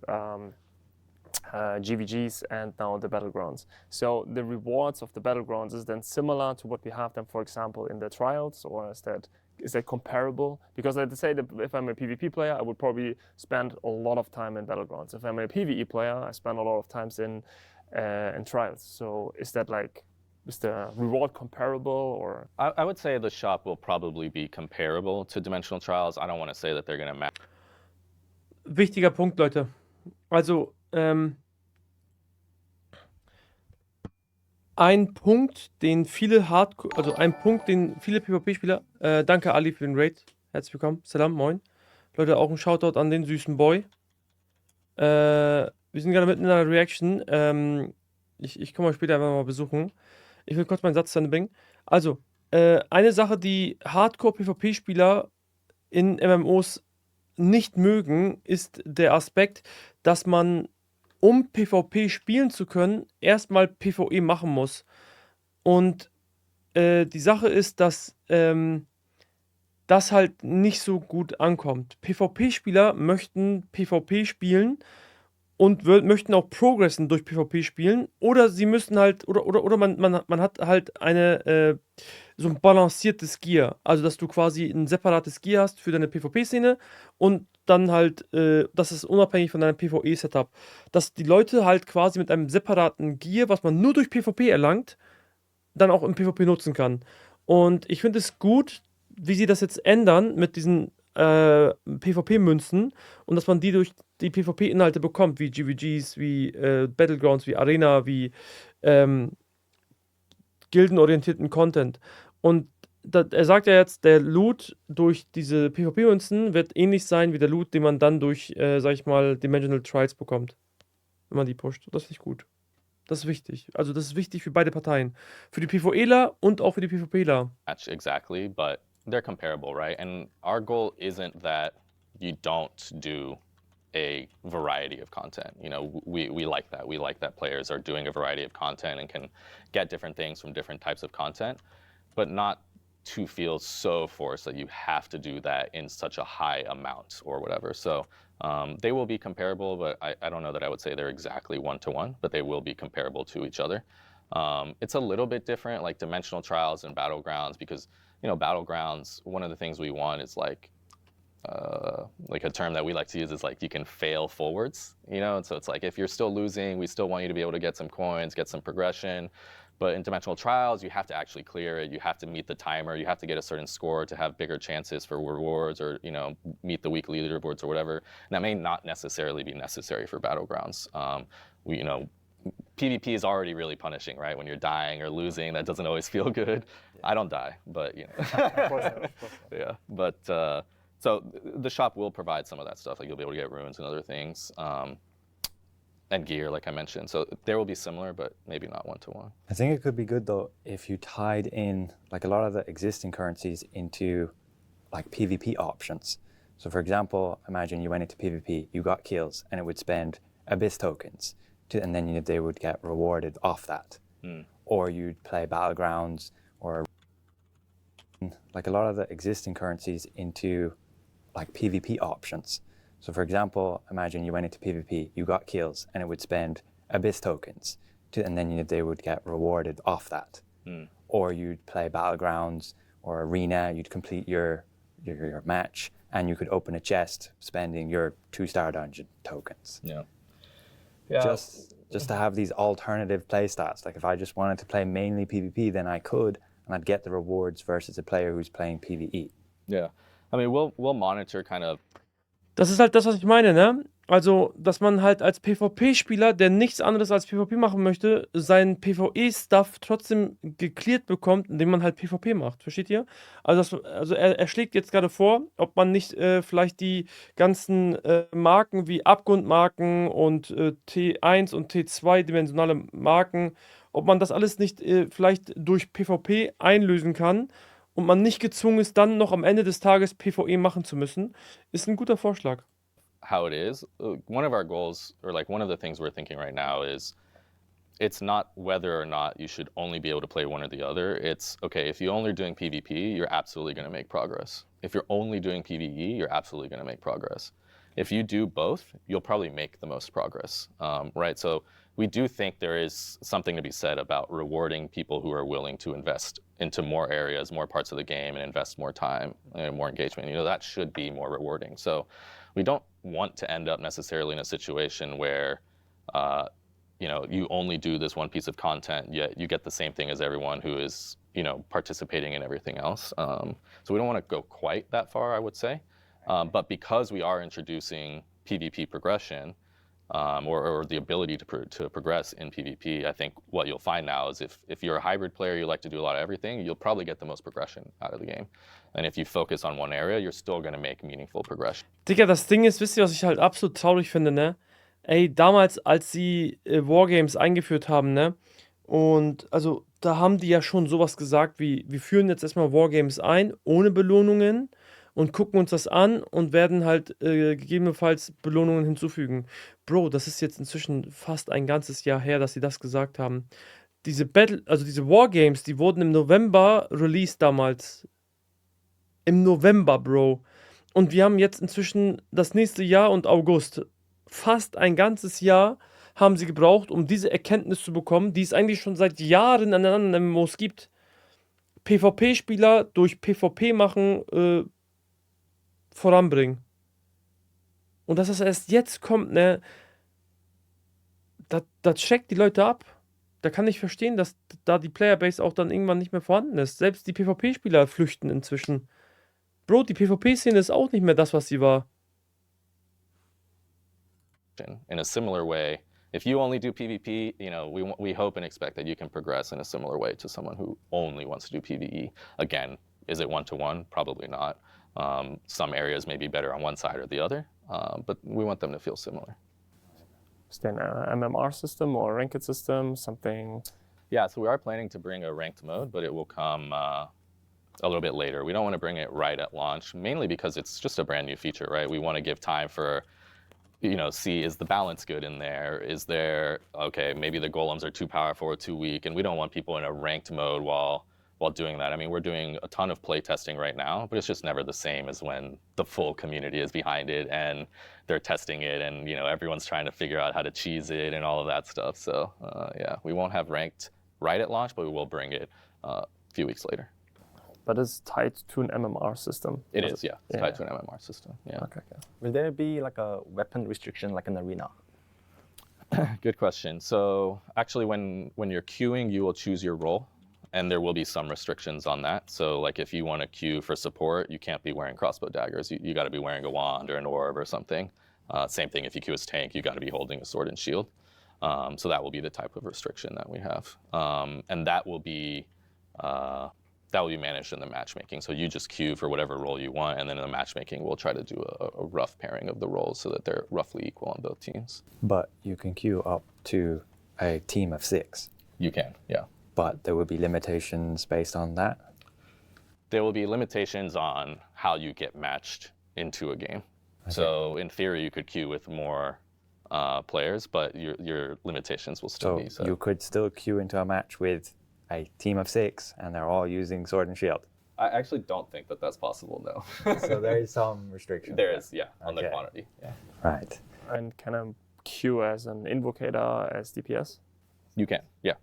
GVGs and now the Battlegrounds. So the rewards of the Battlegrounds is then similar to what we have them, for example, in the trials, or is that comparable? Because let's say that if I'm a PvP player, I would probably spend a lot of time in Battlegrounds. If I'm a PvE player, I spend a lot of times in trials. So is that like, is the reward comparable, or? I would say the shop will probably be comparable to Dimensional Trials. I don't want to say that they're going to match. Wichtiger Punkt, Leute. Also, ein Punkt, den viele PvP-Spieler, danke Ali für den Raid, herzlich willkommen, Salam, moin. Leute, auch ein Shoutout an den süßen Boy. Wir sind gerade mitten in einer Reaction, ich komme euch später einfach mal besuchen. Ich will kurz meinen Satz zu Ende bringen. Also, eine Sache, die Hardcore-PvP-Spieler in MMOs nicht mögen, ist der Aspekt, dass man, um PvP spielen zu können, erstmal PvE machen muss. Und die Sache ist, dass das halt nicht so gut ankommt. PvP-Spieler möchten PvP spielen und möchten auch progressen durch PvP spielen, oder sie müssen halt, oder man hat halt eine so ein balanciertes Gear, also dass du quasi ein separates Gear hast für deine PvP-Szene und dann halt, das ist unabhängig von deinem PvE-Setup, dass die Leute halt quasi mit einem separaten Gear, was man nur durch PvP erlangt, dann auch im PvP nutzen kann. Und ich finde es gut, wie sie das jetzt ändern mit diesen PvP-Münzen und dass man die durch die PvP-Inhalte bekommt, wie GVGs, wie Battlegrounds, wie Arena, wie gildenorientierten Content. Und er sagt ja jetzt, der Loot durch diese PvP-Münzen wird ähnlich sein wie der Loot, den man dann durch, sag ich mal, Dimensional Trials bekommt, wenn man die pusht. Das finde ich gut. Das ist wichtig. Also das ist wichtig für beide Parteien. Für die PvEler und auch für die PvPler. Exactly, but they're comparable, right? And our goal isn't that you don't do a variety of content. You know, we like that. We like that players are doing a variety of content and can get different things from different types of content, but not to feel so forced that you have to do that in such a high amount or whatever. So they will be comparable, but I don't know that I would say they're exactly one-to-one, but they will be comparable to each other. It's a little bit different, like Dimensional Trials and Battlegrounds, because, you know, Battlegrounds, one of the things we want is like a term that we like to use is like you can fail forwards, you know? And so it's like if you're still losing, we still want you to be able to get some coins, get some progression. But in Dimensional Trials, you have to actually clear it. You have to meet the timer. You have to get a certain score to have bigger chances for rewards, or, you know, meet the weekly leaderboards or whatever. And that may not necessarily be necessary for Battlegrounds. You know, PvP is already really punishing, right? When you're dying or losing, that doesn't always feel good. Yeah. I don't die, but, you know. Of course not. Yeah, but so the shop will provide some of that stuff. Like you'll be able to get runes and other things. And gear, like I mentioned. So there will be similar, but maybe not one-to-one. I think it could be good though if you tied in like a lot of the existing currencies into like PvP options. So for example, imagine you went into PvP, you got kills, and it would spend Abyss tokens, and then they would get rewarded off that. Or you'd play Battlegrounds, or like a lot of the existing currencies into like PvP options. So for example, imagine you went into PvP, you got kills, and it would spend Abyss tokens, and then they would get rewarded off that. Or you'd play Battlegrounds or Arena, you'd complete your match, and you could open a chest spending your 2-star dungeon tokens. Yeah. Just just to have these alternative play stats. Like if I just wanted to play mainly PvP, then I could, and I'd get the rewards versus a player who's playing PvE. Yeah. I mean, we'll monitor kind of. Das ist halt das, was ich meine, ne? Also, dass man halt als PvP-Spieler, der nichts anderes als PvP machen möchte, seinen PvE-Stuff trotzdem gecleared bekommt, indem man halt PvP macht. Versteht ihr? Also, er schlägt jetzt gerade vor, ob man nicht vielleicht die ganzen Marken wie Abgrundmarken und T1 und T2-dimensionale Marken, ob man das alles nicht vielleicht durch PvP einlösen kann und man nicht gezwungen ist, dann noch am Ende des Tages PvE machen zu müssen, ist ein guter Vorschlag. How it is. One of our goals, or like one of the things we're thinking right now is it's not whether or not you should only be able to play one or the other. It's, okay, if you're only doing PvP, you're absolutely going to make progress. If you're only doing PvE, you're absolutely going to make progress. If you do both, you'll probably make the most progress, right? So we do think there is something to be said about rewarding people who are willing to invest into more areas, more parts of the game, and invest more time and more engagement. You know, that should be more rewarding. So we don't want to end up necessarily in a situation where, you know, you only do this one piece of content, yet you get the same thing as everyone who is, you know, participating in everything else. So we don't want to go quite that far, I would say. But because we are introducing PvP progression, or the ability to progress in PvP, I think what you'll find now is if you're a hybrid player, you like to do a lot of everything, you'll probably get the most progression out of the game. And if you focus on one area, you're still going to make meaningful progression. Digga, das Ding ist, wisst ihr, was ich halt absolut traurig finde, ne? Ey, damals, als sie Wargames eingeführt haben, ne? Und also, da haben die ja schon sowas gesagt wie, wir führen jetzt erstmal Wargames ein, ohne Belohnungen und gucken uns das an und werden halt gegebenenfalls Belohnungen hinzufügen. Bro, das ist jetzt inzwischen fast ein ganzes Jahr her, dass sie das gesagt haben. Diese Wargames, die wurden im November released damals. Im November, Bro. Und wir haben jetzt inzwischen das nächste Jahr und August. Fast ein ganzes Jahr haben sie gebraucht, um diese Erkenntnis zu bekommen, die es eigentlich schon seit Jahren an anderen MMOs gibt. PvP-Spieler durch PvP machen voranbringen. Und dass das erst jetzt kommt, ne, das checkt die Leute ab. Da kann ich verstehen, dass da die Playerbase auch dann irgendwann nicht mehr vorhanden ist. Selbst die PvP-Spieler flüchten inzwischen. Bro, die PvP-Szene ist auch nicht mehr das, was sie war. In a similar way, if you only do PvP, you know, we hope and expect that you can progress in a similar way to someone who only wants to do PvE. Again, is it one-to-one? Probably not. Some areas may be better on one side or the other, but we want them to feel similar. Is there an MMR system or a ranked system, something? Yeah, so we are planning to bring a ranked mode, but it will come a little bit later. We don't want to bring it right at launch, mainly because it's just a brand new feature, right? We want to give time for, you know, see, is the balance good in there? Is there, okay, maybe the golems are too powerful or too weak, and we don't want people in a ranked mode while doing that. I mean, we're doing a ton of play testing right now, but it's just never the same as when the full community is behind it and they're testing it and, you know, everyone's trying to figure out how to cheese it and all of that stuff. So, yeah, we won't have ranked right at launch, but we will bring it a few weeks later. But it's tied to an MMR system. It is, yeah. It's tied to an MMR system, yeah. Okay. Will there be like a weapon restriction like an arena? Good question. So actually when you're queuing, you will choose your role. And there will be some restrictions on that. So like if you want to queue for support, you can't be wearing crossbow daggers. You got to be wearing a wand or an orb or something. Same thing if you queue as tank, you got to be holding a sword and shield. So that will be the type of restriction that we have. And that will be managed in the matchmaking. So you just queue for whatever role you want, and then in the matchmaking, we'll try to do a rough pairing of the roles so that they're roughly equal on both teams. But you can queue up to a team of 6. You can, yeah. But there will be limitations based on that? There will be limitations on how you get matched into a game. Okay. So in theory, you could queue with more players, but your limitations will still be. So you could still queue into a match with a team of 6 and they're all using sword and shield? I actually don't think that that's possible, no. So there is some restriction? There is, yeah, on the quantity. Yeah. Right. And can I queue as an invocator, as DPS? You can, yeah.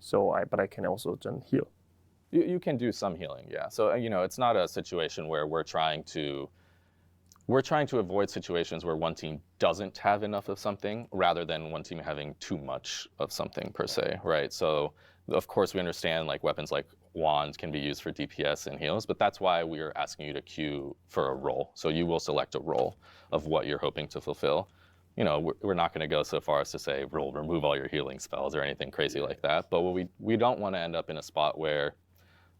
So but I can also then heal. You can do some healing, yeah. So, you know, it's not a situation where we're trying to we're trying to avoid situations where one team doesn't have enough of something rather than one team having too much of something per se, right? So of course we understand like weapons like wands can be used for DPS and heals, but that's why we're asking you to queue for a role. So you will select a role of what you're hoping to fulfill. You know, we're not going to go so far as to say, remove all your healing spells or anything crazy like that. But what we don't want to end up in a spot where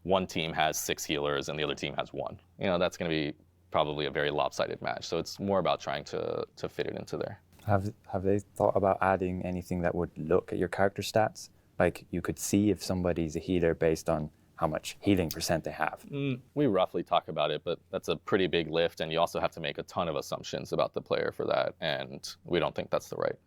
one team has 6 healers and the other team has 1. You know, that's going to be probably a very lopsided match. So it's more about trying to fit it into there. Have they thought about adding anything that would look at your character stats? Like you could see if somebody's a healer based on how much healing % they have. We roughly talk about it, but that's a pretty big lift, and you also have to make a ton of assumptions about the player for that, and we don't think that's the right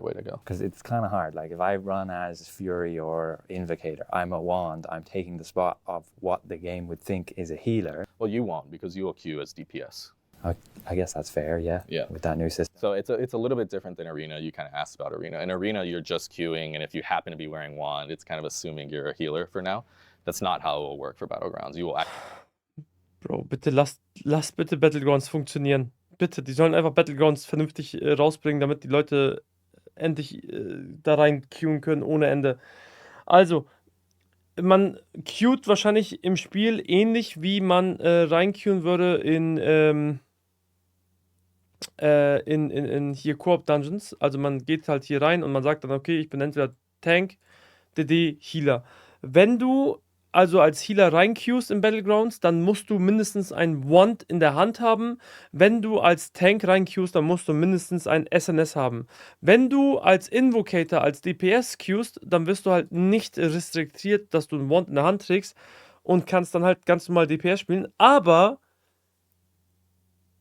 way to go. Because it's kind of hard. Like if I run as Fury or Invocator, I'm a wand, I'm taking the spot of what the game would think is a healer. Well, you won't, because you will queue as DPS. I guess that's fair, yeah. With that new system. So it's a little bit different than Arena. You kind of asked about Arena. In Arena, you're just queuing, and if you happen to be wearing wand, it's kind of assuming you're a healer for now. That's not how it will work for Battlegrounds. You will Bro, bitte lass bitte Battlegrounds funktionieren. Bitte, die sollen einfach Battlegrounds vernünftig rausbringen, damit die Leute endlich da rein queuen können ohne Ende. Also, man queued wahrscheinlich im Spiel ähnlich, wie man reinqueuen würde in hier Koop Dungeons. Also man geht halt hier rein und man sagt dann, okay, ich bin entweder Tank, DD, Healer. Wenn du also als Healer reinqueuest in Battlegrounds, dann musst du mindestens ein Wand in der Hand haben. Wenn du als Tank reinqueuest, dann musst du mindestens ein SNS haben. Wenn du als Invocator, als DPS queuest, dann wirst du halt nicht restriktiert, dass du ein Wand in der Hand trägst und kannst dann halt ganz normal DPS spielen. Aber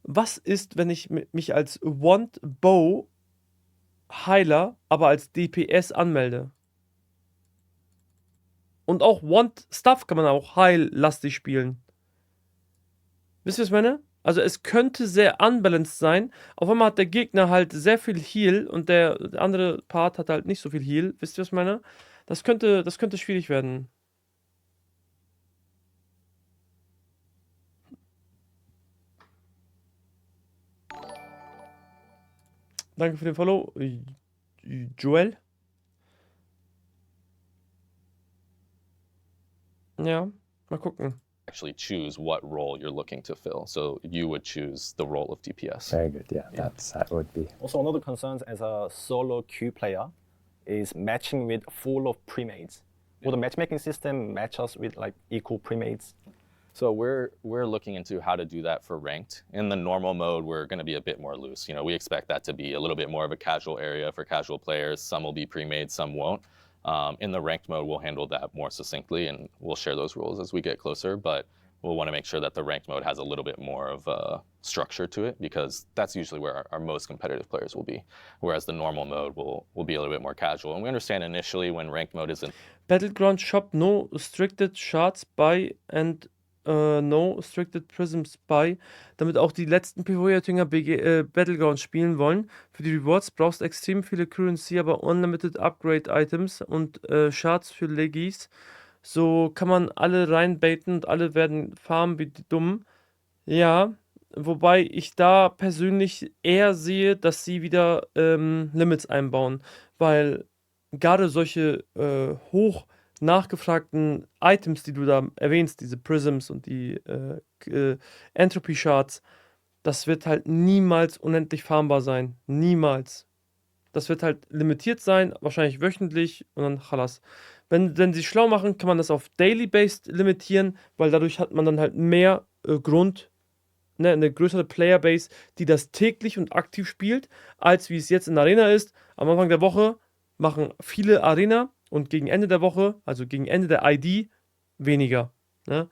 was ist, wenn ich mich als Wand Bow Heiler, aber als DPS anmelde? Und auch Wand Stuff kann man auch heillastig spielen. Wisst ihr, was ich meine? Also es könnte sehr unbalanced sein. Auf einmal hat der Gegner halt sehr viel Heal und der andere Part hat halt nicht so viel Heal. Wisst ihr, was ich meine? Das könnte schwierig werden. Danke für den Follow, Joel. Ja, mal gucken. actually choose what role you're looking to fill. So you would choose the role of DPS. Very good, yeah. That would be. Also, another concern as a solo queue player is matching with full of premates. Will the matchmaking system match us with like equal premates? So we're looking into how to do that for ranked. In the normal mode, we're going to be a bit more loose. You know, we expect that to be a little bit more of a casual area for casual players. Some will be pre-made, some won't. In the ranked mode, we'll handle that more succinctly, and we'll share those rules as we get closer. But we'll want to make sure that the ranked mode has a little bit more of a structure to it, because that's usually where our most competitive players will be. Whereas the normal mode will be a little bit more casual. And we understand initially when ranked mode isn't. Battleground shop, no restricted shards by and no restricted prisms by, damit auch die letzten PvE-Jünger Battlegrounds spielen wollen. Für die Rewards brauchst du extrem viele Currency, aber unlimited Upgrade-Items und Shards für Legis. So kann man alle reinbaiten und alle werden farmen wie die Dummen. Ja, wobei ich da persönlich eher sehe, dass sie wieder Limits einbauen, weil gerade solche hoch nachgefragten Items, die du da erwähnst, diese Prisms und die Entropy Shards, das wird halt niemals unendlich farmbar sein. Niemals. Das wird halt limitiert sein, wahrscheinlich wöchentlich und dann chalas. Wenn sie schlau machen, kann man das auf Daily-Based limitieren, weil dadurch hat man dann halt mehr Grund, ne, eine größere Playerbase, die das täglich und aktiv spielt, als wie es jetzt in Arena ist. Am Anfang der Woche machen viele Arena und gegen Ende der Woche, also gegen Ende der ID, weniger. Ne?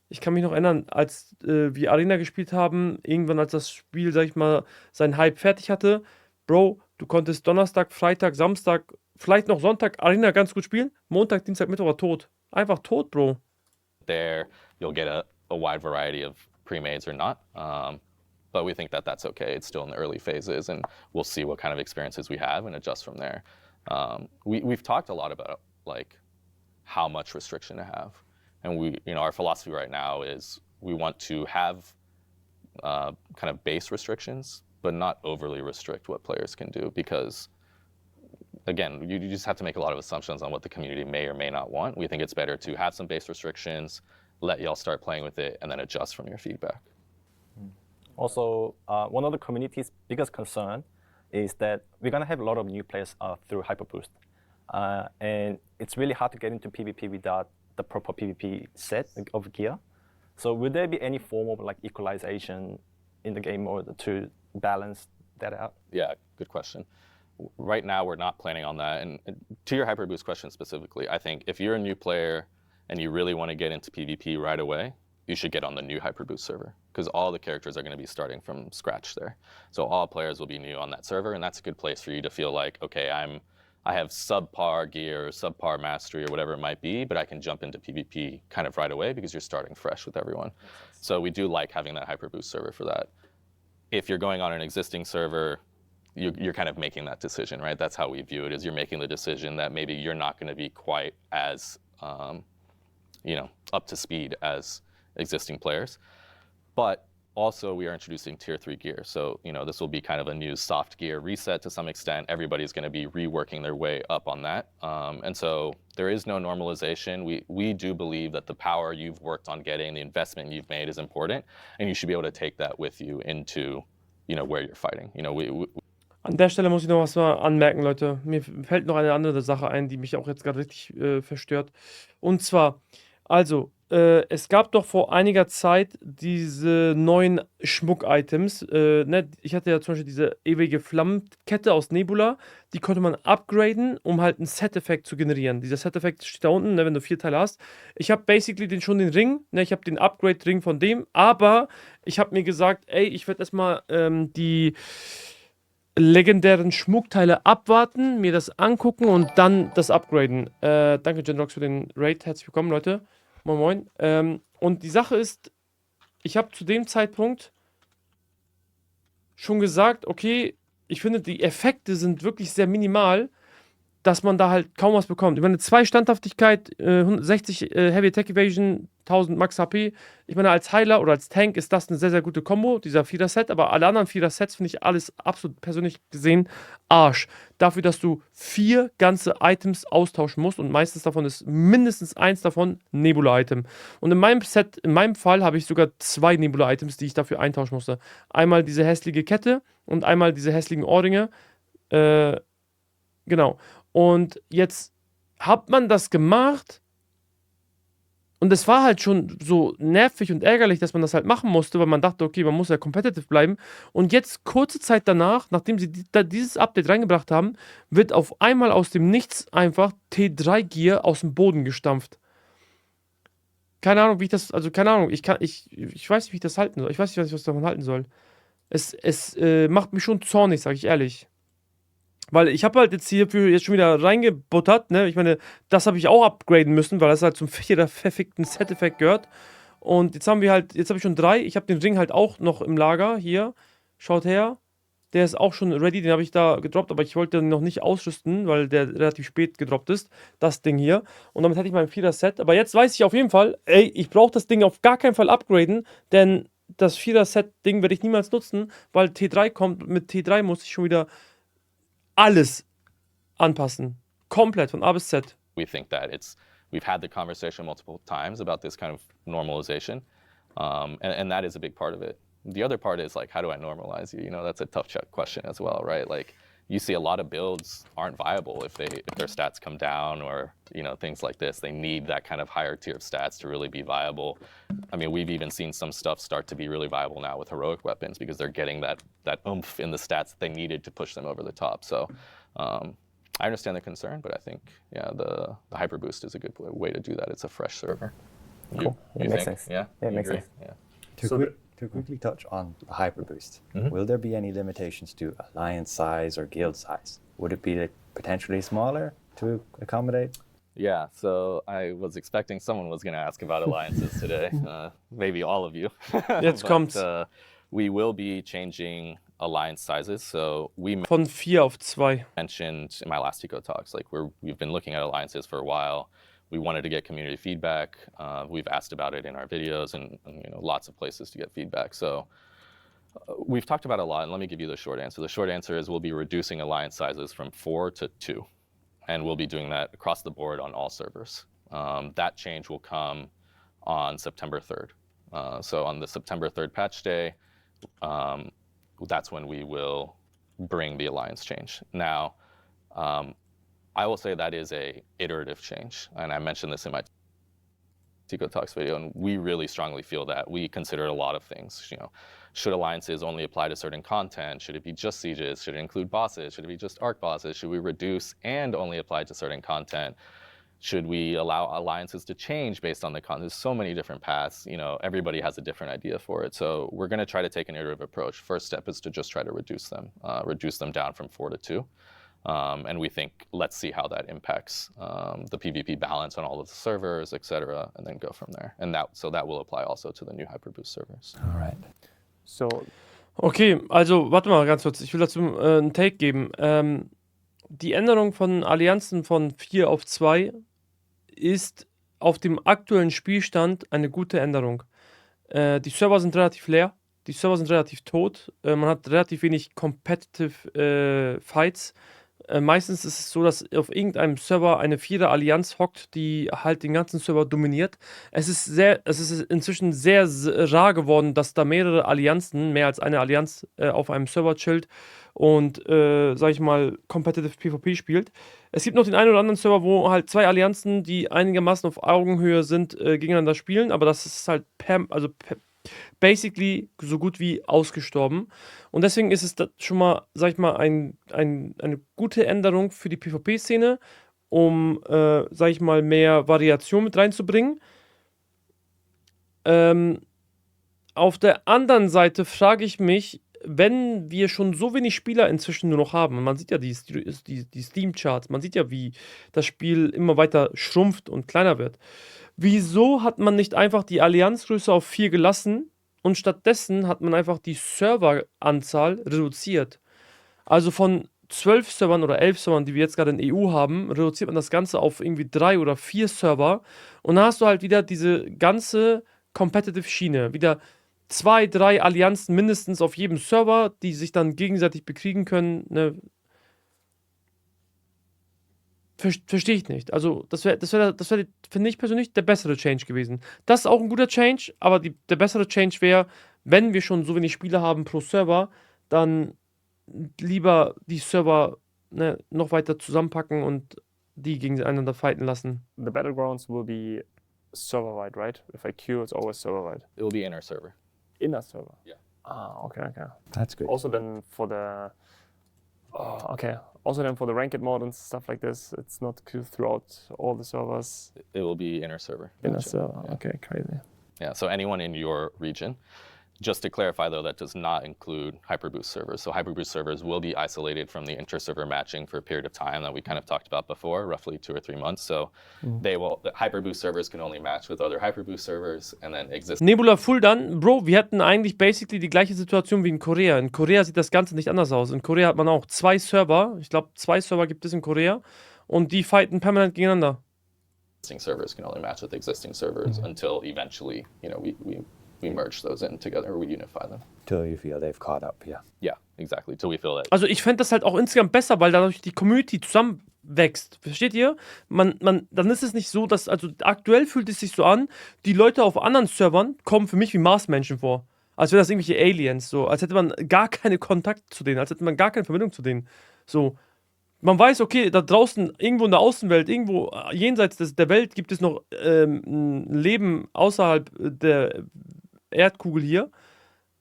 Ich kann mich noch erinnern, als wir Arena gespielt haben, irgendwann als das Spiel, sag ich mal, seinen Hype fertig hatte, Bro, du konntest Donnerstag, Freitag, Samstag, vielleicht noch Sonntag Arena ganz gut spielen, Montag, Dienstag, Mittwoch war tot. Einfach tot, Bro. There, you'll get a wide variety of pre-mades or not. But we think that that's okay. It's still in the early phases, and we'll see what kind of experiences we have and adjust from there. We've talked a lot about like how much restriction to have, and our philosophy right now is we want to have kind of base restrictions, but not overly restrict what players can do, because again, you just have to make a lot of assumptions on what the community may or may not want. We think it's better to have some base restrictions, let y'all start playing with it, and then adjust from your feedback. Also, one of the community's biggest concern is that we're going to have a lot of new players through Hyperboost. And it's really hard to get into PvP without the proper PvP set of gear. So will there be any form of like equalization in the game mode to balance that out? Yeah, good question. Right now, we're not planning on that. And to your Hyperboost question specifically, I think if you're a new player and you really want to get into PvP right away, you should get on the new Hyperboost server, because all the characters are going to be starting from scratch there. So all players will be new on that server, and that's a good place for you to feel like, okay, I have subpar gear, or subpar mastery, or whatever it might be, but I can jump into PvP kind of right away because you're starting fresh with everyone. So we do like having that Hyperboost server for that. If you're going on an existing server, you're kind of making that decision, right? That's how we view it, is you're making the decision that maybe you're not going to be quite as, up to speed as existing players. But also we are introducing tier 3 gear. So, this will be kind of a new soft gear reset to some extent. Everybody's going to be reworking their way up on that. And so there is no normalization. We do believe that the power you've worked on getting, the investment you've made is important, and you should be able to take that with you into, where you're fighting. An der Stelle muss ich noch was mal anmerken, Leute. Mir fällt noch eine andere Sache ein, die mich auch jetzt gerade richtig verstört. Und zwar, also, es gab doch vor einiger Zeit diese neuen Schmuck-Items. Ich hatte ja zum Beispiel diese ewige Flammenkette aus Nebula. Die konnte man upgraden, um halt einen Set-Effekt zu generieren. Dieser Set-Effekt steht da unten, wenn du 4 Teile hast. Ich habe basically schon den Ring. Ich habe den Upgrade-Ring von dem. Aber ich habe mir gesagt, ey, ich werde erstmal die legendären Schmuckteile abwarten, mir das angucken und dann das upgraden. Danke, Genrox, für den Raid. Herzlich willkommen, Leute. Moin, moin. Und die Sache ist, ich habe zu dem Zeitpunkt schon gesagt, okay, ich finde, die Effekte sind wirklich sehr minimal, dass man da halt kaum was bekommt. Ich meine, 2 Standhaftigkeit, 60 Heavy Attack Evasion, 1000 Max HP. Ich meine, als Heiler oder als Tank ist das eine sehr, sehr gute Kombo, dieser 4er-Set. Aber alle anderen 4er-Sets finde ich alles absolut persönlich gesehen Arsch. Dafür, dass du 4 ganze Items austauschen musst und meistens davon ist mindestens 1 davon Nebula-Item. Und in meinem Set, in meinem Fall habe ich sogar 2 Nebula-Items, die ich dafür eintauschen musste. Einmal diese hässliche Kette und einmal diese hässlichen Ohrringe. Genau. Und jetzt hat man das gemacht und es war halt schon so nervig und ärgerlich, dass man das halt machen musste, weil man dachte, okay, man muss ja competitive bleiben. Und jetzt, kurze Zeit danach, nachdem sie dieses Update reingebracht haben, wird auf einmal aus dem Nichts einfach T3-Gear aus dem Boden gestampft. Keine Ahnung, wie ich das, also keine Ahnung, ich weiß nicht, wie ich das halten soll. Ich weiß nicht, was ich davon halten soll. Es macht mich schon zornig, sage ich ehrlich. Weil ich habe halt jetzt hierfür jetzt schon wieder reingebuttert, ne? Ich meine, das habe ich auch upgraden müssen, weil das halt zum 4er verfickten Set-Effekt gehört. Und jetzt habe ich schon 3. Ich habe den Ring halt auch noch im Lager, hier. Schaut her. Der ist auch schon ready, den habe ich da gedroppt, aber ich wollte den noch nicht ausrüsten, weil der relativ spät gedroppt ist. Das Ding hier. Und damit hätte ich mein 4er-Set. Aber jetzt weiß ich auf jeden Fall, ey, ich brauche das Ding auf gar keinen Fall upgraden, denn das 4er-Set-Ding werde ich niemals nutzen, weil T3 kommt. Mit T3 muss ich schon wieder alles anpassen. Komplett, von A bis Z. We think that we've had the conversation multiple times about this kind of normalization, and that is a big part of it. The other part is like, how do I normalize you? That's a tough question as well, right? Like, you see a lot of builds aren't viable if their stats come down, or things like this. They need that kind of higher tier of stats to really be viable. I mean, we've even seen some stuff start to be really viable now with heroic weapons because they're getting that oomph in the stats that they needed to push them over the top. So I understand the concern, but I think, yeah, the Hyperboost is a good way to do that. It's a fresh server. Cool. You makes think? sense. Yeah, it makes agree? sense. Yeah. To quickly touch on the Hyperboost, will there be any limitations to alliance size or guild size? Would it be potentially smaller to accommodate? Yeah, so I was expecting someone was going to ask about alliances today, maybe all of you. Jetzt kommt's. We will be changing alliance sizes. So Von 4 auf 2. mentioned in my last Tico talks, like we've been looking at alliances for a while. We wanted to get community feedback. We've asked about it in our videos and lots of places to get feedback. So We've talked about it a lot, and let me give you the short answer. The short answer is we'll be reducing alliance sizes from 4 to 2, and we'll be doing that across the board on all servers. That change will come on September 3rd. So on the September 3rd patch day, that's when we will bring the alliance change. Now, I will say that is a iterative change, and I mentioned this in my Tico Talks video, and we really strongly feel that. We considered a lot of things. Should alliances only apply to certain content? Should it be just sieges? Should it include bosses? Should it be just arc bosses? Should we reduce and only apply to certain content? Should we allow alliances to change based on the content? There's so many different paths. Everybody has a different idea for it. So we're going to try to take an iterative approach. First step is to just try to reduce them down from 4 to 2. And we think, let's see how that impacts the PvP balance on all of the servers, etc., and then go from there. And that will apply also to the new Hyperboost servers. All right. So, Okay, also warte mal ganz kurz. Ich will dazu einen Take geben. Die Änderung von Allianzen von 4 auf 2 ist auf dem aktuellen Spielstand eine gute Änderung. Die Server sind relativ leer, die Server sind relativ tot, man hat relativ wenig Competitive Fights. Meistens ist es so, dass auf irgendeinem Server eine 4er Allianz hockt, die halt den ganzen Server dominiert. Es ist inzwischen sehr rar geworden, dass da mehrere Allianzen, mehr als eine Allianz auf einem Server chillt und, sag ich mal, Competitive PvP spielt. Es gibt noch den einen oder anderen Server, wo halt 2 Allianzen, die einigermaßen auf Augenhöhe sind, gegeneinander spielen, aber das ist halt basically so gut wie ausgestorben. Und deswegen ist es schon mal, sag ich mal, eine gute Änderung für die PvP-Szene, um, sag ich mal, mehr Variation mit reinzubringen. Auf der anderen Seite frage ich mich, wenn wir schon so wenig Spieler inzwischen nur noch haben, und man sieht ja die Steam-Charts, man sieht ja, wie das Spiel immer weiter schrumpft und kleiner wird. Wieso hat man nicht einfach die Allianzgröße auf 4 gelassen und stattdessen hat man einfach die Serveranzahl reduziert? Also von 12 Servern oder 11 Servern, die wir jetzt gerade in EU haben, reduziert man das Ganze auf irgendwie 3 oder 4 Server und dann hast du halt wieder diese ganze Competitive Schiene, wieder 2, 3 Allianzen mindestens auf jedem Server, die sich dann gegenseitig bekriegen können, ne? Verstehe ich nicht. Also, das wäre, finde ich persönlich, der bessere Change gewesen. Das ist auch ein guter Change, aber der bessere Change wäre, wenn wir schon so wenig Spieler haben pro Server, dann lieber die Server, ne, noch weiter zusammenpacken und die gegeneinander fighten lassen. the Battlegrounds will be server-wide, right? If I queue, it's always server-wide. It will be inner server. Inner server? Yeah. Ah, okay. That's good. Also then for the... Oh, okay. Also then for the ranked mode and stuff like this, it's not queued throughout all the servers. It will be inner server. Inner Gotcha. server, Yeah. okay, crazy. Yeah, so anyone in your region. Just to clarify, though, that does not include Hyperboost servers. So Hyperboost servers will be isolated from the inter-server matching for a period of time that we kind of talked about before, roughly 2 or 3 months. So the Hyperboost servers can only match with other Hyperboost servers and then exist. Nebula Full dann, Bro, wir hatten eigentlich basically die gleiche Situation wie in Korea. In Korea sieht das Ganze nicht anders aus. In Korea hat man auch 2 Server, ich glaube 2 Server gibt es in Korea und die fighten permanent gegeneinander. Existing servers can only match with existing servers until eventually, we merge those in together, or we unify them. Till you feel they've caught up, yeah. Yeah, exactly. Till we feel that. Also ich fände das halt auch insgesamt besser, weil dadurch die Community zusammenwächst. Versteht ihr? Dann ist es nicht so, dass, also aktuell fühlt es sich so an, die Leute auf anderen Servern kommen für mich wie Marsmenschen vor. Als wären das irgendwelche Aliens, so. Als hätte man gar keinen Kontakt zu denen, als hätte man gar keine Verbindung zu denen. So. Man weiß, okay, da draußen, irgendwo in der Außenwelt, irgendwo jenseits der Welt gibt es noch ein Leben außerhalb der Erdkugel hier,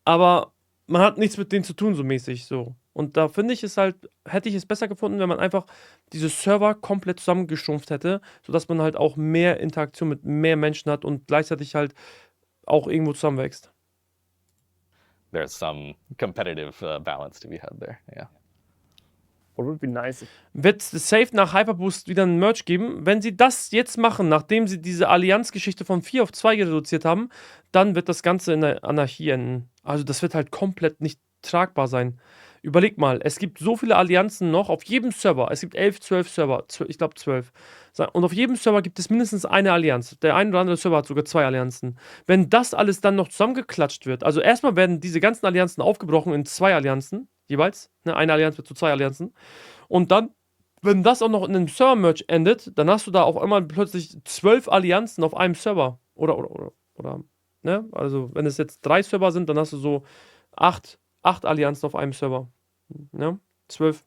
aber man hat nichts mit denen zu tun, so mäßig, so. Und da finde ich es halt, hätte ich es besser gefunden, wenn man einfach diese Server komplett zusammengeschrumpft hätte, sodass man halt auch mehr Interaktion mit mehr Menschen hat und gleichzeitig halt auch irgendwo zusammenwächst. There's some competitive balance to be had there, yeah. What would be nice if Wird es safe nach Hyperboost wieder einen Merch geben? Wenn sie das jetzt machen, nachdem sie diese Allianzgeschichte von 4 auf 2 reduziert haben, dann wird das Ganze in der Anarchie enden. Also das wird halt komplett nicht tragbar sein. Überleg mal, es gibt so viele Allianzen noch auf jedem Server. Es gibt 11, 12 Server, ich glaube 12. Und auf jedem Server gibt es mindestens eine Allianz. Der ein oder andere Server hat sogar 2 Allianzen. Wenn das alles dann noch zusammengeklatscht wird, also erstmal werden diese ganzen Allianzen aufgebrochen in 2 Allianzen jeweils. Ne, eine Allianz wird zu 2 Allianzen. Und dann, wenn das auch noch in einem Server-Merge endet, dann hast du da auf einmal plötzlich 12 Allianzen auf einem Server. Oder, ne? Also, wenn es jetzt 3 Server sind, dann hast du so 8 Allianzen auf einem Server. Ne? 12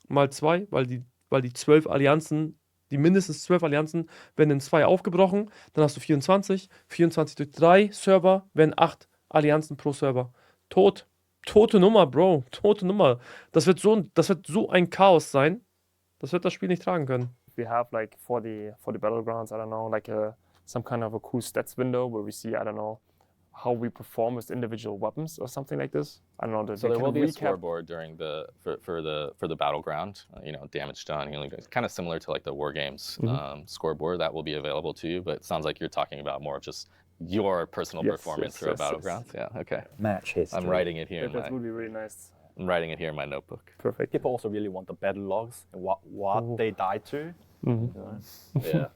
mal 2, weil die 12 Allianzen, die mindestens 12 Allianzen, werden in 2 aufgebrochen. Dann hast du 24. 24 durch 3 Server wären 8 Allianzen pro Server. Tote Nummer, Bro. Tote Nummer. Das wird so ein Chaos sein. Das wird das Spiel nicht tragen können. We have like for the Battlegrounds, I don't know, like some kind of a cool stats window where we see, I don't know, how we perform with individual weapons or something like this. I don't know. So there will be a scoreboard during for the battleground. You know, damage done, healing. It's kind of similar to like the War Games scoreboard that will be available to you. But it sounds like you're talking about more of just your personal performance through a battlegrounds. Yeah. Okay. Match history. I'm writing it here. That would be really nice. I'm writing it here in my notebook. Perfect. People also really want the battle logs and what they died to. Yeah.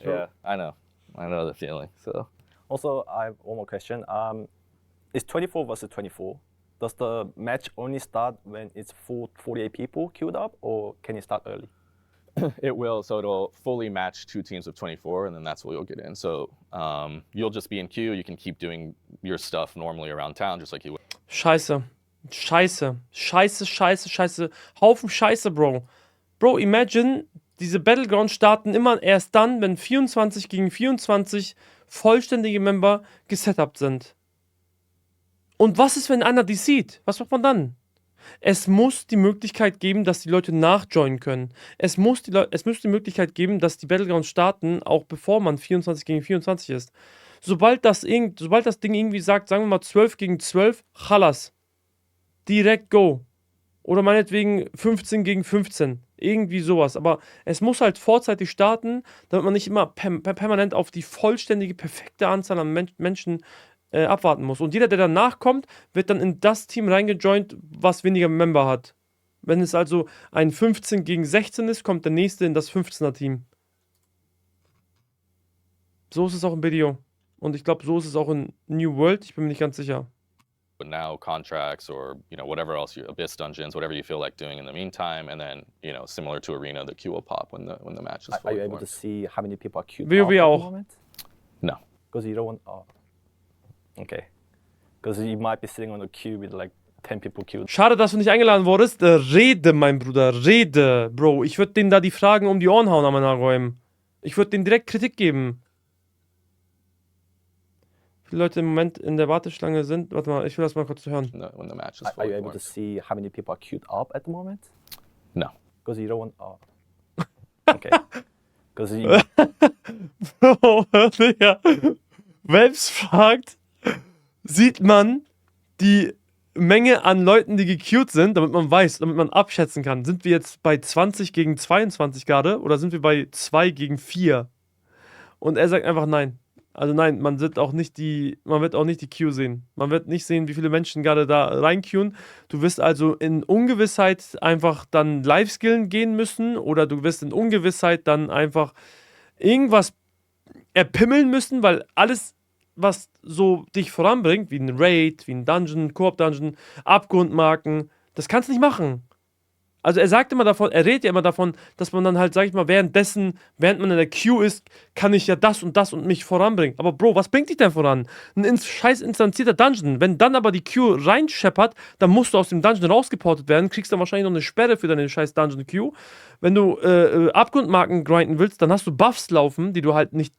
Yeah. I know the feeling. So. Also, I have one more question. It's 24 versus 24. Does the match only start when it's full 48 people queued up, or can it start early? It will, so it'll fully match 2 teams of 24, and then that's where you'll get in. So you'll just be in queue. You can keep doing your stuff normally around town, just like you would. Scheiße. Haufen Scheiße, Bro. Bro, imagine, diese Battlegrounds starten immer erst dann, wenn 24 gegen 24 vollständige Member gesetupt sind. Und was ist, wenn einer die sieht? Was macht man dann? Es muss die Möglichkeit geben, dass die Leute nachjoinen können. Es muss die Möglichkeit geben, dass die Battlegrounds starten, auch bevor man 24 gegen 24 ist. Sobald das Ding irgendwie sagt, sagen wir mal 12 gegen 12, Chalas. Direkt go. Oder meinetwegen 15 gegen 15. Irgendwie sowas. Aber es muss halt vorzeitig starten, damit man nicht immer permanent auf die vollständige, perfekte Anzahl an Menschen abwarten muss. Und jeder, der danach kommt, wird dann in das Team reingejoint, was weniger Member hat. Wenn es also ein 15 gegen 16 ist, kommt der nächste in das 15er Team. So ist es auch im Video. Und ich glaube, so ist es auch in New World. Ich bin mir nicht ganz sicher. But now contracts or whatever else, Abyss dungeons, whatever you feel like doing in the meantime, and then similar to Arena, the queue will pop when the match is. Are you able to see how many people are queued WoW up at the auch. moment? No. Because you don't want. Oh. Okay. Because you might be sitting on a queue with like 10 people queued. Schade, dass du nicht eingeladen wurdest. Rede, mein Bruder, rede. Bro, ich würde denen da die Fragen um die Ohren hauen an meiner Räumen. Ich würde denen direkt Kritik geben. Wie viele Leute im Moment in der Warteschlange sind. Warte mal, ich will das mal kurz hören. When the match is Are you able to see how many people are queued up at the moment? No. Because you don't want. Oh. Okay. Because you. Bro, Digga. Webs fragt, sieht man die Menge an Leuten, die gequeued sind, damit man weiß, damit man abschätzen kann. Sind wir jetzt bei 20 gegen 22 gerade oder sind wir bei 2 gegen 4? Und er sagt einfach nein. Also nein, man wird auch nicht die Queue sehen. Man wird nicht sehen, wie viele Menschen gerade da reinqueuen. Du wirst also in Ungewissheit einfach dann Live-Skillen gehen müssen oder du wirst in Ungewissheit dann einfach irgendwas erpimmeln müssen, weil alles, was so dich voranbringt, wie ein Raid, wie ein Dungeon, Koop-Dungeon, Abgrundmarken, das kannst du nicht machen. Also er redet ja immer davon, dass man dann halt, sag ich mal, während man in der Queue ist, kann ich ja das und mich voranbringen. Aber Bro, was bringt dich denn voran? Ein scheiß instanzierter Dungeon. Wenn dann aber die Queue reinscheppert, dann musst du aus dem Dungeon rausgeportet werden, kriegst dann wahrscheinlich noch eine Sperre für deine scheiß Dungeon-Queue. Wenn du Abgrundmarken grinden willst, dann hast du Buffs laufen, die du halt nicht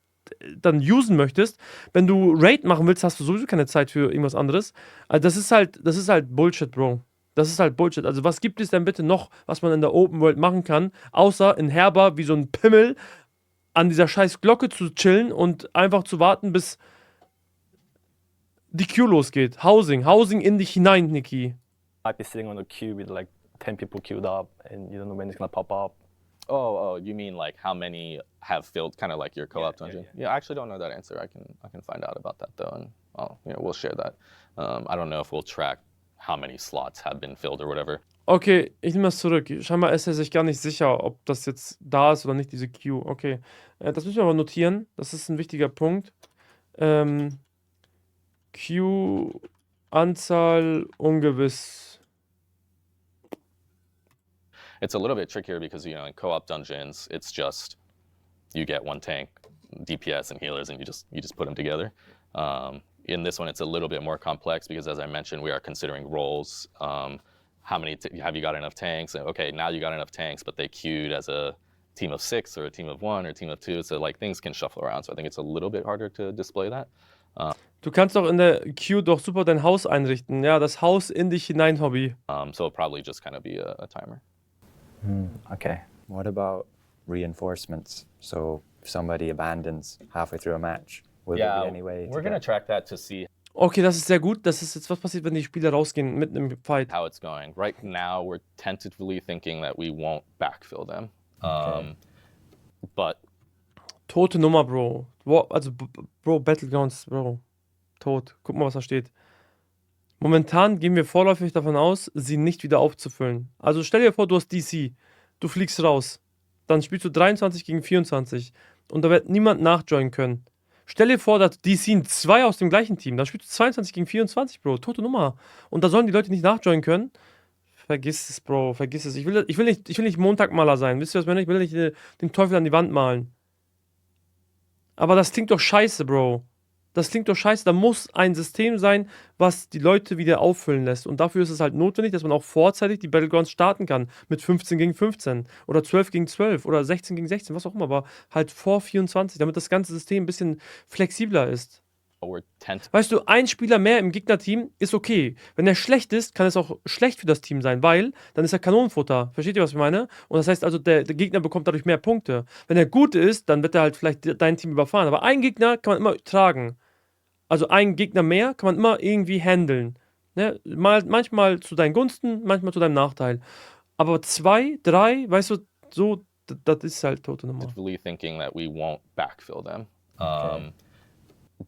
dann usen möchtest. Wenn du Raid machen willst, hast du sowieso keine Zeit für irgendwas anderes. Also das ist halt Bullshit, Bro. Das ist halt Bullshit. Also was gibt es denn bitte noch, was man in der Open World machen kann, außer in Herber wie so ein Pimmel an dieser scheiß Glocke zu chillen und einfach zu warten, bis die Queue losgeht. Housing in dich hinein, Niki. Might be sitting on a queue with like 10 people queued up and you don't know when it's gonna pop up. Oh, you mean like how many have filled, kind of like your co-op dungeon? Yeah, I actually don't know that answer. I can find out about that though and we'll share that. I don't know if we'll track how many slots have been filled or whatever. Okay, ich nehme das zurück. Scheinbar ist er sich gar nicht sicher, ob das jetzt da ist oder nicht, diese Queue. Okay, das müssen wir aber notieren. Das ist ein wichtiger Punkt. Queue-Anzahl ungewiss. It's a little bit trickier because, in co-op dungeons, it's just you get one tank, DPS and healers, and you just put them together. In this one, it's a little bit more complex because, as I mentioned, we are considering roles. How many have you got enough tanks? Okay, now you got enough tanks, but they queued as a team of 6 or a team of 1 or a team of 2. So things can shuffle around. So I think it's a little bit harder to display that. Du kannst auch in der Queue doch super dein Haus einrichten. Ja, das Haus in dich hinein Hobby. So it'll probably just kind of be a timer. Okay. What about reinforcements? So if somebody abandons halfway through a match, will there be any way we're going to track that to see Okay, das ist sehr gut. Das ist jetzt, was passiert, wenn die Spieler rausgehen mitten im Fight. how it's going. Right now, we're tentatively thinking that we won't backfill them. But Tote Nummer, Bro. Also, Bro, Battlegrounds, Bro. Tot. Guck mal, was da steht. Momentan gehen wir vorläufig davon aus, sie nicht wieder aufzufüllen. Also stell dir vor, du hast DC. Du fliegst raus. Dann spielst du 23 gegen 24. Und da wird niemand nachjoinen können. Stell dir vor, dass DC 2 aus dem gleichen Team. Dann spielst du 22 gegen 24, Bro. Tote Nummer. Und da sollen die Leute nicht nachjoinen können. Vergiss es, Bro. Vergiss es. Ich will nicht Montagmaler sein. Wisst ihr, was ich meine? Ich will nicht den Teufel an die Wand malen. Aber das klingt doch scheiße, Bro. Das klingt doch scheiße. Da muss ein System sein, was die Leute wieder auffüllen lässt. Und dafür ist es halt notwendig, dass man auch vorzeitig die Battlegrounds starten kann. Mit 15 gegen 15 oder 12 gegen 12 oder 16 gegen 16, was auch immer. Aber halt vor 24, damit das ganze System ein bisschen flexibler ist. Weißt du, ein Spieler mehr im Gegnerteam ist okay. Wenn er schlecht ist, kann es auch schlecht für das Team sein, weil dann ist er Kanonenfutter. Versteht ihr, was ich meine? Und das heißt also, der Gegner bekommt dadurch mehr Punkte. Wenn er gut ist, dann wird er halt vielleicht dein Team überfahren. Aber einen Gegner kann man immer tragen. Also einen Gegner mehr kann man immer irgendwie handeln. Ne? Manchmal zu deinen Gunsten, manchmal zu deinem Nachteil. Aber 2, 3, weißt du, so, das ist halt tote Nummer. Really thinking that we won't backfill them.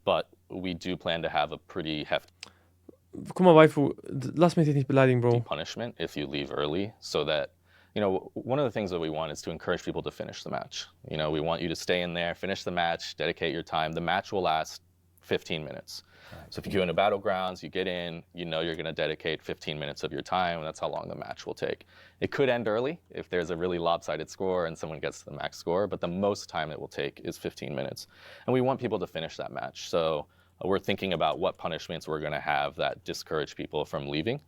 But we do plan to have a pretty hefty Guck mal, Waifu, lass mich dich nicht beleidigen, Bro. punishment if you leave early, so that, one of the things that we want is to encourage people to finish the match. We want you to stay in there, finish the match, dedicate your time. The match will last 15 minutes. So if you go into Battlegrounds, you get in, you're going to dedicate 15 minutes of your time, and that's how long the match will take. It could end early if there's a really lopsided score and someone gets to the max score, but the most time it will take is 15 minutes. And we want people to finish that match. So we're thinking about what punishments we're going to have that discourage people from leaving.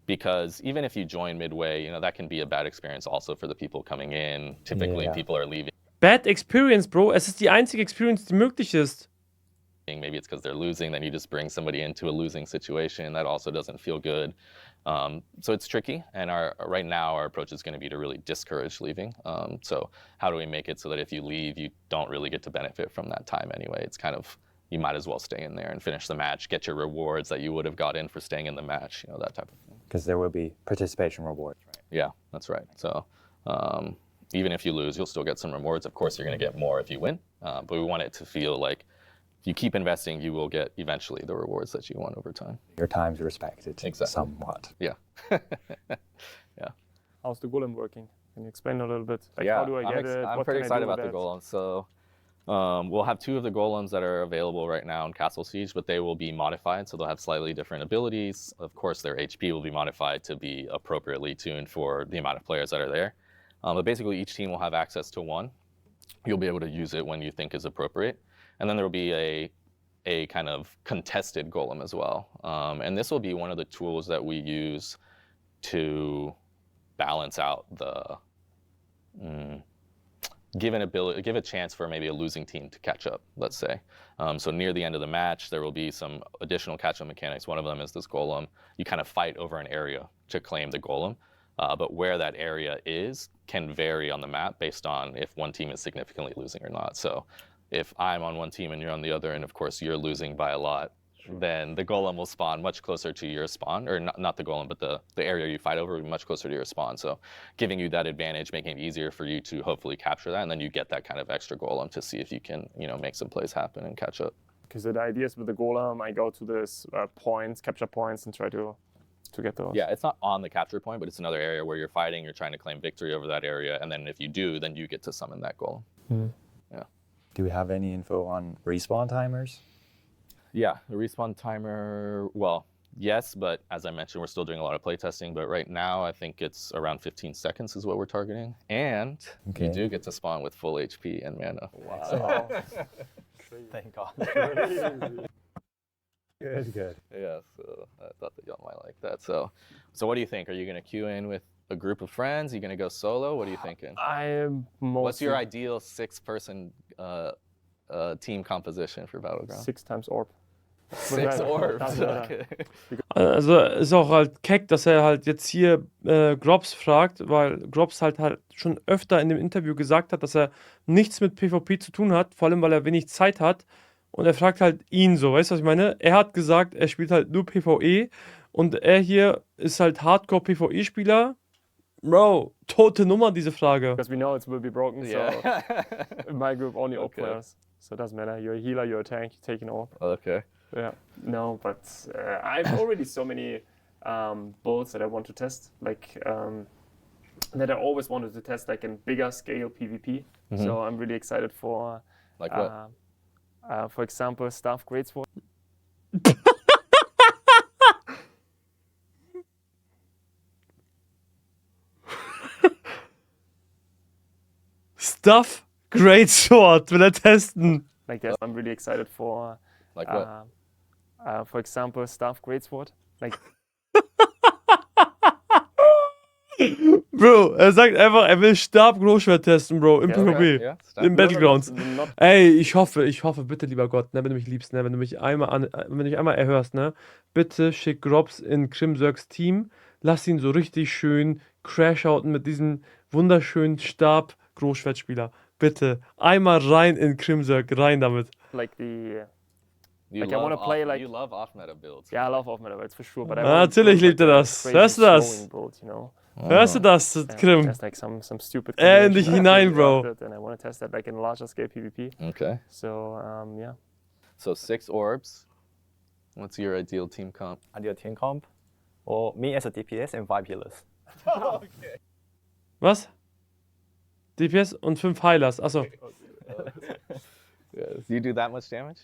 Because even if you join midway, that can be a bad experience also for the people coming in. Typically, people are leaving. Bad Experience, Bro. Es ist die einzige Experience, die möglich ist. Maybe it's because they're losing, then you just bring somebody into a losing situation. That also doesn't feel good. So it's tricky, and right now our approach is going to be to really discourage leaving. So how do we make it so that if you leave, you don't really get to benefit from that time anyway? It's kind of, you might as well stay in there and finish the match, get your rewards that you would have got in for staying in the match, that type of thing. Because there will be participation rewards, right? Yeah, that's right. So even if you lose, you'll still get some rewards. Of course, you're going to get more if you win, but we want it to feel like if you keep investing, you will get eventually the rewards that you want over time. Your time's respected somewhat. Yeah. Yeah. How's the golem working? Can you explain a little bit? Yeah, how do I get it? I'm What pretty can I excited do about with the it? golem. So we'll have 2 of the golems that are available right now in Castle Siege, but they will be modified, so they'll have slightly different abilities. Of course, their HP will be modified to be appropriately tuned for the amount of players that are there. But basically, each team will have access to 1. You'll be able to use it when you think is appropriate. And then there will be a kind of contested golem as well. And this will be one of the tools that we use to balance out the give a chance for maybe a losing team to catch up, let's say. So near the end of the match, there will be some additional catch-up mechanics. One of them is this golem. You kind of fight over an area to claim the golem. But where that area is can vary on the map based on if one team is significantly losing or not. So if I'm on one team and you're on the other, and of course you're losing by a lot, then the golem will spawn much closer to your spawn, or not the golem, but the area you fight over will be much closer to your spawn. So giving you that advantage, making it easier for you to hopefully capture that, and then you get that kind of extra golem to see if you can, make some plays happen and catch up. Because the idea is with the golem, I go to this points, capture points, and try to get those. Yeah, it's not on the capture point, but it's another area where you're fighting. You're trying to claim victory over that area, and then if you do, then you get to summon that golem. Yeah. Do we have any info on respawn timers? Yeah, the respawn timer. Well, yes, but as I mentioned, we're still doing a lot of playtesting. But right now, I think it's around 15 seconds is what we're targeting, and you do get to spawn with full HP and mana. Wow. Thank God. Good. Yeah, so I thought that y'all might like that. So what do you think? Are you gonna queue in with a group of friends? Are you gonna go solo? What are you thinking? I'm mostly What's your ideal 6-person team composition for Battlegrounds? 6 times orb. 6 orbs. Okay. Also ist auch halt keck, dass er halt jetzt hier Grobs fragt, weil Grobs halt schon öfter in dem Interview gesagt hat, dass er nichts mit PvP zu tun hat, vor allem weil er wenig Zeit hat. Und er fragt halt ihn so, weißt du, was ich meine? Er hat gesagt, er spielt halt nur PvE und er hier ist halt Hardcore-PvE-Spieler. Bro, tote Nummer, diese Frage. Because we know it will be broken, so in my group only orb players. So it doesn't matter. You're a healer, you're a tank, you're taking orb. Okay. Yeah, no, but I've already so many builds that I want to test, like that I always wanted to test, like in bigger scale PvP. So I'm really excited for, Like what? For example, Staff Greatsword. Stuff Greatsword will er testen. Like that, I'm really excited for. Like what? For example, Staff Greatsword. Like. Bro, er sagt einfach, er will Stab-Großschwert testen, Bro, im PvP, Yeah, im Battlegrounds. Not Ey, ich hoffe, bitte, lieber Gott, ne, wenn du mich liebst, ne, wenn du mich einmal erhörst, ne, bitte schick Grobs in Crimzerks Team, lass ihn so richtig schön crash-outen mit diesem wunderschönen Stab-Großschwertspieler. Bitte, einmal rein in Crimzerk, rein damit. like the. You Like, I wanna play, like- you love off-meta builds. Yeah, I love off-meta builds for sure, but I Ah, want natürlich liebt er das. Hörst du das? Slowing build, you know? Hörst du das, And Krim? Test like some stupid. Endlich combination. hinein, I Bro. loved it, and I want to test that like in larger scale PvP. Okay. So yeah. So 6 orbs. What's your ideal team comp? Ideal team comp, or me as a DPS and 5 healers. Was? DPS und 5 Heilers, achso. Yeah. Do you do that much damage?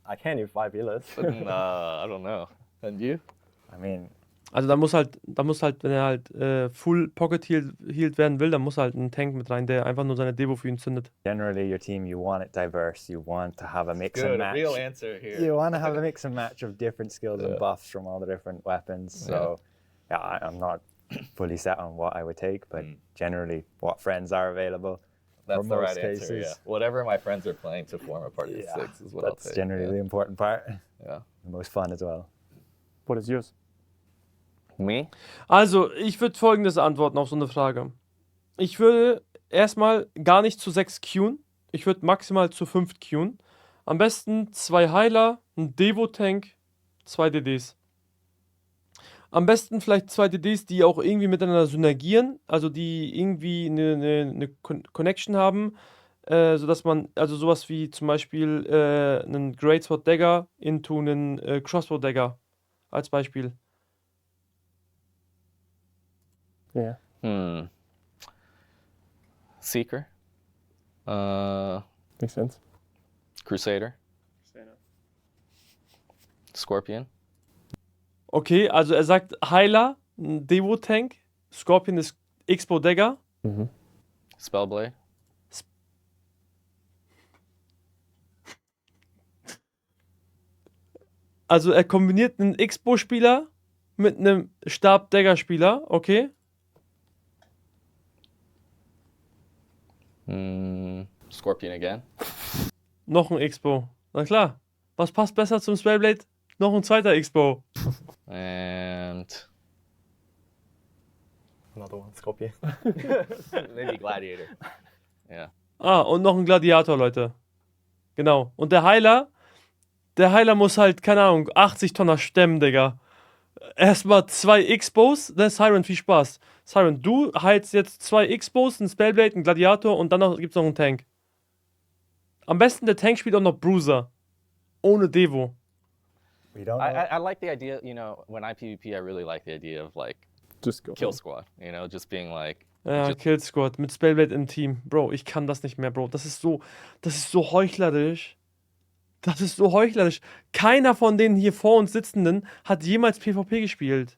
I can do 5 healers. I don't know. And you? I mean, Also da muss halt, wenn er halt full Pocket healed werden will, dann muss halt ein Tank mit rein, der einfach nur seine Devo für ihn zündet. generally, your team, you want it diverse. You want to have a mix and match. answer here. You want to have a mix and match of different skills and buffs from all the different weapons. So, yeah, I'm not fully set on what I would take, but generally, what friends are available. That's for the most right answer, cases. yeah. Whatever my friends are playing to form a party of 6 is what I'll That's take. generally the important part. Yeah. The most fun as well. What is yours? Me? Also, ich würde folgendes antworten auf so eine Frage. Ich würde erstmal gar nicht zu 6 queuen. Ich würde maximal zu 5 queuen. Am besten 2 Heiler, ein Devo-Tank, 2 DDs. Am besten vielleicht 2 DDs, die auch irgendwie miteinander synergieren, also die irgendwie eine Connection haben, sodass man, also sowas wie zum Beispiel einen Greatsword Dagger into einen Crossbow Dagger als Beispiel. Yeah. Seeker. Makes sense. Crusader. Scorpion. Okay, also er sagt Heiler, ein Devo-Tank, Scorpion ist Expo Dagger. Spellblade. Also er kombiniert einen Expo-Spieler mit einem Stab-Dagger-Spieler, okay? Scorpion again. Noch ein Expo. Na klar. Was passt besser zum Spellblade? Noch ein zweiter Expo. And Another one, Scorpion. maybe Gladiator. Yeah. Ah, und noch ein Gladiator, Leute. Genau. Und der Heiler muss halt, keine Ahnung, 80 Tonner stemmen, Digga. Erstmal 2 Expos, ne, Siren, viel Spaß. Siren, du heilst jetzt 2 Expos, ein Spellblade, ein Gladiator und dann gibt's noch einen Tank. Am besten der Tank spielt auch noch Bruiser. ohne Devo. We don't know. I like the idea, when I PvP, I really like the idea of like Just go. kill squad, just being like, Ja, just, Kill Squad mit Spellblade im Team. Bro, ich kann das nicht mehr, Bro. Das ist so heuchlerisch. Das ist so heuchlerisch. Keiner von den hier vor uns Sitzenden hat jemals PvP gespielt.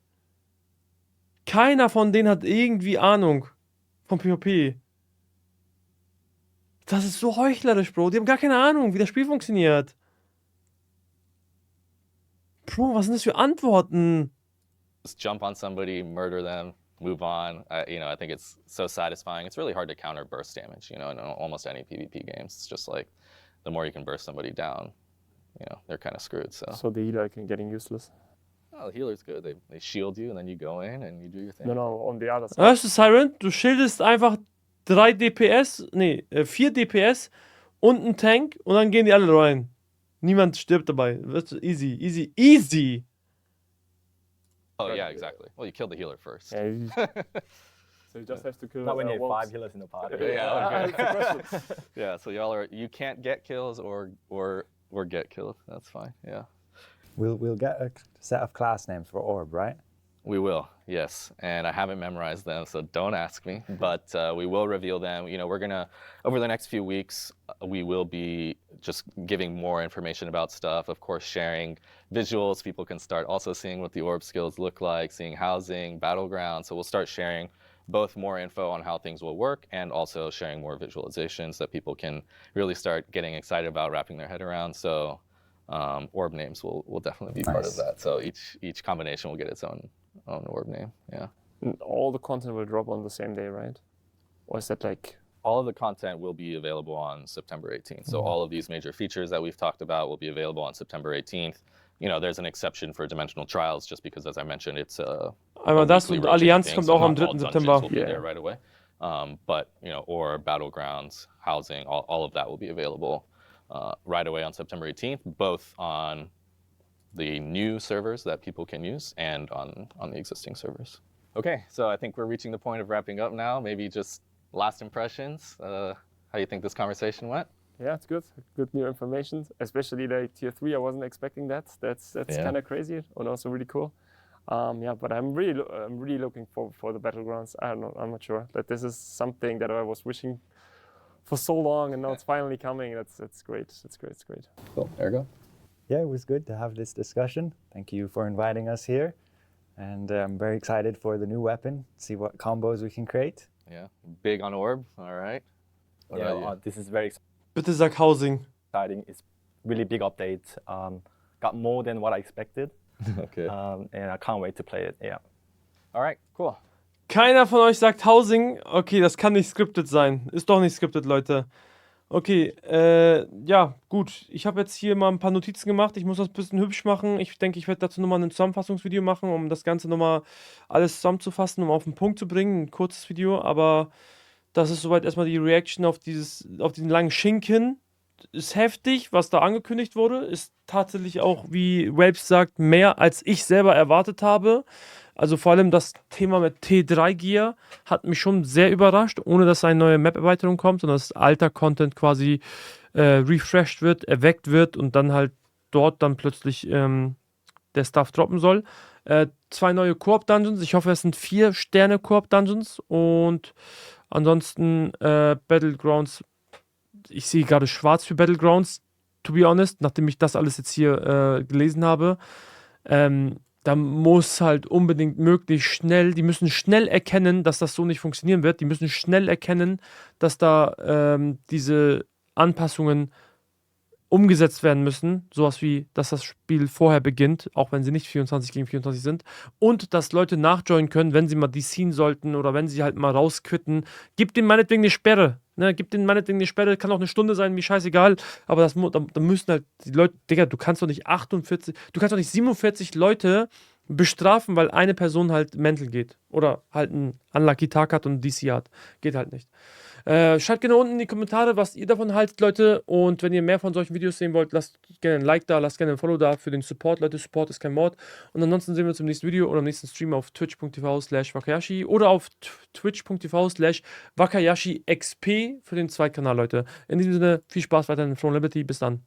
Keiner von denen hat irgendwie Ahnung von PvP. Das ist so heuchlerisch, Bro. Die haben gar keine Ahnung, wie das Spiel funktioniert. Bro, was sind das für Antworten? just jump on somebody, murder them, move on. I think it's so satisfying. It's really hard to counter burst damage, in almost any PvP games. It's just like the more you can burst somebody down, they're kind of screwed. So the healer getting useless. Oh, the healer's good. They shield you and then you go in and you do your thing. No, on the other side. Weißt du, Siren, du schildest einfach 4 DPS und ein Tank und dann gehen die alle rein. Niemand stirbt dabei. Weißt du, easy, easy, easy. Oh, yeah, exactly. Well, you killed the healer first. Yeah, so you just have to kill. Not when you have wolves. 5 healers in the party. Yeah, okay. Yeah, so you can't get kills or get killed. That's fine. Yeah. We'll get a set of class names for Orb, right? We will, yes. And I haven't memorized them, so don't ask me. But we will reveal them. We're gonna, over the next few weeks, we will be just giving more information about stuff. Of course, sharing visuals. People can start also seeing what the orb skills look like, seeing housing, battlegrounds. So we'll start sharing both more info on how things will work and also sharing more visualizations that people can really start getting excited about, wrapping their head around. So orb names will definitely be part of that. So each combination will get its own orb name. Yeah. And all the content will drop on the same day, right? Or is that like? All of the content will be available on September 18th. So all of these major features that we've talked about will be available on September 18th. There's an exception for Dimensional Trials just because, as I mentioned, it's Einmal das und Allianz kommt auch am 3. September. September. Will be there right away. But or Battlegrounds, housing, all of that will be available right away on September 18th, both on the new servers that people can use and on the existing servers. Okay, so I think we're reaching the point of wrapping up now. Maybe just last impressions. How do you think this conversation went? Yeah, it's good. Good new information, especially like tier 3. I wasn't expecting that. That's kind of crazy and also really cool. Yeah, but I'm really looking for the Battlegrounds. I don't know. I'm not sure that this is something that I was wishing for so long, and now it's finally coming. That's great. It's great. Cool. There you go. Yeah, it was good to have this discussion. Thank you for inviting us here. And I'm very excited for the new weapon, see what combos we can create. Yeah, big on orb. All right. What about you? This is very Bitte sag Housing. exciting. It's really big update. Got more than what I expected. Okay. And I can't wait to play it. Yeah. All right. Cool. Keiner von euch sagt Housing. Okay, das kann nicht scripted sein. Ist doch nicht scripted, Leute. Okay, ja, gut. Ich habe jetzt hier mal ein paar Notizen gemacht. Ich muss das ein bisschen hübsch machen. Ich denke, ich werde dazu nochmal ein Zusammenfassungsvideo machen, um das Ganze nochmal alles zusammenzufassen, um auf den Punkt zu bringen. Ein kurzes Video, aber das ist soweit erstmal die Reaction auf diesen langen Schinken. Ist heftig, was da angekündigt wurde. Ist tatsächlich auch, wie Welps sagt, mehr als ich selber erwartet habe. Also vor allem das Thema mit T3-Gear hat mich schon sehr überrascht, ohne dass eine neue Map-Erweiterung kommt, sondern dass alter Content quasi refreshed wird, erweckt wird und dann halt dort dann plötzlich der Stuff droppen soll. 2 neue Koop-Dungeons. Ich hoffe, es sind 4 Sterne Koop-Dungeons und ansonsten Battlegrounds. Ich sehe gerade schwarz für Battlegrounds, to be honest, nachdem ich das alles jetzt hier gelesen habe. Da muss halt unbedingt möglichst schnell, die müssen schnell erkennen, dass das so nicht funktionieren wird. Die müssen schnell erkennen, dass da diese Anpassungen umgesetzt werden müssen. Sowas wie, dass das Spiel vorher beginnt, auch wenn sie nicht 24 gegen 24 sind. Und dass Leute nachjoinen können, wenn sie mal DCen sollten oder wenn sie halt mal rausquitten. Gib denen meinetwegen eine Sperre. Ne, gib denen meinetwegen eine Sperre, kann auch eine Stunde sein, mir scheißegal, aber da müssen halt die Leute, Digga, du kannst doch nicht 47 Leute bestrafen, weil eine Person halt mental geht oder halt einen unlucky Tag hat und einen DC hat. Geht halt nicht. Schreibt gerne unten in die Kommentare, was ihr davon haltet, Leute, und wenn ihr mehr von solchen Videos sehen wollt, lasst gerne ein Like da, lasst gerne ein Follow da für den Support, Leute, Support ist kein Mord, und ansonsten sehen wir uns im nächsten Video oder im nächsten Stream auf twitch.tv/Wakayashi oder auf twitch.tv/WakayashiXP für den Zweitkanal, Leute. In diesem Sinne, viel Spaß weiterhin in Throne Liberty, bis dann.